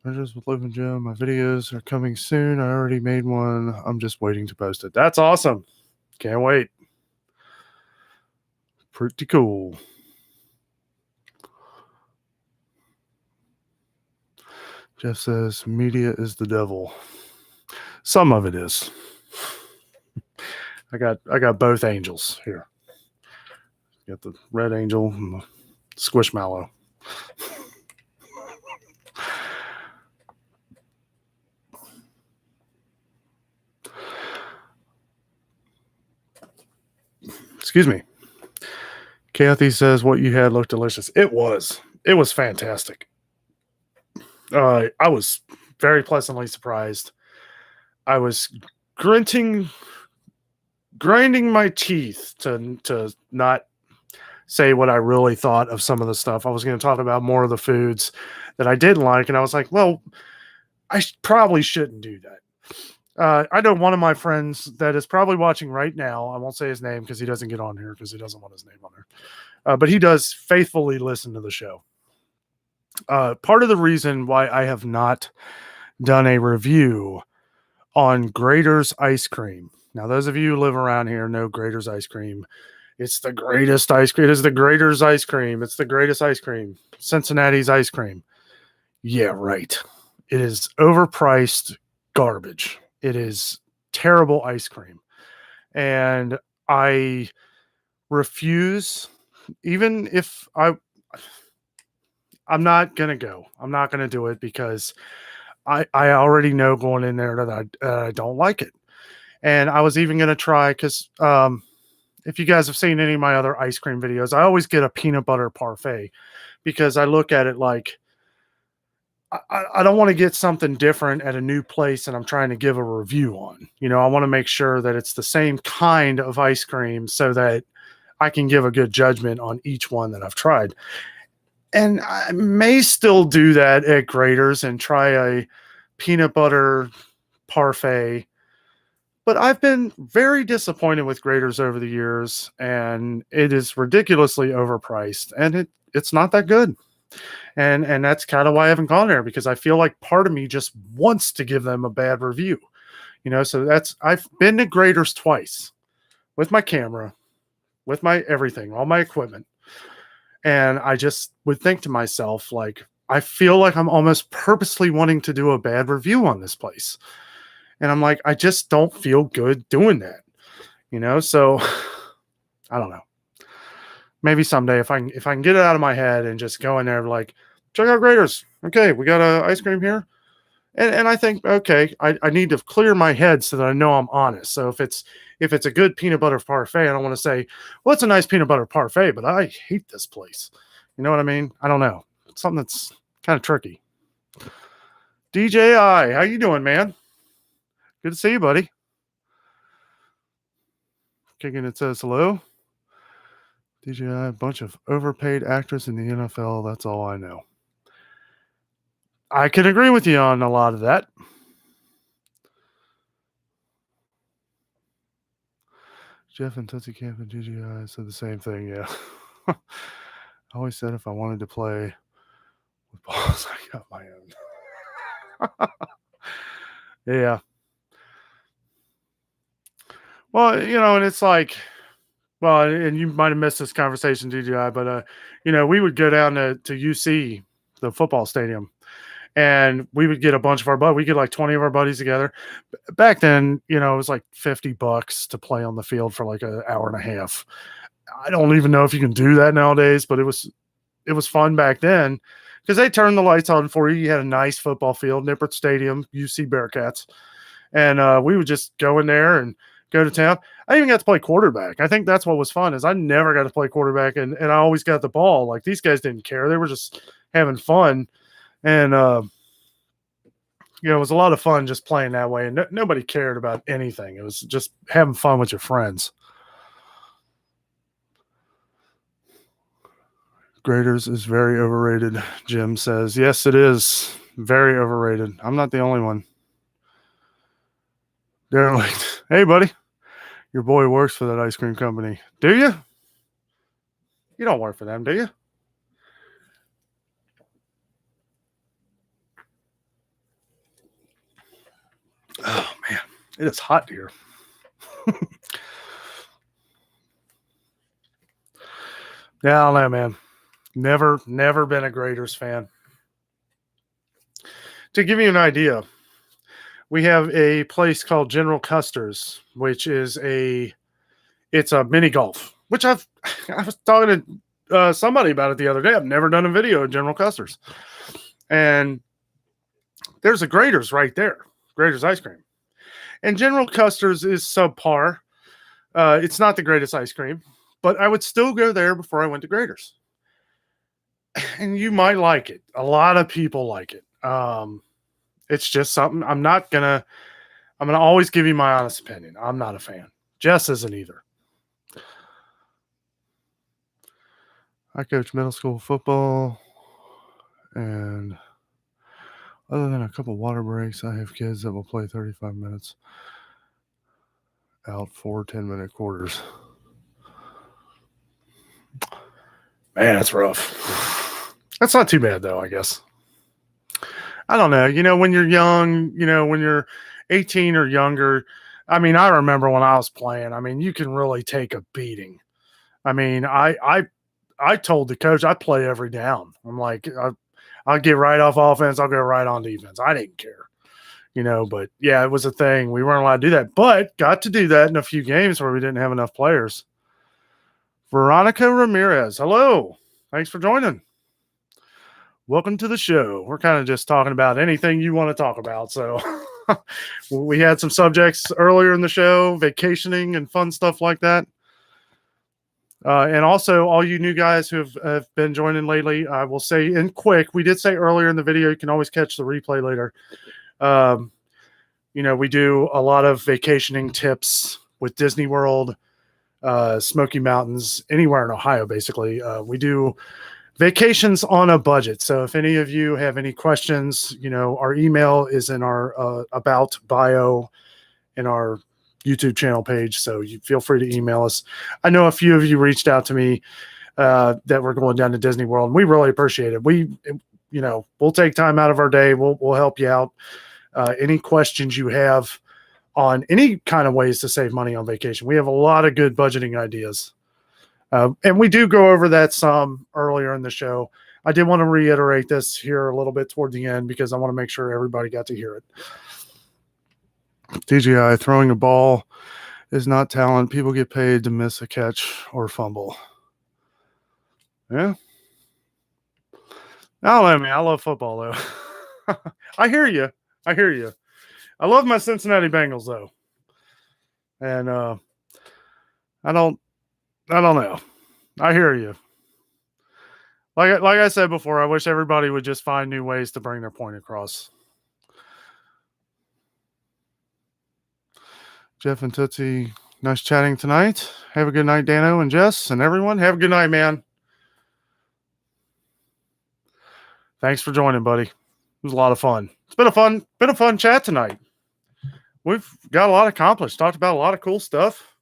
Pictures with Live and Jim. My videos are coming soon. I already made one. I'm just waiting to post it. That's awesome. Can't wait. Pretty cool. Jeff says media is the devil. Some of it is. I got both angels here. Got the red angel and the squishmallow. Excuse me. Kathy says what you had looked delicious. It was fantastic. I was very pleasantly surprised. I was grinding my teeth to not say what I really thought of some of the stuff. I was going to talk about more of the foods that I didn't like, and I was like, well, I probably shouldn't do that. I know one of my friends that is probably watching right now. I won't say his name because he doesn't get on here because he doesn't want his name on there. But he does faithfully listen to the show. Part of the reason why I have not done a review on Grater's ice cream. Now, those of you who live around here know Grater's ice cream. It's the greatest ice cream. It is the Grater's ice cream. It's the greatest ice cream. Cincinnati's ice cream. Yeah, right. It is overpriced garbage. It is terrible ice cream. And I refuse, even if I'm not going to go. I'm not going to do it because I already know going in there that I don't like it. And I was even going to try because if you guys have seen any of my other ice cream videos, I always get a peanut butter parfait because I look at it like I don't want to get something different at a new place and I'm trying to give a review on. I want to make sure that it's the same kind of ice cream so that I can give a good judgment on each one that I've tried. And I may still do that at Grater's and try a peanut butter parfait. But I've been very disappointed with Grater's over the years, and it is ridiculously overpriced, and it's not that good. And that's kind of why I haven't gone there, because I feel like part of me just wants to give them a bad review. So I've been to Grater's twice with my camera, with my everything, all my equipment. And I just would think to myself, like, I feel like I'm almost purposely wanting to do a bad review on this place. And I'm like, I just don't feel good doing that, So I don't know. Maybe someday if I can get it out of my head and just go in there like, check out Grater's. Okay, we got ice cream here. And I think, okay, I need to clear my head so that I know I'm honest. So if it's a good peanut butter parfait, I don't want to say, well, it's a nice peanut butter parfait, but I hate this place. You know what I mean? I don't know. It's something that's kind of tricky. DJI, how you doing, man? Good to see you, buddy. Kicking it says hello. DJI, a bunch of overpaid actors in the NFL. That's all I know. I can agree with you on a lot of that. Jeff and Tootsie Camp and DJI said the same thing. Yeah. I always said if I wanted to play with balls, I got my own. Yeah. Well, and it's like, well, and you might have missed this conversation, DJI, but we would go down to UC, the football stadium, and we would get a bunch of our buddies. We get like 20 of our buddies together. Back then, it was like $50 to play on the field for like an hour and a half. I don't even know if you can do that nowadays, but it was fun back then because they turned the lights on for you. You had a nice football field, Nippert Stadium, UC Bearcats, and we would just go in there and go to town. I even got to play quarterback. I think that's what was fun is I never got to play quarterback, and I always got the ball. Like these guys didn't care; they were just having fun, and it was a lot of fun just playing that way, and nobody cared about anything. It was just having fun with your friends. Graders is very overrated, Jim says. Yes, it is. Very overrated. I'm not the only one. They're like, hey, buddy, your boy works for that ice cream company. Do you? You don't work for them, do you? Oh, man. It is hot here. Yeah, I don't know, man. Never been a Graders fan. To give you an idea, we have a place called General Custer's, which is it's a mini golf, which I was talking to somebody about it the other day. I've never done a video of General Custer's. And there's a Graders right there, Graders ice cream. And General Custer's is subpar. It's not the greatest ice cream, but I would still go there before I went to Graders. And you might like it. A lot of people like it. It's just something I'm gonna always give you my honest opinion. I'm not a fan. Jess isn't either. I coach middle school football, and other than a couple water breaks, I have kids that will play 35 minutes out 4 10-minute quarters. Man, that's rough. That's not too bad, though, I guess. I don't know. When you're young, when you're 18 or younger, I mean, I remember when I was playing, I mean, you can really take a beating. I mean, I told the coach I'd play every down. I'm like, I'll get right off offense. I'll go right on defense. I didn't care, but yeah, it was a thing. We weren't allowed to do that, but got to do that in a few games where we didn't have enough players. Veronica Ramirez. Hello. Thanks for joining. Welcome to the show. We're kind of just talking about anything you want to talk about. So we had some subjects earlier in the show, vacationing and fun stuff like that. And also all you new guys who have been joining lately, I will say in quick, we did say earlier in the video, you can always catch the replay later. We do a lot of vacationing tips with Disney World, Smoky Mountains, anywhere in Ohio, basically. We do vacations on a budget. So if any of you have any questions, our email is in our about bio in our YouTube channel page. So you feel free to email us. I know a few of you reached out to me that we're going down to Disney World, and we really appreciate it. We'll take time out of our day. We'll help you out. Any questions you have on any kind of ways to save money on vacation. We have a lot of good budgeting ideas. And we do go over that some earlier in the show. I did want to reiterate this here a little bit toward the end because I want to make sure everybody got to hear it. DGI, throwing a ball is not talent. People get paid to miss a catch or fumble. Yeah. I don't know, man. I love football, though. I hear you. I love my Cincinnati Bengals, though. And I don't know. I hear you. Like I said before, I wish everybody would just find new ways to bring their point across. Jeff and Tootsie, nice chatting tonight. Have a good night, Danno and Jess and everyone. Have a good night, man. Thanks for joining, buddy. It was a lot of fun. It's been a fun chat tonight. We've got a lot accomplished. Talked about a lot of cool stuff.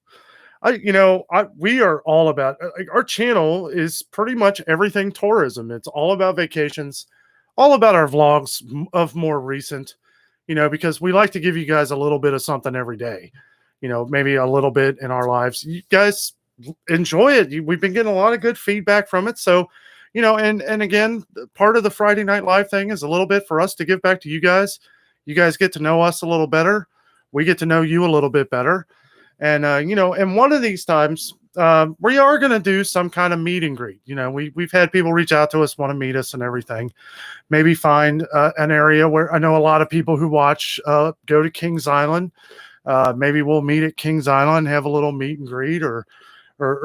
We are all about, our channel is pretty much everything tourism. It's all about vacations, all about our vlogs of more recent, because we like to give you guys a little bit of something every day, maybe a little bit in our lives. You guys enjoy it. We've been getting a lot of good feedback from it. So, and again, part of the Friday Night Live thing is a little bit for us to give back to you guys. You guys get to know us a little better. We get to know you a little bit better. And, and one of these times, we are going to do some kind of meet and greet. We've had people reach out to us, want to meet us and everything. Maybe find an area where I know a lot of people who watch go to Kings Island. Maybe we'll meet at Kings Island, have a little meet and greet, or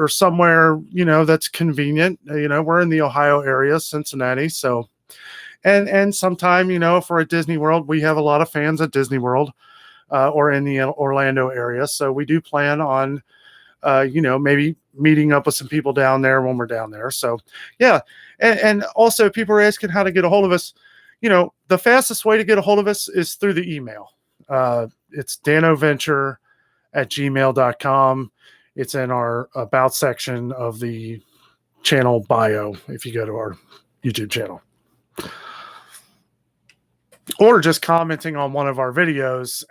somewhere, that's convenient. We're in the Ohio area, Cincinnati. So, and sometime, if we're at Disney World, we have a lot of fans at Disney World or in the Orlando area. So we do plan on, maybe meeting up with some people down there when we're down there. So, yeah. And also people are asking how to get a hold of us. The fastest way to get a hold of us is through the email. It's danoventure@gmail.com. It's in our about section of the channel bio if you go to our YouTube channel. Or just commenting on one of our videos.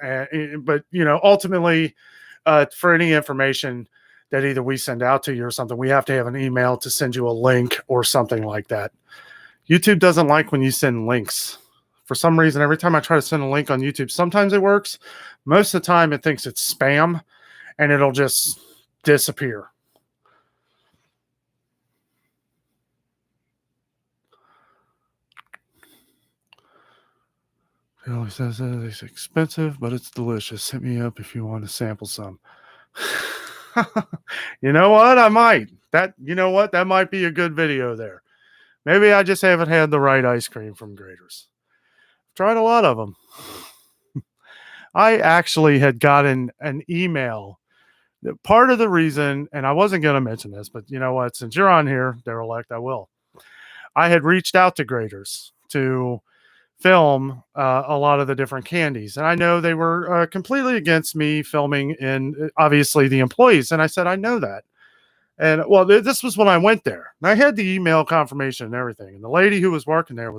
But, ultimately, for any information that either we send out to you or something, we have to have an email to send you a link or something like that. YouTube doesn't like when you send links. For some reason, every time I try to send a link on YouTube, sometimes it works. Most of the time, it thinks it's spam, and it'll just disappear. It always says it's expensive, but it's delicious. Hit me up if you want to sample some. You know what? I might. That might be a good video there. Maybe I just haven't had the right ice cream from Graeter's. I've tried a lot of them. I actually had gotten an email. Part of the reason, and I wasn't going to mention this, but you know what? Since you're on here, Derelict, I will. I had reached out to Graeter's to film a lot of the different candies. And I know they were completely against me filming in, obviously, the employees. And I said, I know that. And well, this was when I went there. And I had the email confirmation and everything. And the lady who was working there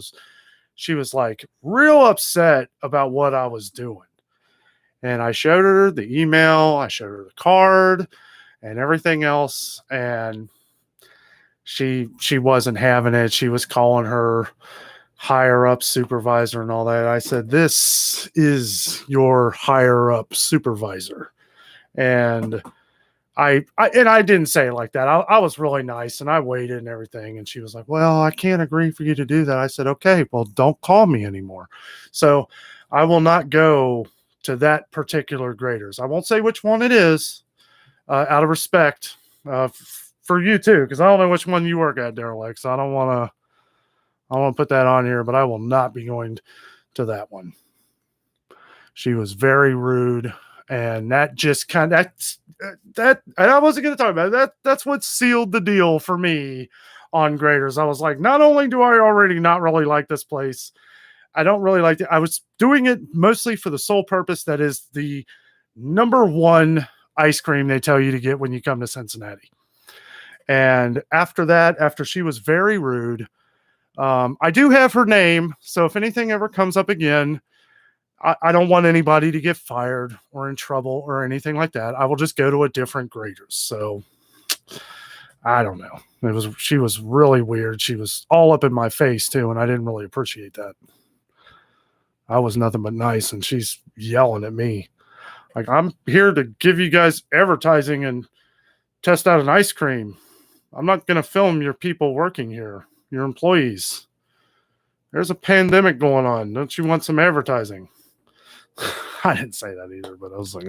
she was like real upset about what I was doing. And I showed her the email, I showed her the card and everything else. And she wasn't having it. She was calling her higher up supervisor and all that. I said, this is your higher up supervisor. And I didn't say it like that. I was really nice and I waited and everything. And she was like, well, I can't agree for you to do that. I said, okay, well, don't call me anymore. So I will not go to that particular Graeter's. I won't say which one it is out of respect for you too, because I don't know which one you work at, Derelict. So I don't want to put that on here, but I will not be going to that one. She was very rude, and that just kind of that. And I wasn't going to talk about it. That's what sealed the deal for me on Graeter's. I was like, not only do I already not really like this place, I don't really like it. I was doing it mostly for the sole purpose that is the number one ice cream they tell you to get when you come to Cincinnati. And after that, after she was very rude. I do have her name, so if anything ever comes up again, I don't want anybody to get fired or in trouble or anything like that. I will just go to a different Graeter's. So I don't know. She was really weird. She was all up in my face too, and I didn't really appreciate that. I was nothing but nice, and she's yelling at me. Like, I'm here to give you guys advertising and test out an ice cream. I'm not going to film your people working here. Your employees. There's a pandemic going on. Don't you want some advertising? I didn't say that either, but I was like,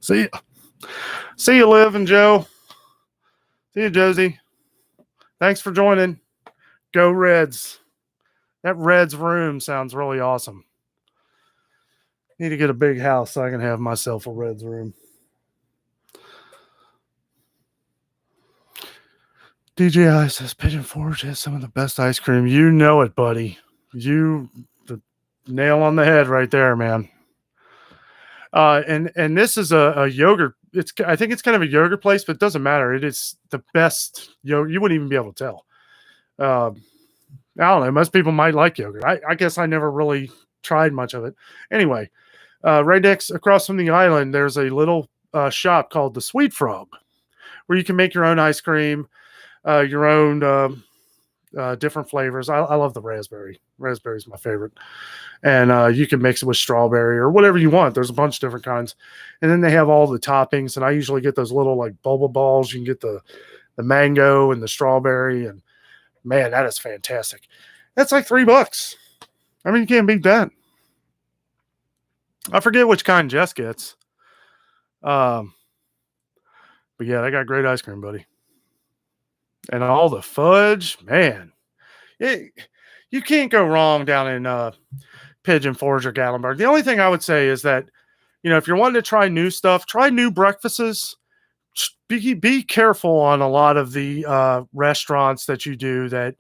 see you, Liv and Joe. See you, Josie. Thanks for joining. Go Reds. That Reds room sounds really awesome. Need to get a big house so I can have myself a Reds room. DJI says Pigeon Forge has some of the best ice cream. You know it, buddy. The nail on the head right there, man. And this is a yogurt. I think it's kind of a yogurt place, but it doesn't matter. It is the best yogurt. You wouldn't even be able to tell. I don't know. Most people might like yogurt. I guess I never really tried much of it. Anyway, right across from the island, there's a little shop called the Sweet Frog, where you can make your own ice cream. Your own different flavors. I love the raspberry. Raspberry is my favorite. And you can mix it with strawberry or whatever you want. There's a bunch of different kinds. And then they have all the toppings. And I usually get those little like boba balls. You can get the mango and the strawberry. And man, that is fantastic. That's like $3. I mean, you can't beat that. I forget which kind Jess gets. But yeah, they got great ice cream, buddy. And all the fudge, man. You can't go wrong down in Pigeon Forge or Gatlinburg. The only thing I would say is that, if you're wanting to try new stuff, try new breakfasts. Be careful on a lot of the restaurants that you do that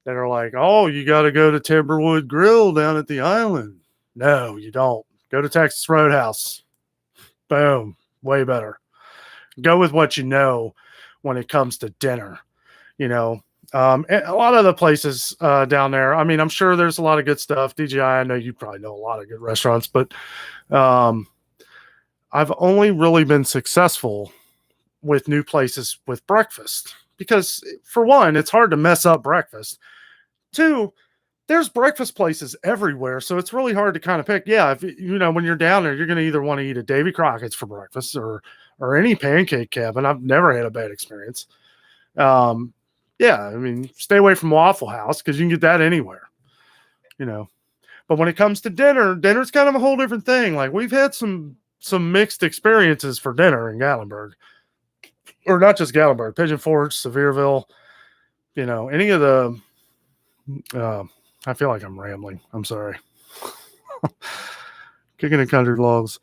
are like, oh, you got to go to Timberwood Grill down at the island. No, you don't. Go to Texas Roadhouse. Boom. Way better. Go with what you know when it comes to dinner. And a lot of the places down there, I mean, I'm sure there's a lot of good stuff. DJI, I know you probably know a lot of good restaurants, but I've only really been successful with new places with breakfast because, for one, it's hard to mess up breakfast. Two, there's breakfast places everywhere, so it's really hard to kind of pick. Yeah, if when you're down there, you're going to either want to eat at Davy Crockett's for breakfast or any pancake cabin. I've never had a bad experience. Yeah, I mean, stay away from Waffle House because you can get that anywhere, But when it comes to dinner's kind of a whole different thing. Like, we've had some mixed experiences for dinner in Gatlinburg, or not just Gatlinburg, Pigeon Forge, Sevierville, any of the. I feel like I'm rambling. I'm sorry. Kicking and Country Vlogs.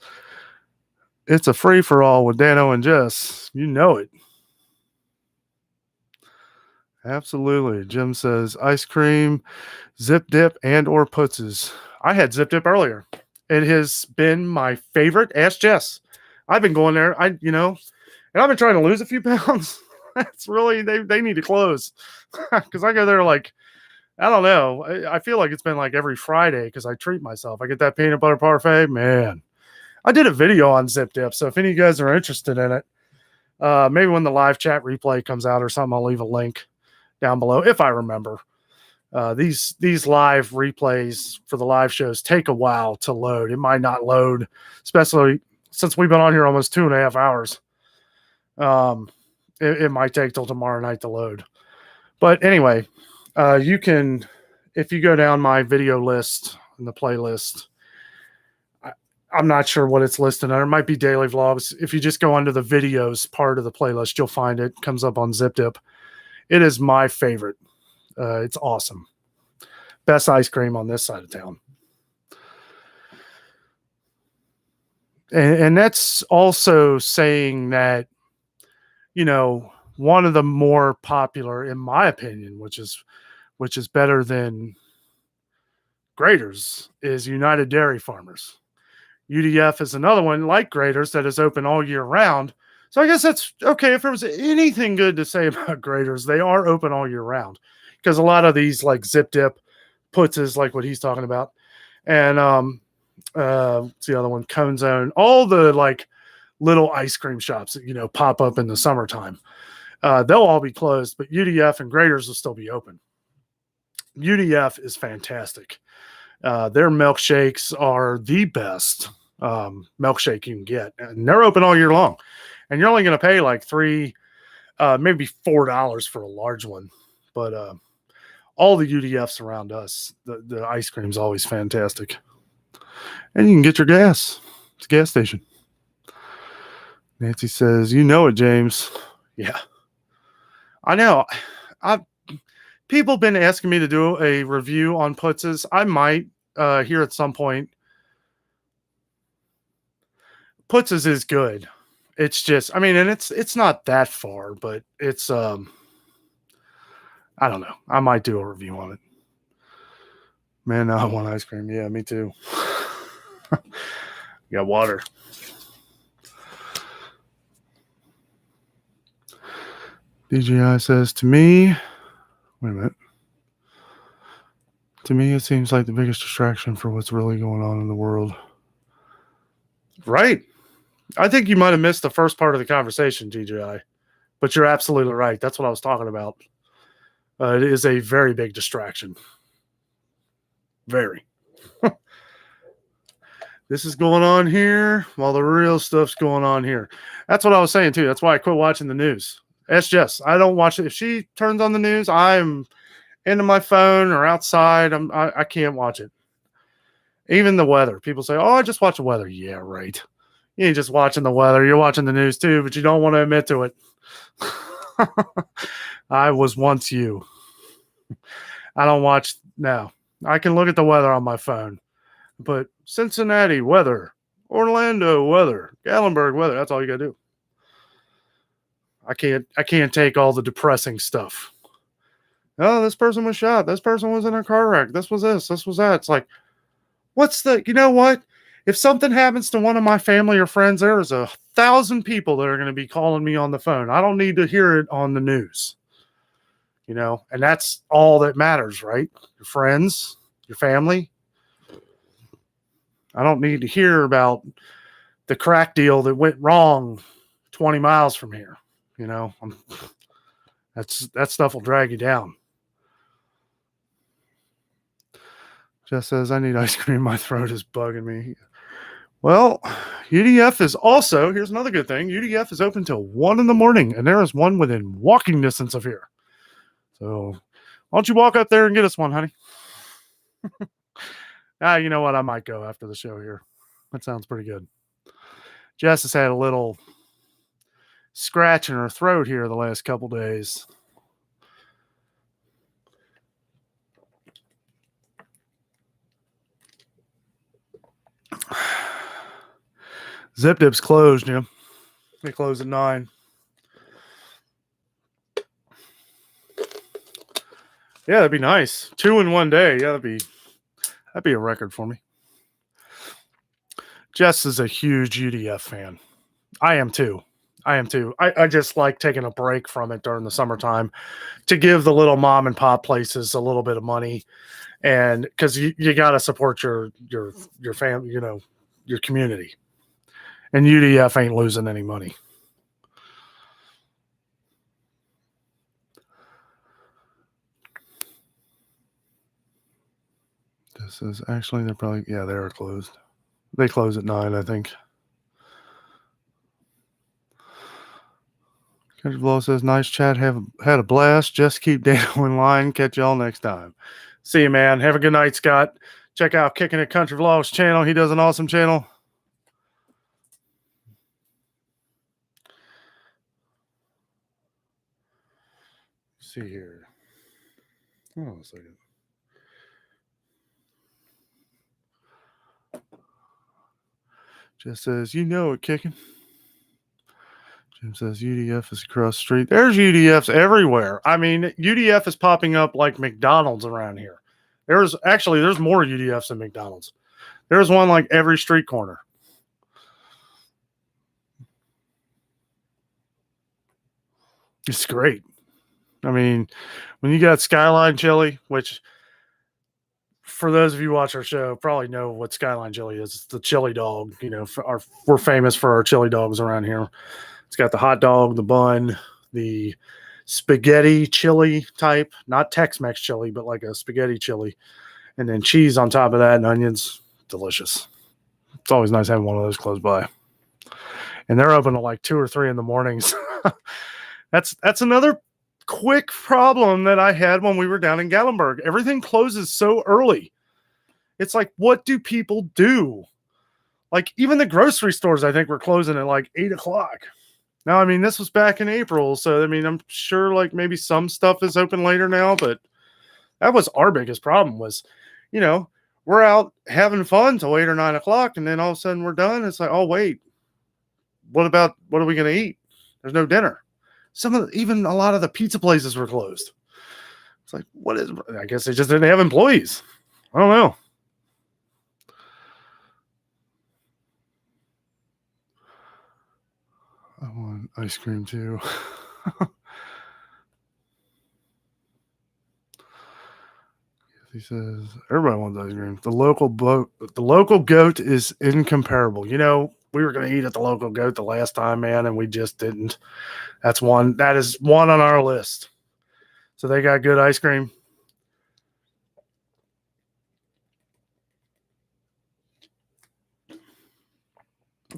It's a free for all with Danno and Jess. You know it. Absolutely. Jim says ice cream, zip dip, and or putzes. I had zip dip earlier. It has been my favorite. Ask Jess. I've been going there. And I've been trying to lose a few pounds. That's really, they need to close because I go there like, I don't know. I feel like it's been like every Friday because I treat myself. I get that peanut butter parfait. Man, I did a video on zip dip. So if any of you guys are interested in it, maybe when the live chat replay comes out or something, I'll leave a link down below if I remember. These live replays for the live shows take a while to load. It might not load, especially since we've been on here almost 2.5 hours. It might take till tomorrow night to load. But anyway, you can, if you go down my video list in the playlist, I'm not sure what it's listed under. It might be daily vlogs. If you just go under the videos part of the playlist, you'll find it. Comes up on Zip Dip. It is my favorite. It's awesome. Best ice cream on this side of town. And that's also saying that, one of the more popular, in my opinion, which is better than Grader's, is United Dairy Farmers. UDF is another one like Grader's that is open all year round. So I guess that's okay. If there was anything good to say about Grader's, they are open all year round because a lot of these like Zip Dip putzes, like what he's talking about, and what's the other one? Cone Zone, all the like little ice cream shops that pop up in the summertime. They'll all be closed, but UDF and Grader's will still be open. UDF is fantastic. Their milkshakes are the best milkshake you can get, and they're open all year long. And you're only going to pay like $3, maybe $4 for a large one. But all the UDFs around us, the ice cream is always fantastic. And you can get your gas. It's a gas station. Nancy says, you know it, James. Yeah. I know. People have been asking me to do a review on putzes. I might here at some point. Putzes is good. It's just, and it's not that far, but it's I don't know. I might do a review on it. Man, now I want ice cream. Yeah, me too. Got water. DJI says, to me, wait a minute. To me, it seems like the biggest distraction for what's really going on in the world. Right. I think you might have missed the first part of the conversation, DJI. But you're absolutely right. That's what I was talking about. It is a very big distraction. Very. This is going on here while the real stuff's going on here. That's what I was saying too. That's why I quit watching the news. Ask Jess. I don't watch it. If she turns on the news, I'm into my phone or outside. I can't watch it. Even the weather. People say, "Oh, I just watch the weather." Yeah, right. You ain't just watching the weather. You're watching the news too, but you don't want to admit to it. I was once you. I don't watch now. I can look at the weather on my phone, but Cincinnati weather, Orlando weather, Gatlinburg weather. That's all you gotta do. I can't take all the depressing stuff. Oh, this person was shot. This person was in a car wreck. This was this. This was that. It's like, you know what? If something happens to one of my family or friends, there is 1,000 people that are going to be calling me on the phone. I don't need to hear it on the news. And that's all that matters, right? Your friends, your family. I don't need to hear about the crack deal that went wrong 20 miles from here. That stuff will drag you down. Jess says, I need ice cream. My throat is bugging me. Well, UDF is also, here's another good thing. UDF is open till 1 a.m, and there is one within walking distance of here. So why don't you walk up there and get us one, honey? You know what? I might go after the show here. That sounds pretty good. Jess has had a little scratch in her throat here the last couple days. Zip Dip's closed, Jim. They close at 9. Yeah, that'd be nice. 2 in one day. Yeah, that'd be a record for me. Jess is a huge UDF fan. I am too. I just like taking a break from it during the summertime to give the little mom and pop places a little bit of money, and because you got to support your family, your community. And UDF ain't losing any money. This is actually, they're closed. They close at 9, I think. Country Vlog says, nice chat. Had a blast. Just keep Danno in line. Catch y'all next time. See you, man. Have a good night, Scott. Check out Kicking It Country Vlogs channel. He does an awesome channel. Let's see here. Hold on a second. Just says, it, Kicking. Jim says UDF is across the street. There's UDFs everywhere. I mean, UDF is popping up like McDonald's around here. There's more UDFs than McDonald's. There's one like every street corner. It's great. I mean, when you got Skyline Chili, which for those of you who watch our show probably know what Skyline Chili is. It's the chili dog. We're famous for our chili dogs around here. It's got the hot dog, the bun, the spaghetti chili type, not Tex-Mex chili, but like a spaghetti chili, and then cheese on top of that and onions. Delicious. It's always nice having one of those close by. And they're open at like 2 or 3 in the mornings. That's another quick problem that I had when we were down in Gatlinburg. Everything closes so early. It's like, what do people do? Like even the grocery stores, I think, were closing at like 8 o'clock. Now, I mean, this was back in April, so I mean, I'm sure like maybe some stuff is open later now, but that was our biggest problem was, we're out having fun till 8 or 9 o'clock, and then all of a sudden we're done. It's like, oh wait, what are we going to eat? There's no dinner. Even a lot of the pizza places were closed. It's like, I guess they just didn't have employees. I don't know. I want ice cream too. He says everybody wants ice cream. The local goat is incomparable. We were going to eat at the local goat the last time, man, and we just didn't. That is one on our list. So they got good ice cream.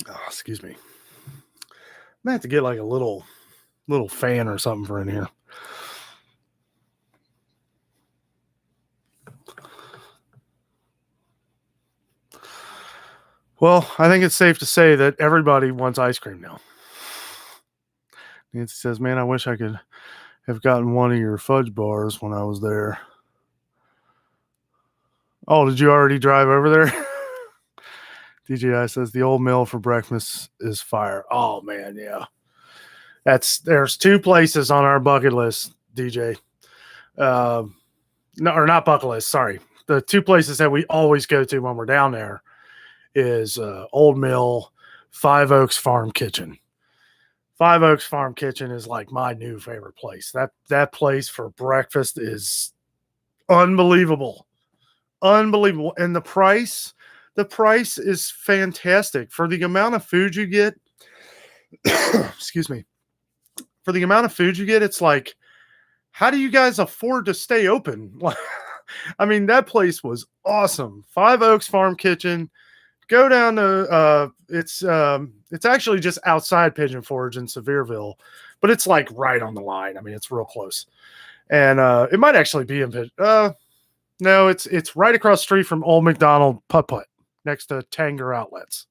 Oh, excuse me. I might have to get like a little fan or something for in here. Well, I think it's safe to say that everybody wants ice cream now. Nancy says, man, I wish I could have gotten one of your fudge bars when I was there. Oh, did you already drive over there? DJI says the old mill for breakfast is fire. Oh man, yeah. There's two places on our bucket list, DJ. No, or not bucket list. Sorry, the two places that we always go to when we're down there is Old Mill, Five Oaks Farm Kitchen. Five Oaks Farm Kitchen is like my new favorite place. That place for breakfast is unbelievable, unbelievable, and the price is fantastic for the amount of food you get. Excuse me. For the amount of food you get, it's like, how do you guys afford to stay open? I mean, that place was awesome. Five Oaks Farm Kitchen. Go down to it's actually just outside Pigeon Forge in Sevierville, but it's like right on the line. I mean, it's real close, and it might actually be in Pigeon. No, it's right across the street from Old McDonald Putt Putt, next to Tanger Outlets.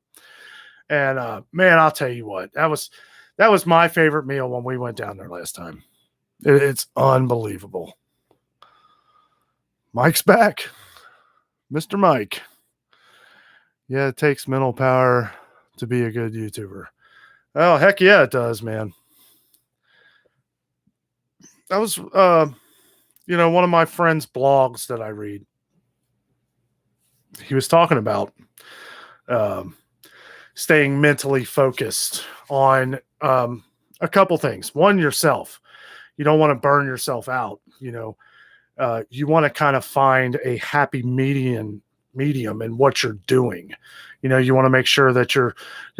And man, I'll tell you what, that was my favorite meal when we went down there last time. It's unbelievable. Mike's back, Mr. Mike. Yeah, it takes mental power to be a good YouTuber. Oh, heck yeah, it does, man. That was, one of my friend's blogs that I read. He was talking about staying mentally focused on a couple things. One, yourself. You don't want to burn yourself out. You want to kind of find a happy medium in what you're doing. You want to make sure that you're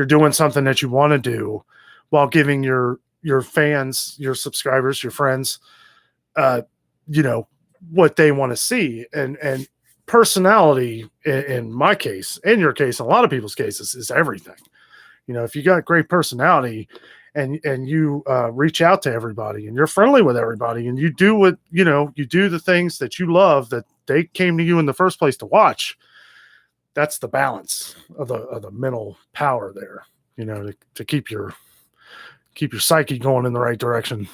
doing something that you want to do while giving your fans, your subscribers, your friends, what they want to see. And personality, in my case, in your case, in a lot of people's cases, is everything. If you got great personality and you reach out to everybody and you're friendly with everybody and you do what, you do the things that you love that they came to you in the first place to watch, that's the balance of the mental power there, to keep your psyche going in the right direction.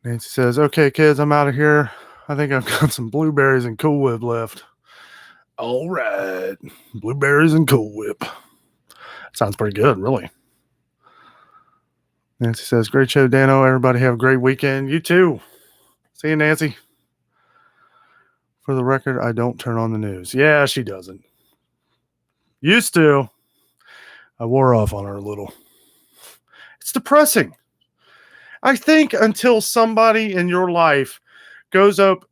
Nancy says, okay, kids, I'm out of here. I think I've got some blueberries and Cool Whip left. All right. Blueberries and Cool Whip. Sounds pretty good, really. Nancy says, great show, Danno. Everybody have a great weekend. You too. See you, Nancy. For the record, I don't turn on the news. Yeah, she doesn't. Used to. I wore off on her a little. It's depressing. I think until somebody in your life goes up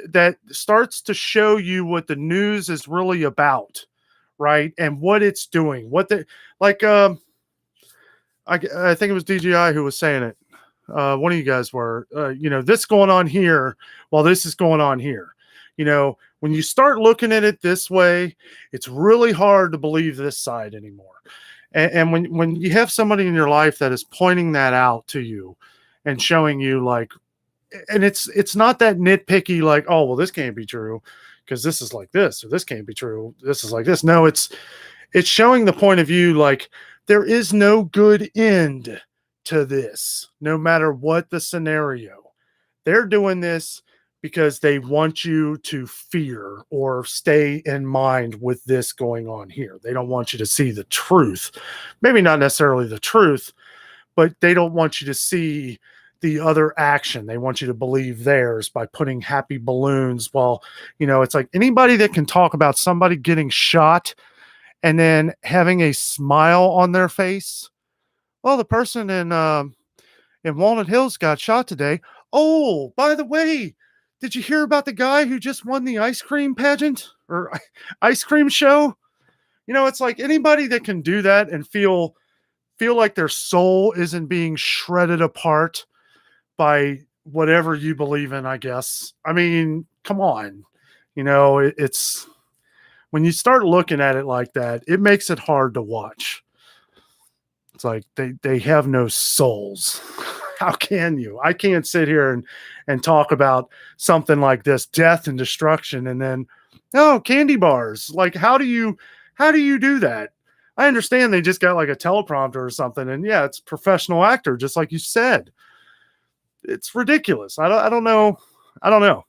that starts to show you what the news is really about, right? And what it's doing. I think it was DJI who was saying it. One of you guys were, this going on here while this is going on here. When you start looking at it this way, it's really hard to believe this side anymore. And when you have somebody in your life that is pointing that out to you and showing you and it's not that nitpicky, like, oh, well, this can't be true because this is like this, or this can't be true, this is like this. No, it's showing the point of view, like, there is no good end to this, no matter what the scenario. They're doing this because they want you to fear or stay in mind with this going on here. They don't want you to see the truth. Maybe not necessarily the truth, but they don't want you to see the other action. They want you to believe theirs by putting happy balloons. Well, it's like anybody that can talk about somebody getting shot and then having a smile on their face. Well, the person in Walnut Hills got shot today. Oh, by the way, did you hear about the guy who just won the ice cream pageant or ice cream show? It's like anybody that can do that and feel like their soul isn't being shredded apart by whatever you believe in, I guess. I mean, come on. You know, it's when you start looking at it like that, it makes it hard to watch. It's like they have no souls. How can you? I can't sit here and talk about something like this, death and destruction, and then candy bars. Like, how do you do that? I understand they just got like a teleprompter or something, and yeah, it's a professional actor, just like you said. It's ridiculous. I don't know. I don't know.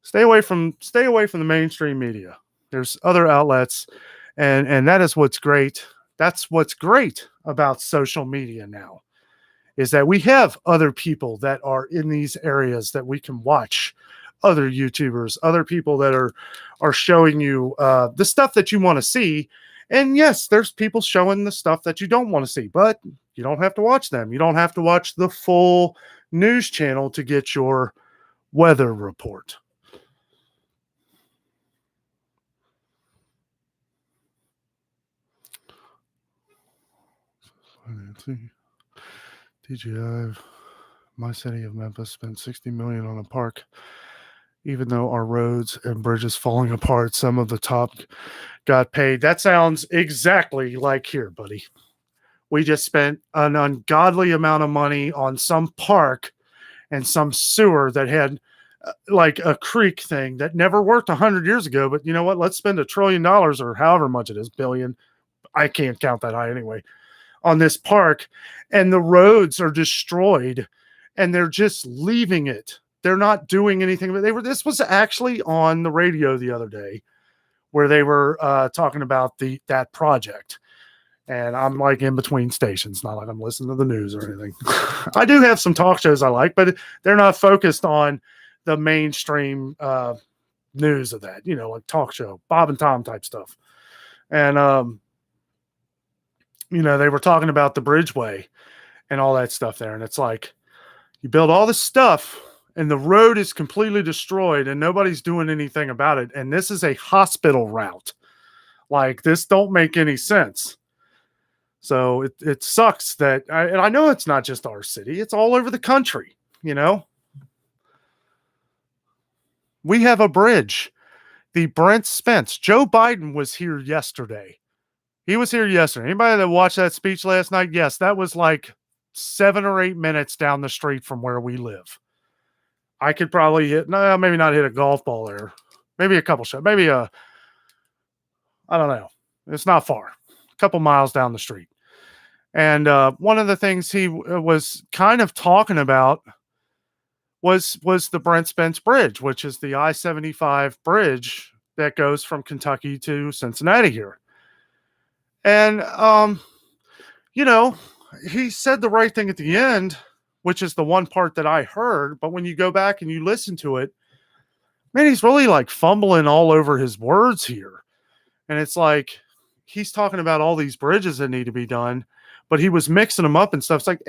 Stay away from the mainstream media. There's other outlets, and that is what's great. That's what's great about social media now, is that we have other people that are in these areas that we can watch, other YouTubers, other people that are showing you the stuff that you want to see. And yes, there's people showing the stuff that you don't want to see, but you don't have to watch them. You don't have to watch the full news channel to get your weather report. Let's see. TGI, my city of Memphis spent $60 million on a park. Even though our roads and bridges falling apart, some of the top got paid. That sounds exactly like here, buddy. We just spent an ungodly amount of money on some park and some sewer that had like a creek thing that never worked 100 years ago. But you know what? Let's spend $1 trillion or however much it is, billion. I can't count that high anyway, on this park, and the roads are destroyed and they're just leaving it. They're not doing anything. But this was actually on the radio the other day where they were talking about that project. And I'm like in between stations, not like I'm listening to the news or anything. I do have some talk shows I like, but they're not focused on the mainstream news of that, like talk show, Bob and Tom type stuff. And, they were talking about the Bridgeway and all that stuff there. And it's like, you build all this stuff and the road is completely destroyed and nobody's doing anything about it. And this is a hospital route. Like, this don't make any sense. So it sucks that, and I know it's not just our city, it's all over the country, We have a bridge, the Brent Spence. Joe Biden was here yesterday. He was here yesterday. Anybody that watched that speech last night? Yes, that was like 7 or 8 minutes down the street from where we live. I could probably maybe not hit a golf ball there. Maybe a couple shots. Maybe I don't know. It's not far. A couple miles down the street. And one of the things he was kind of talking about was the Brent Spence Bridge, which is the I-75 bridge that goes from Kentucky to Cincinnati here. And, he said the right thing at the end, which is the one part that I heard. But when you go back and you listen to it, man, he's really like fumbling all over his words here. And it's like, he's talking about all these bridges that need to be done, but he was mixing them up and stuff. It's like,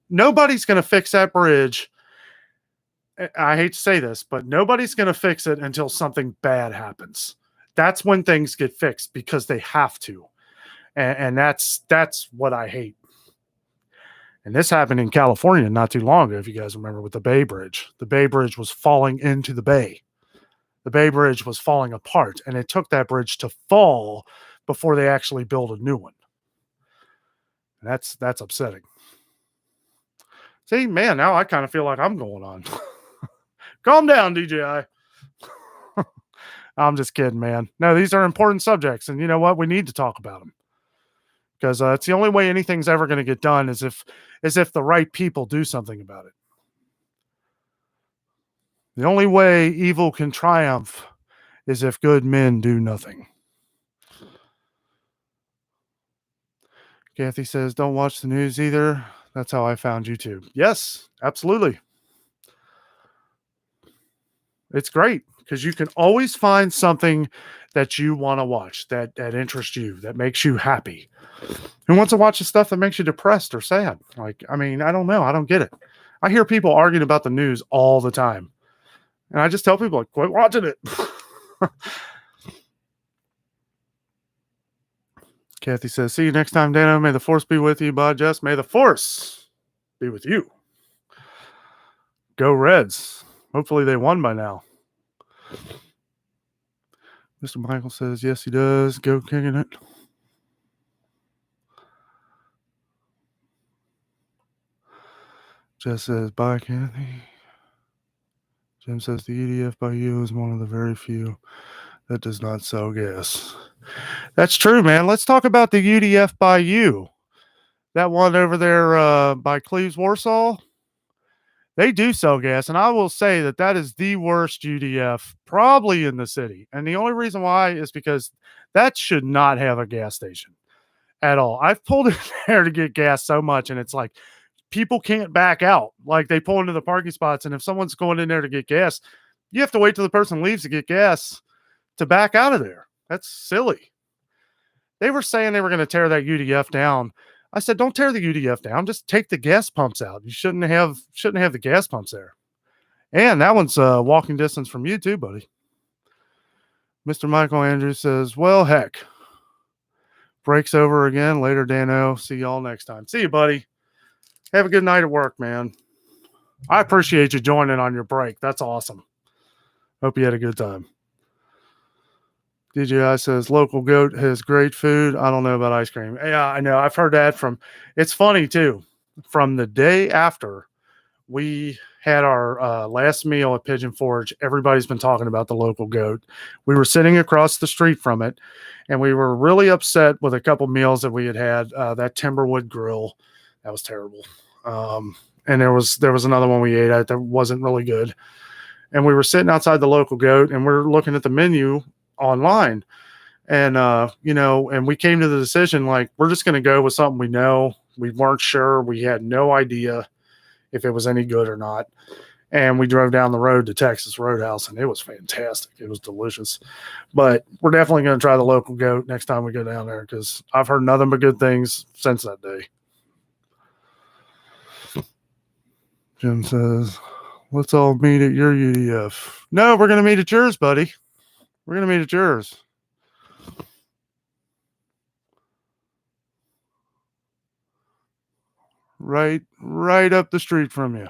nobody's going to fix that bridge. I hate to say this, but nobody's going to fix it until something bad happens. That's when things get fixed, because they have to. And that's what I hate. And this happened in California not too long ago, if you guys remember, with the Bay Bridge. The Bay Bridge was falling into the bay. The Bay Bridge was falling apart, and it took that bridge to fall before they actually built a new one. And that's upsetting. See, man, now I kind of feel like I'm going on. Calm down, DJI. I'm just kidding, man. No, these are important subjects, and you know what? We need to talk about them, because it's the only way anything's ever going to get done is if the right people do something about it. The only way evil can triumph is if good men do nothing. Kathy says, don't watch the news either. That's how I found YouTube. Yes, absolutely. It's great because you can always find something that you want to watch, that interests you, that makes you happy. Who wants to watch the stuff that makes you depressed or sad? Like, I mean, I don't know. I don't get it. I hear people arguing about the news all the time. And I just tell people, like, quit watching it. Kathy says, see you next time, Danno. May the force be with you. Bye, Jess. May the force be with you. Go Reds. Hopefully they won by now. Mr. Michael says, yes, he does. Go kicking it. Jess says, bye, Kathy. Jim says, the EDF by you is one of the very few that does not sell gas. That's true, man. Let's talk about the UDF by you. That one over there by Cleves, Warsaw. They do sell gas, and I will say that that is the worst UDF probably in the city. And the only reason why is because that should not have a gas station at all. I've pulled in there to get gas so much, and it's like people can't back out. Like they pull into the parking spots, and if someone's going in there to get gas, you have to wait till the person leaves to get gas to back out of there. That's silly. They were saying they were going to tear that UDF down. I said, don't tear the UDF down. Just take the gas pumps out. You shouldn't have the gas pumps there. And that one's walking distance from you too, buddy. Mr. Michael Andrews says, well, heck. Break's over again. Later, Danno. See y'all next time. See you, buddy. Have a good night at work, man. I appreciate you joining on your break. That's awesome. Hope you had a good time. DJI says, local goat has great food. I don't know about ice cream. Yeah, I know. I've heard that from, it's funny too. From the day after we had our last meal at Pigeon Forge, everybody's been talking about the local goat. We were sitting across the street from it, and we were really upset with a couple meals that we had had. That Timberwood grill, that was terrible. And there was another one we ate at that wasn't really good. And we were sitting outside the local goat, and we're looking at the menu online, and and we came to the decision, like, we're just going to go with something we know. We weren't sure. We had no idea if it was any good or not. And we drove down the road to Texas Roadhouse, and it was fantastic. It was delicious. But we're definitely going to try the local goat next time we go down there, because I've heard nothing but good things since that day. Jim says, let's all meet at your UDF. No, we're going to meet at yours, buddy. We're going to meet at yours. Right up the street from you.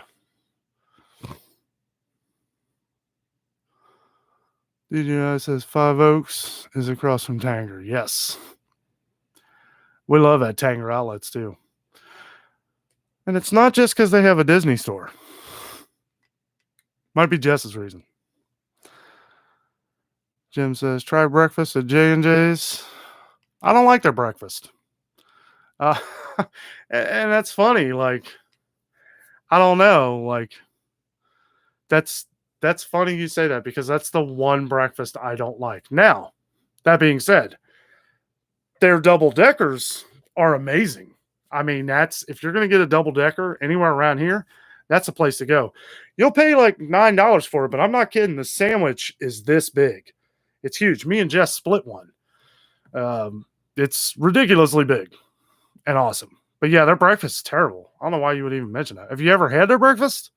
DJI says Five Oaks is across from Tanger. Yes. We love that Tanger Outlets too. And it's not just because they have a Disney store. Might be Jess's reason. Jim says, try breakfast at J&J's. I don't like their breakfast. And that's funny. Like, I don't know. Like, that's funny you say that, because that's the one breakfast I don't like. Now, that being said, their double deckers are amazing. I mean, if you're going to get a double decker anywhere around here, that's a place to go. You'll pay like $9 for it, but I'm not kidding. The sandwich is this big. It's huge. Me and Jess split one. It's ridiculously big and awesome. But yeah, their breakfast is terrible. I don't know why you would even mention that. Have you ever had their breakfast?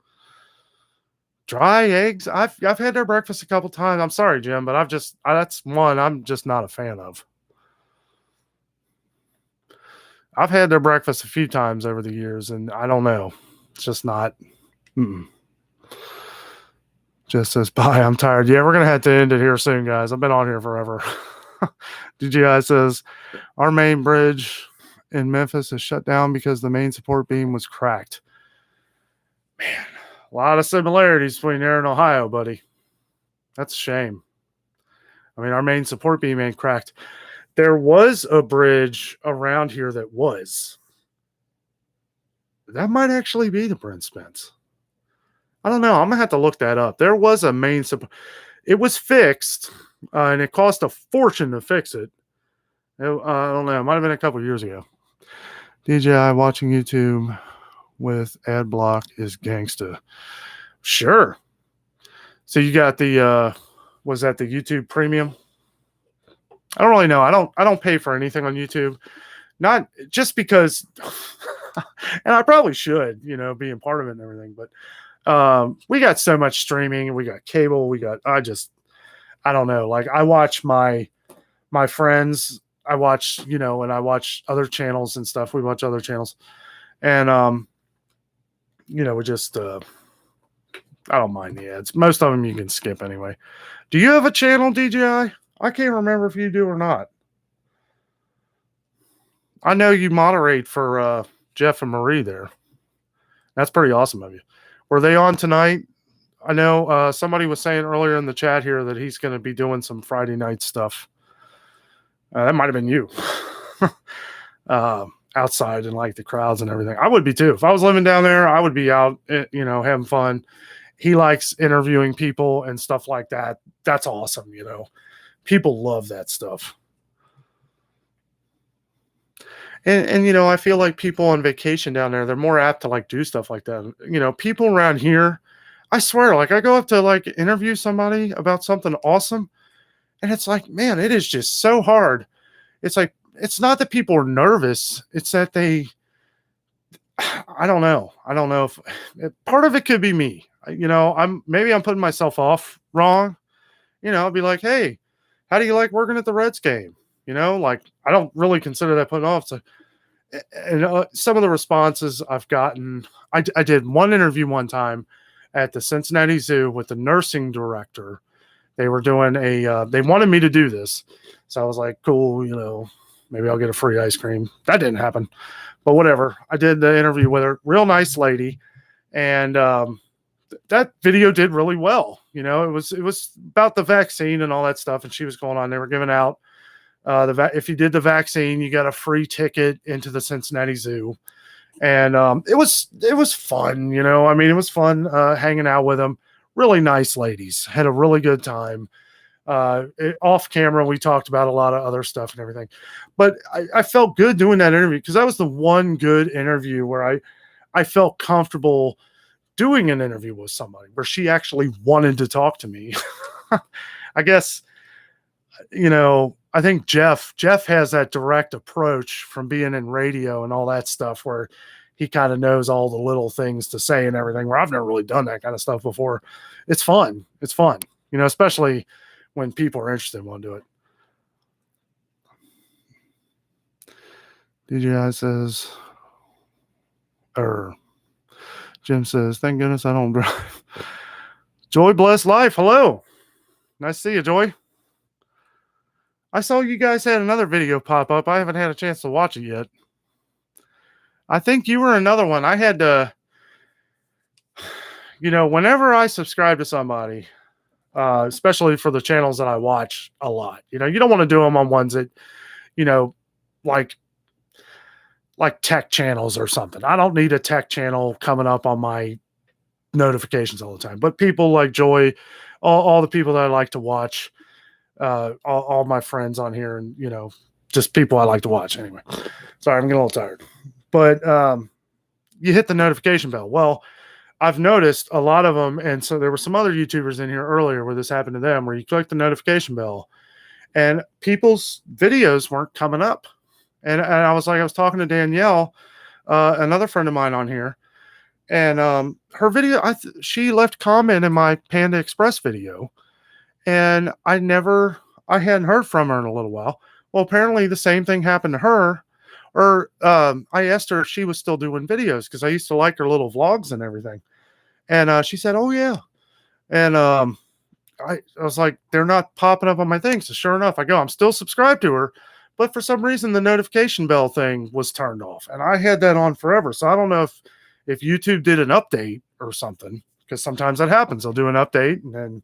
Dry eggs? I've had their breakfast a couple times. I'm sorry, Jim, but that's one I'm just not a fan of. I've had their breakfast a few times over the years, and I don't know. It's just not. Just says, bye, I'm tired. Yeah, we're going to have to end it here soon, guys. I've been on here forever. DJI says, our main bridge in Memphis is shut down because the main support beam was cracked. Man, a lot of similarities between there and Ohio, buddy. That's a shame. I mean, our main support beam ain't cracked. There was a bridge around here that was. That might actually be the Brent Spence. I don't know. I'm going to have to look that up. There was a main support. It was fixed, and it cost a fortune to fix it. I don't know. It might have been a couple years ago. DJI watching YouTube with ad block is gangsta. Sure. So you got the, was that the YouTube Premium? I don't really know. I don't pay for anything on YouTube. Not just because, and I probably should, being part of it and everything, but we got so much streaming, we got cable, I don't know. Like, I watch my friends, I watch, and I watch other channels and stuff. We watch other channels, and we just I don't mind the ads. Most of them you can skip anyway. Do you have a channel, DJI? I can't remember if you do or not. I know you moderate for Jeff and Marie there. That's pretty awesome of you. Were they on tonight? I know somebody was saying earlier in the chat here that he's going to be doing some Friday night stuff. That might have been you. Outside and like the crowds and everything. I would be too. If I was living down there, I would be out, having fun. He likes interviewing people and stuff like that. That's awesome. People love that stuff. And I feel like people on vacation down there, they're more apt to like do stuff like that. People around here, I swear, like I go up to like interview somebody about something awesome, and it's like, man, it is just so hard. It's like, it's not that people are nervous, it's that I don't know. I don't know if part of it could be me. I'm putting myself off wrong. I'll be like, hey, how do you like working at the Reds game? Like I don't really consider that putting off. So, and some of the responses I've gotten, I did one interview one time at the Cincinnati Zoo with the nursing director. They were doing they wanted me to do this. So I was like, cool, maybe I'll get a free ice cream. That didn't happen, but whatever. I did the interview with her, real nice lady. And that video did really well. It was about the vaccine and all that stuff. And she was going on, they were giving out if you did the vaccine, you got a free ticket into the Cincinnati Zoo. And it was fun. It was fun hanging out with them. Really nice ladies. Had a really good time. Off camera, we talked about a lot of other stuff and everything. But I felt good doing that interview because that was the one good interview where I felt comfortable doing an interview with somebody where she actually wanted to talk to me. I guess, I think Jeff has that direct approach from being in radio and all that stuff where he kind of knows all the little things to say and everything, where I've never really done that kind of stuff before. It's fun. It's fun, especially when people are interested and want to do it. DJI says, Jim says, thank goodness I don't drive. Joy Bless Life. Hello. Nice to see you, Joy. I saw you guys had another video pop up. I haven't had a chance to watch it yet. I think you were another one. I had to, whenever I subscribe to somebody, especially for the channels that I watch a lot, you don't want to do them on ones that, like tech channels or something. I don't need a tech channel coming up on my notifications all the time. But people like Joy, all the people that I like to watch, all my friends on here, and just people I like to watch anyway. Sorry, I'm getting a little tired. But you hit the notification bell. Well, I've noticed a lot of them, and so there were some other YouTubers in here earlier where this happened to them, where you click the notification bell and people's videos weren't coming up. And I was talking to Danielle, another friend of mine on here, and her video, she left comment in my Panda Express video, and I hadn't heard from her in a little while. Well, apparently the same thing happened to her, or I asked her if she was still doing videos because I used to like her little vlogs and everything, and she said, "Oh yeah," and I was like, "They're not popping up on my thing." So sure enough, I'm still subscribed to her. But for some reason, the notification bell thing was turned off, and I had that on forever. So I don't know if YouTube did an update or something, because sometimes that happens. They'll do an update, and then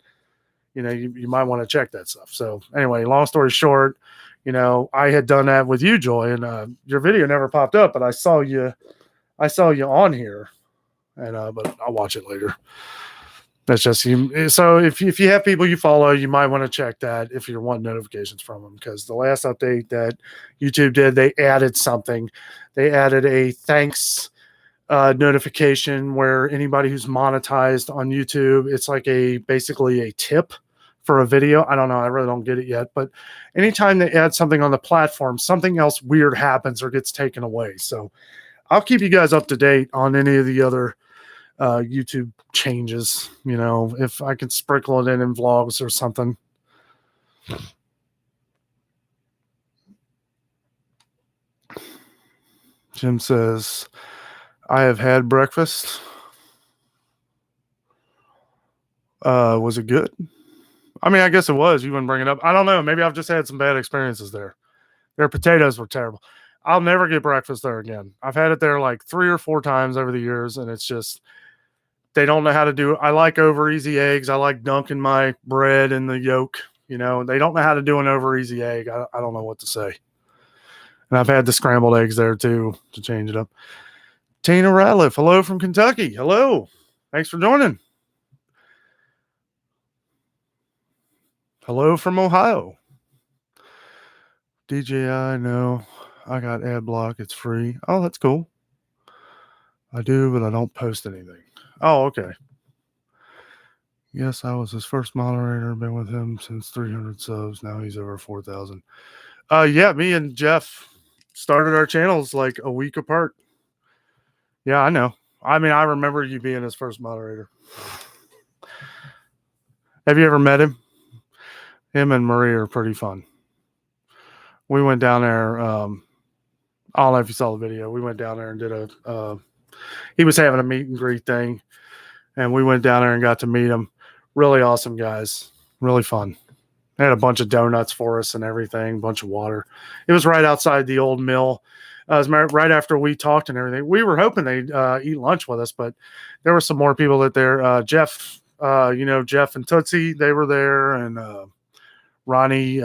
you might want to check that stuff. So anyway, long story short, I had done that with you, Joy, and your video never popped up, but I saw you on here, and but I'll watch it later. That's just you. So if you have people you follow, you might want to check that if you want notifications from them, because the last update that YouTube did, they added something. They added a thanks notification where anybody who's monetized on YouTube, it's like basically a tip for a video. I don't know. I really don't get it yet. But anytime they add something on the platform, something else weird happens or gets taken away. So I'll keep you guys up to date on any of the other YouTube changes, if I can sprinkle it in vlogs or something. Jim says, I have had breakfast. Was it good? I mean, I guess it was. You wouldn't bring it up. I don't know. Maybe I've just had some bad experiences there. Their potatoes were terrible. I'll never get breakfast there again. I've had it there like 3 or 4 times over the years, and it's just they don't know how to do it. I like over easy eggs. I like dunking my bread in the yolk. You know, they don't know how to do an over easy egg. I don't know what to say. And I've had the scrambled eggs there too to change it up. Tina Ratliff, hello from Kentucky. Hello. Thanks for joining. Hello from Ohio. DJI, no. I got ad block. It's free. Oh, that's cool. I do, but I don't post anything. Oh, okay. Yes, I was his first moderator. Been with him since 300 subs. Now he's over 4,000. Yeah, me and Jeff started our channels like a week apart. Yeah, I know. I mean, I remember you being his first moderator. Have you ever met him? Him and Marie are pretty fun. We went down there. I don't know if you saw the video. We went down there and did he was having a meet and greet thing. And we went down there and got to meet him. Really awesome guys. Really fun. They had a bunch of donuts for us and everything, a bunch of water. It was right outside the old mill. It was right after we talked and everything. We were hoping they'd eat lunch with us, but there were some more people that there. Jeff, Jeff and Tootsie, they were there. And Ronnie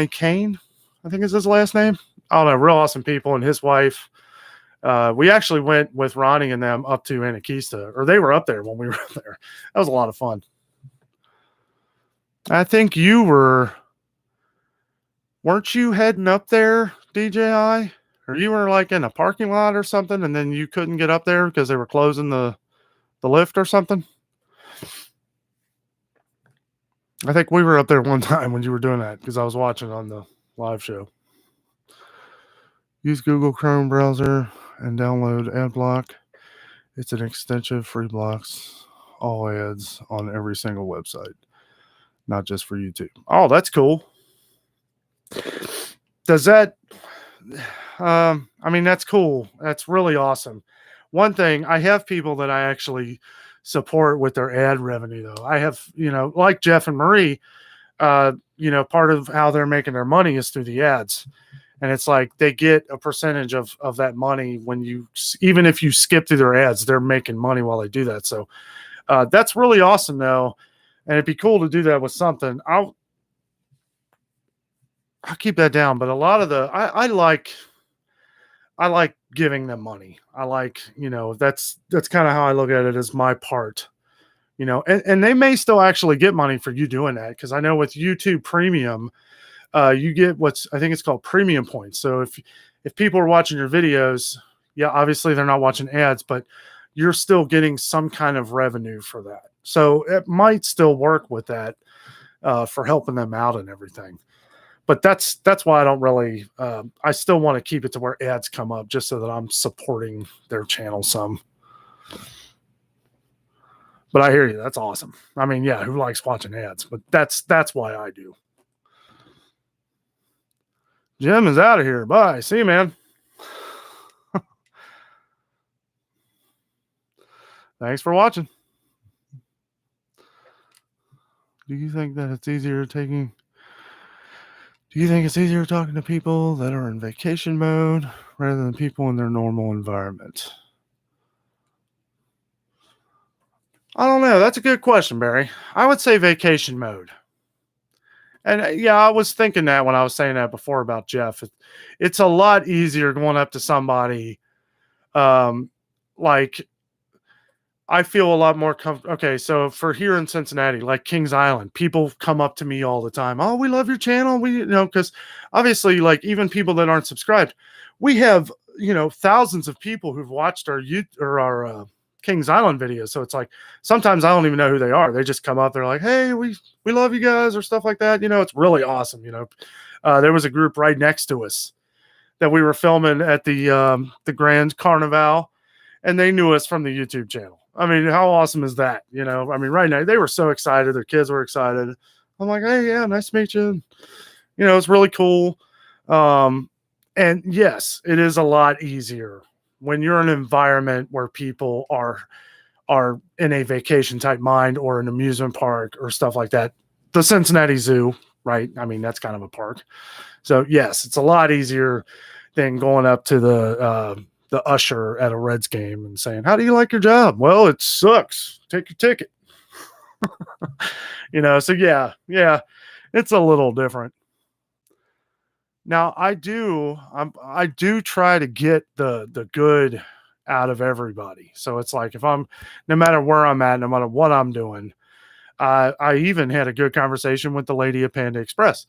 Kane, I think is his last name. I don't know. Real awesome people and his wife. We actually went with Ronnie and them up to Anakeesta, or they were up there when we were there. That was a lot of fun. I think weren't you heading up there, DJI? Or you were like in a parking lot or something, and then you couldn't get up there because they were closing the lift or something? I think we were up there one time when you were doing that because I was watching on the live show. Use Google Chrome browser and download AdBlock. It's an extension, free blocks all ads on every single website, not just for YouTube. Oh, that's cool. Does that, I mean, that's cool. That's really awesome. One thing, I have people that I actually support with their ad revenue though. I have, like Jeff and Marie, part of how they're making their money is through the ads. And it's like they get a percentage of that money when even if you skip through their ads, they're making money while they do that. So that's really awesome though. And it'd be cool to do that with something. I'll keep that down. But a lot of I like giving them money. I like, that's kind of how I look at it as my part, and they may still actually get money for you doing that. Cause I know with YouTube Premium, you get I think it's called premium points. So if people are watching your videos, yeah, obviously they're not watching ads, but you're still getting some kind of revenue for that. So it might still work with that for helping them out and everything. But that's why I don't really, I still want to keep it to where ads come up just so that I'm supporting their channel some. But I hear you. That's awesome. I mean, yeah, who likes watching ads? But that's why I do. Jim is out of here. Bye. See you, man. Thanks for watching. Do you think it's easier talking to people that are in vacation mode rather than people in their normal environment? I don't know. That's a good question, Barry. I would say vacation mode. And yeah, I was thinking that when I was saying that before about Jeff. It's a lot easier going up to somebody like I feel a lot more comfortable. Okay, so for here in Cincinnati, like Kings Island, people come up to me all the time. Oh, we love your channel. Because obviously, like even people that aren't subscribed, we have thousands of people who've watched our Kings Island videos. So it's like sometimes I don't even know who they are. They just come up. They're like, "Hey, we love you guys," or stuff like that. It's really awesome. There was a group right next to us that we were filming at the Grand Carnival, and they knew us from the YouTube channel. I mean, how awesome is that? Right now they were so excited. Their kids were excited. I'm like, hey, yeah, nice to meet you. It's really cool. And yes, it is a lot easier when you're in an environment where people are are in a vacation type mind or an amusement park or stuff like that. The Cincinnati Zoo, right? I mean, that's kind of a park. So yes, it's a lot easier than going up to the usher at a Reds game and saying, "How do you like your job?" "Well, it sucks. Take your ticket." So yeah, it's a little different. Now I do try to get the good out of everybody. So it's like if I'm no matter where I'm at, no matter what I'm doing, I even had a good conversation with the lady at Panda Express.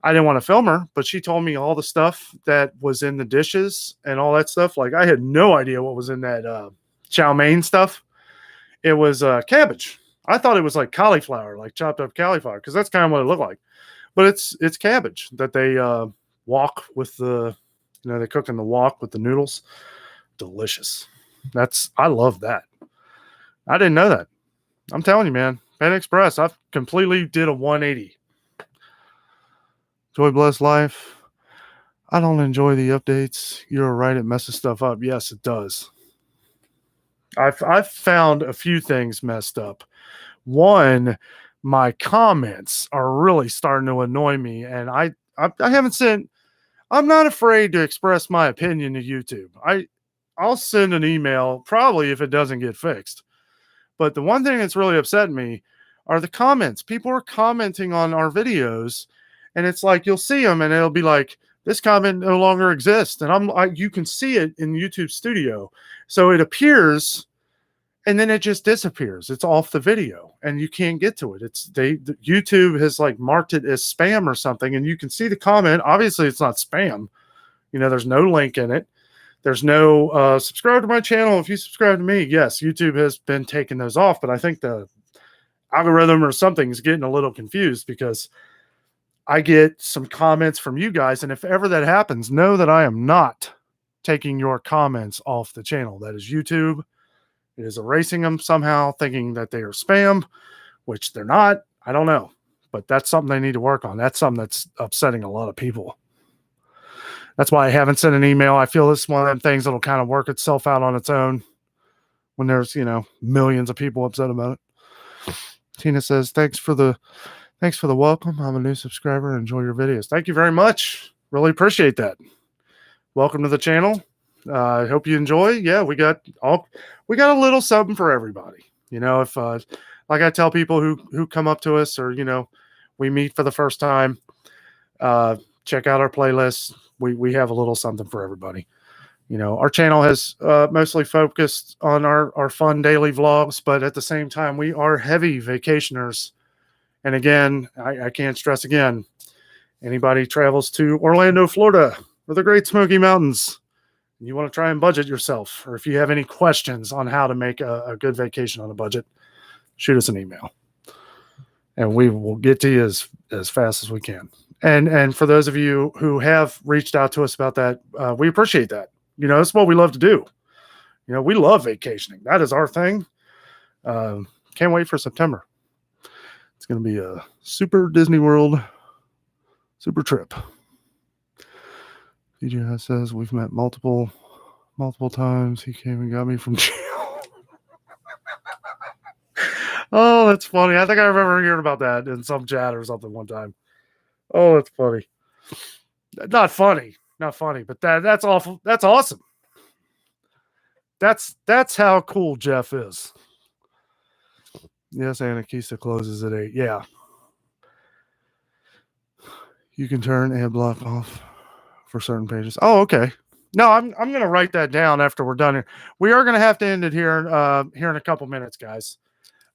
I didn't want to film her, but she told me all the stuff that was in the dishes and all that stuff. Like I had no idea what was in that chow mein stuff. It was cabbage. I thought it was like cauliflower, like chopped up cauliflower, because that's kind of what it looked like. But it's cabbage that they wok with they cook in the wok with the noodles. Delicious. I love that. I didn't know that. I'm telling you, man. Panda Express, I've completely did a 180. Joy Bless Life. I don't enjoy the updates. You're right, it messes stuff up. Yes, it does. I've found a few things messed up. One, my comments are really starting to annoy me, and I haven't sent. I'm not afraid to express my opinion to YouTube. I'll send an email probably if it doesn't get fixed. But the one thing that's really upset me are the comments. People are commenting on our videos, and it's like you'll see them, and it'll be like, this comment no longer exists, and you can see it in YouTube Studio, so it appears, and then it just disappears. It's off the video, and you can't get to it. YouTube has like marked it as spam or something, and you can see the comment. Obviously, it's not spam. There's no link in it. There's no subscribe to my channel if you subscribe to me. Yes, YouTube has been taking those off, but I think the algorithm or something is getting a little confused because I get some comments from you guys, and if ever that happens, know that I am not taking your comments off the channel. That is YouTube. It is erasing them somehow, thinking that they are spam, which they're not. I don't know, but that's something they need to work on. That's something that's upsetting a lot of people. That's why I haven't sent an email. I feel this is one of them things that'll kind of work itself out on its own when there's, millions of people upset about it. Tina says, thanks for the welcome. I'm a new subscriber. Enjoy your videos. Thank you very much. Really appreciate that. Welcome to the channel. I hope you enjoy. Yeah, we got a little something for everybody. If like I tell people who come up to us or we meet for the first time, check out our playlist. We have a little something for everybody. Our channel has mostly focused on our fun daily vlogs, but at the same time, we are heavy vacationers. And again, I can't stress again, anybody travels to Orlando, Florida, or the Great Smoky Mountains, and you want to try and budget yourself, or if you have any questions on how to make a good vacation on a budget, shoot us an email, and we will get to you as fast as we can. And for those of you who have reached out to us about that, we appreciate that. That's what we love to do. We love vacationing. That is our thing. Can't wait for September. It's going to be a super Disney World super trip. DJ says we've met multiple times. He came and got me from jail. Oh, that's funny. I think I remember hearing about that in some chat or something one time. Oh, that's funny. Not funny, but that's awful. That's awesome. That's how cool Jeff is. Yes, Anakeesta closes at 8. Yeah. You can turn ad block off for certain pages. Oh, okay. No, I'm going to write that down after we're done here. We are going to have to end it here in a couple minutes, guys.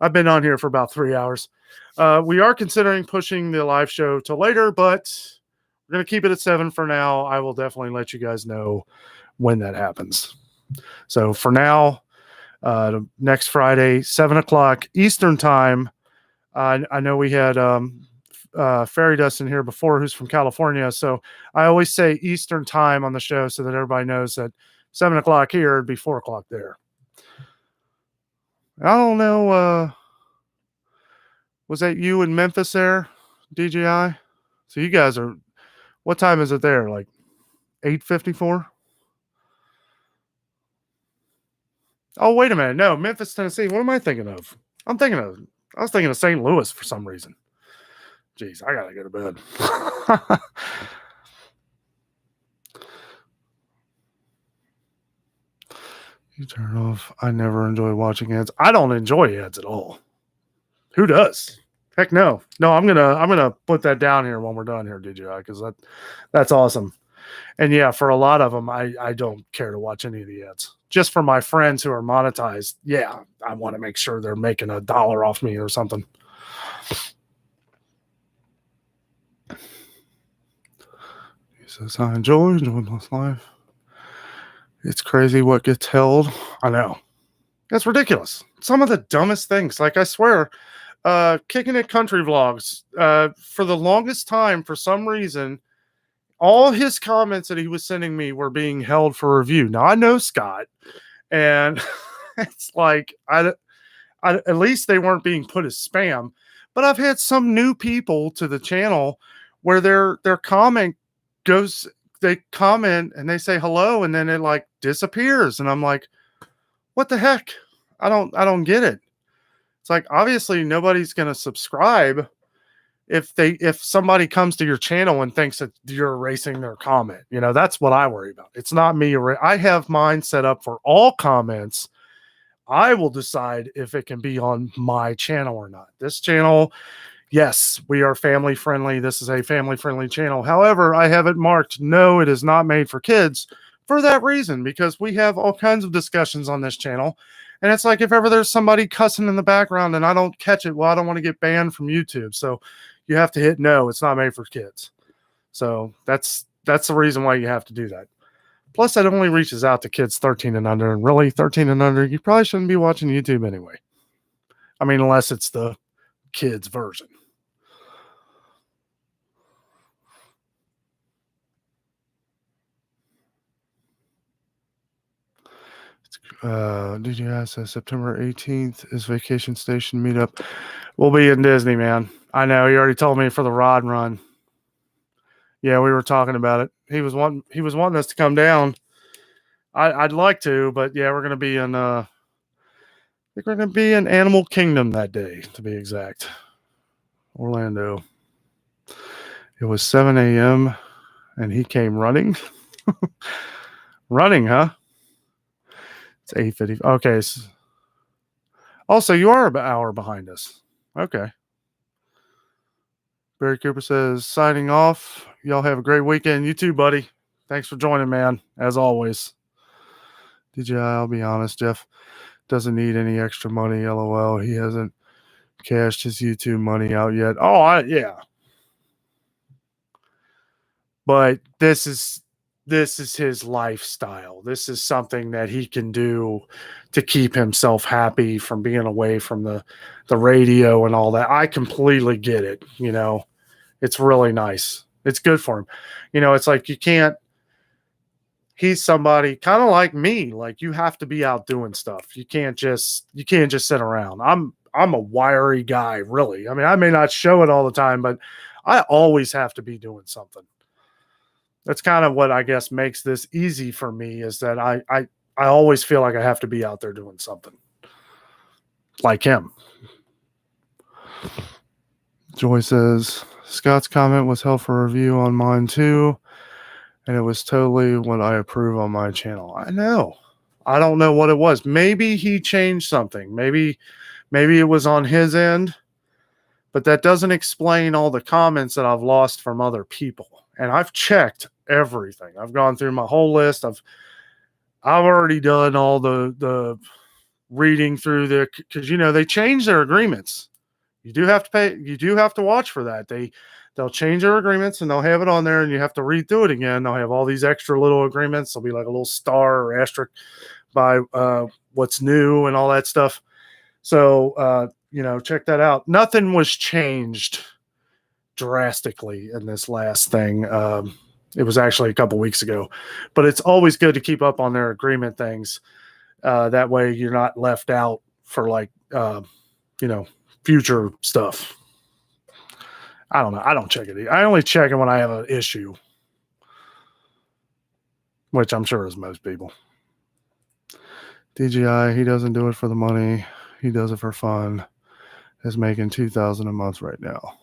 I've been on here for about 3 hours. We are considering pushing the live show to later, but we're going to keep it at 7 for now. I will definitely let you guys know when that happens. So for now, next Friday, 7 o'clock Eastern time. I know we had Fairy Dust in here before, who's from California. So I always say Eastern time on the show so that everybody knows that 7 o'clock here would be 4 o'clock there. I don't know. Was that you in Memphis there, DJI? So you guys are, what time is it there? Like 8:54? Oh, wait a minute. No, Memphis, Tennessee. What am I thinking of? I was thinking of St. Louis for some reason. Jeez, I gotta go to bed. You turn off. I never enjoy watching ads. I don't enjoy ads at all. Who does? Heck no. No, I'm gonna put that down here when we're done here, DJI, because that's awesome. And yeah, for a lot of them, I don't care to watch any of the ads. Just for my friends who are monetized, yeah, I want to make sure they're making $1 off me or something. He says, I enjoy my life. It's crazy what gets held. I know. That's ridiculous. Some of the dumbest things. Like, I swear, Kicking It Country Vlogs, for the longest time, for some reason, all his comments that he was sending me were being held for review. Now, I know Scott, and it's like, at least they weren't being put as spam. But I've had some new people to the channel where their comment goes, they comment and they say hello, and then it like disappears, and I'm like, what the heck? I don't get it. It's like, obviously nobody's going to subscribe if somebody comes to your channel and thinks that you're erasing their comment. You know, that's what I worry about. It's not me. I have mine set up for all comments. I will decide if it can be on my channel or not. This channel, yes, we are family friendly. This is a family friendly channel. However, I have it marked, no, it is not made for kids, for that reason, because we have all kinds of discussions on this channel. And it's like, if ever there's somebody cussing in the background and I don't catch it, well, I don't want to get banned from YouTube. So you have to hit no, it's not made for kids. So that's the reason why you have to do that. Plus, it only reaches out to kids 13 and under. And really, 13 and under, you probably shouldn't be watching YouTube anyway. I mean, unless it's the kids version. DJI says September 18th is Vacation Station meetup. We'll be in Disney, man. I know. He already told me for the rod run. Yeah, we were talking about it. He was wanting us to come down. I'd like to, but yeah, we're gonna be in I think we're gonna be in Animal Kingdom that day, to be exact. Orlando. It was 7 a.m. and he came running. Running, huh? It's 8:50. Okay. Also, you are about an hour behind us. Okay. Barry Cooper says, signing off. Y'all have a great weekend. You too, buddy. Thanks for joining, man. As always. DJI, I'll be honest, Jeff doesn't need any extra money. LOL. He hasn't cashed his YouTube money out yet. Oh, yeah. But this is his lifestyle. This is something that he can do to keep himself happy from being away from the radio and all that. I completely get it. You know, it's really nice. It's good for him. You know, it's like he's somebody kind of like me. Like, you have to be out doing stuff. You can't just sit around. I'm a wiry guy, really. I mean, I may not show it all the time, but I always have to be doing something. That's kind of what I guess makes this easy for me, is that I always feel like I have to be out there doing something like him. Joy says, Scott's comment was held for review on mine too, and it was totally what I approve on my channel. I know. I don't know what it was. Maybe he changed something. Maybe it was on his end, but that doesn't explain all the comments that I've lost from other people. And I've checked everything. I've gone through my whole list. I've already done all the reading through because they change their agreements. You do have to pay. You do have to watch for that. They'll change their agreements and they'll have it on there, and you have to read through it again. They'll have all these extra little agreements. There'll be like a little star or asterisk by what's new and all that stuff. So check that out. Nothing was changed drastically in this last thing. It was actually a couple weeks ago, but it's always good to keep up on their agreement things. That way you're not left out for future stuff. I don't know. I don't check it. I only check it when I have an issue, which I'm sure is most people. DJI, he doesn't do it for the money. He does it for fun. Is making $2,000 a month right now.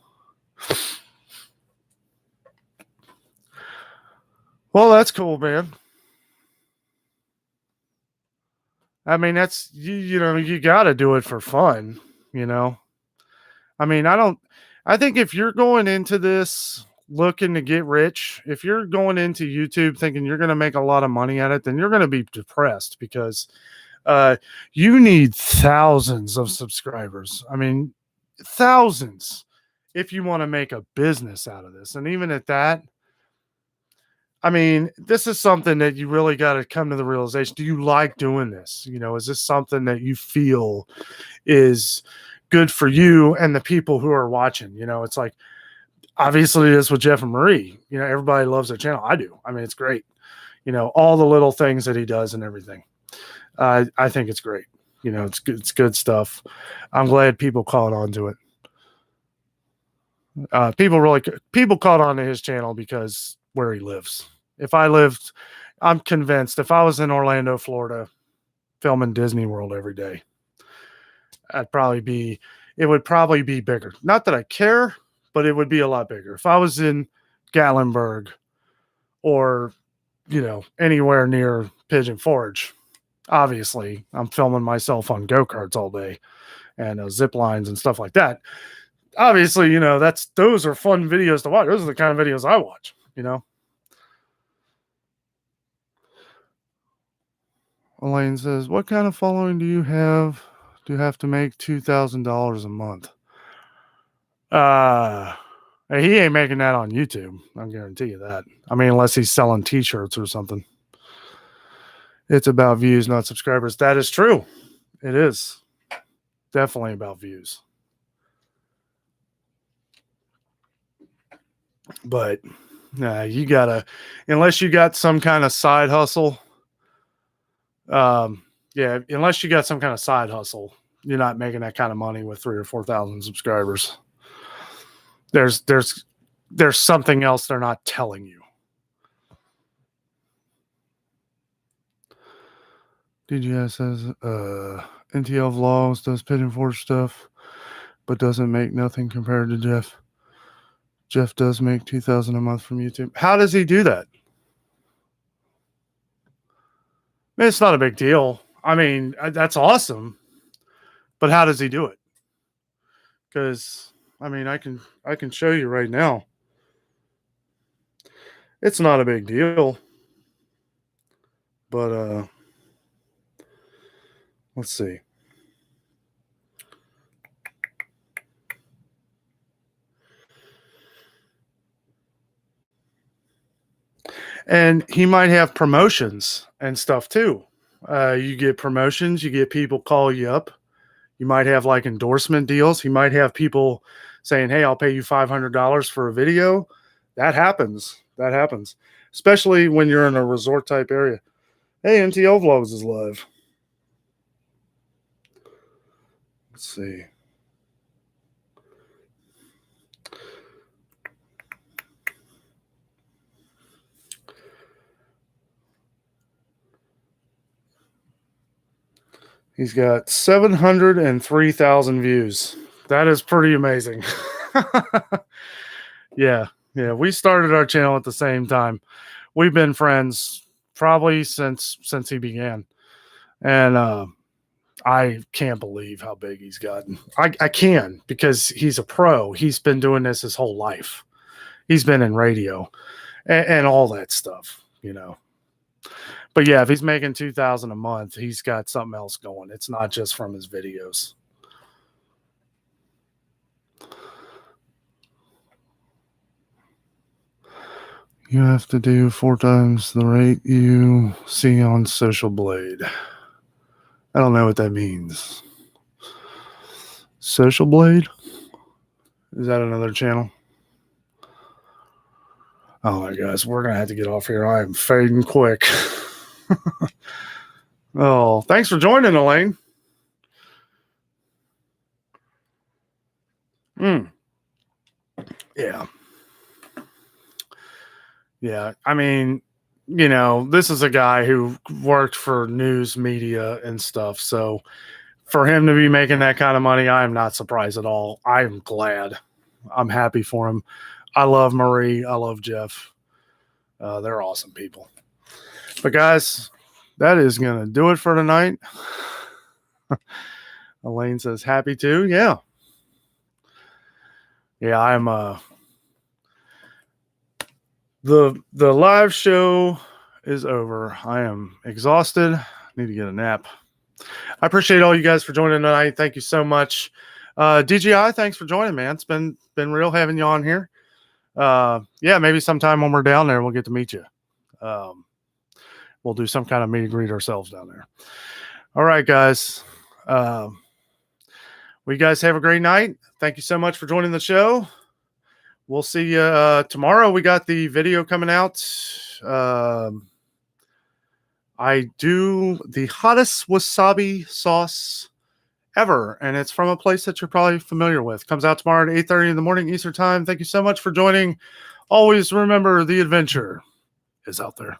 Well, that's cool, man. I mean, that's you know, you got to do it for fun, you know. I mean, I think if you're going into this looking to get rich, if you're going into YouTube thinking you're going to make a lot of money at it, then you're going to be depressed because uh, you need thousands of subscribers. I mean, thousands if you want to make a business out of this. And even at that, I mean, this is something that you really got to come to the realization. Do you like doing this? You know, is this something that you feel is good for you and the people who are watching? You know, it's like, obviously, this with Jeff and Marie. You know, everybody loves their channel. I do. I mean, it's great. You know, all the little things that he does and everything. I think it's great. You know, it's good. It's good stuff. I'm glad people caught on to it. People caught on to his channel because where he lives. If I lived, I'm convinced if I was in Orlando, Florida, filming Disney World every day, it would probably be bigger. Not that I care, but it would be a lot bigger. If I was in Gatlinburg or, you know, anywhere near Pigeon Forge, obviously I'm filming myself on go-karts all day and zip lines and stuff like that. Obviously, you know, those are fun videos to watch. Those are the kind of videos I watch, you know. Elaine says, what kind of following do you have to make $2,000 a month? He ain't making that on YouTube. I guarantee you that. I mean, unless he's selling t-shirts or something. It's about views, not subscribers. That is true. It is definitely about views. But you gotta, unless you got some kind of side hustle. Unless you got some kind of side hustle, you're not making that kind of money with 3,000 or 4,000 subscribers. There's something else they're not telling you. DGS says NTL Vlogs does Pigeon Forge stuff, but doesn't make nothing compared to Jeff. Jeff does make $2,000 a month from YouTube. How does he do that? I mean, it's not a big deal. I mean, that's awesome. But how does he do it? Because I mean, I can show you right now. It's not a big deal. But let's see. And he might have promotions and stuff too. You get promotions, you get people call you up. You might have like endorsement deals. He might have people saying, hey, I'll pay you $500 for a video. That happens. That happens. Especially when you're in a resort type area. Hey, NTO Vlogs is live. Let's see. He's got 703,000 views. That is pretty amazing. Yeah. We started our channel at the same time. We've been friends probably since he began. And I can't believe how big he's gotten. I can, because he's a pro. He's been doing this his whole life. He's been in radio and all that stuff, you know. But yeah, if he's making $2,000 a month, he's got something else going. It's not just from his videos. You have to do 4 times the rate you see on Social Blade. I don't know what that means. Social Blade? Is that another channel? Oh my gosh, we're going to have to get off here. I am fading quick. Oh, thanks for joining, Elaine. Yeah. I mean, this is a guy who worked for news media and stuff. So for him to be making that kind of money, I am not surprised at all. I'm glad. I'm happy for him. I love Marie. I love Jeff. They're awesome people. But guys, that is going to do it for tonight. Elaine says happy too. Yeah. Yeah, I'm the live show is over. I am exhausted. Need to get a nap. I appreciate all you guys for joining tonight. Thank you so much. DGI, thanks for joining, man. It's been real having you on here. Yeah, maybe sometime when we're down there, we'll get to meet you. We'll do some kind of meet and greet ourselves down there. All right, guys. Well, you guys have a great night. Thank you so much for joining the show. We'll see you tomorrow. We got the video coming out. I do the hottest wasabi sauce ever, and it's from a place that you're probably familiar with. Comes out tomorrow at 8:30 in the morning Eastern time. Thank you so much for joining. Always remember, the adventure is out there.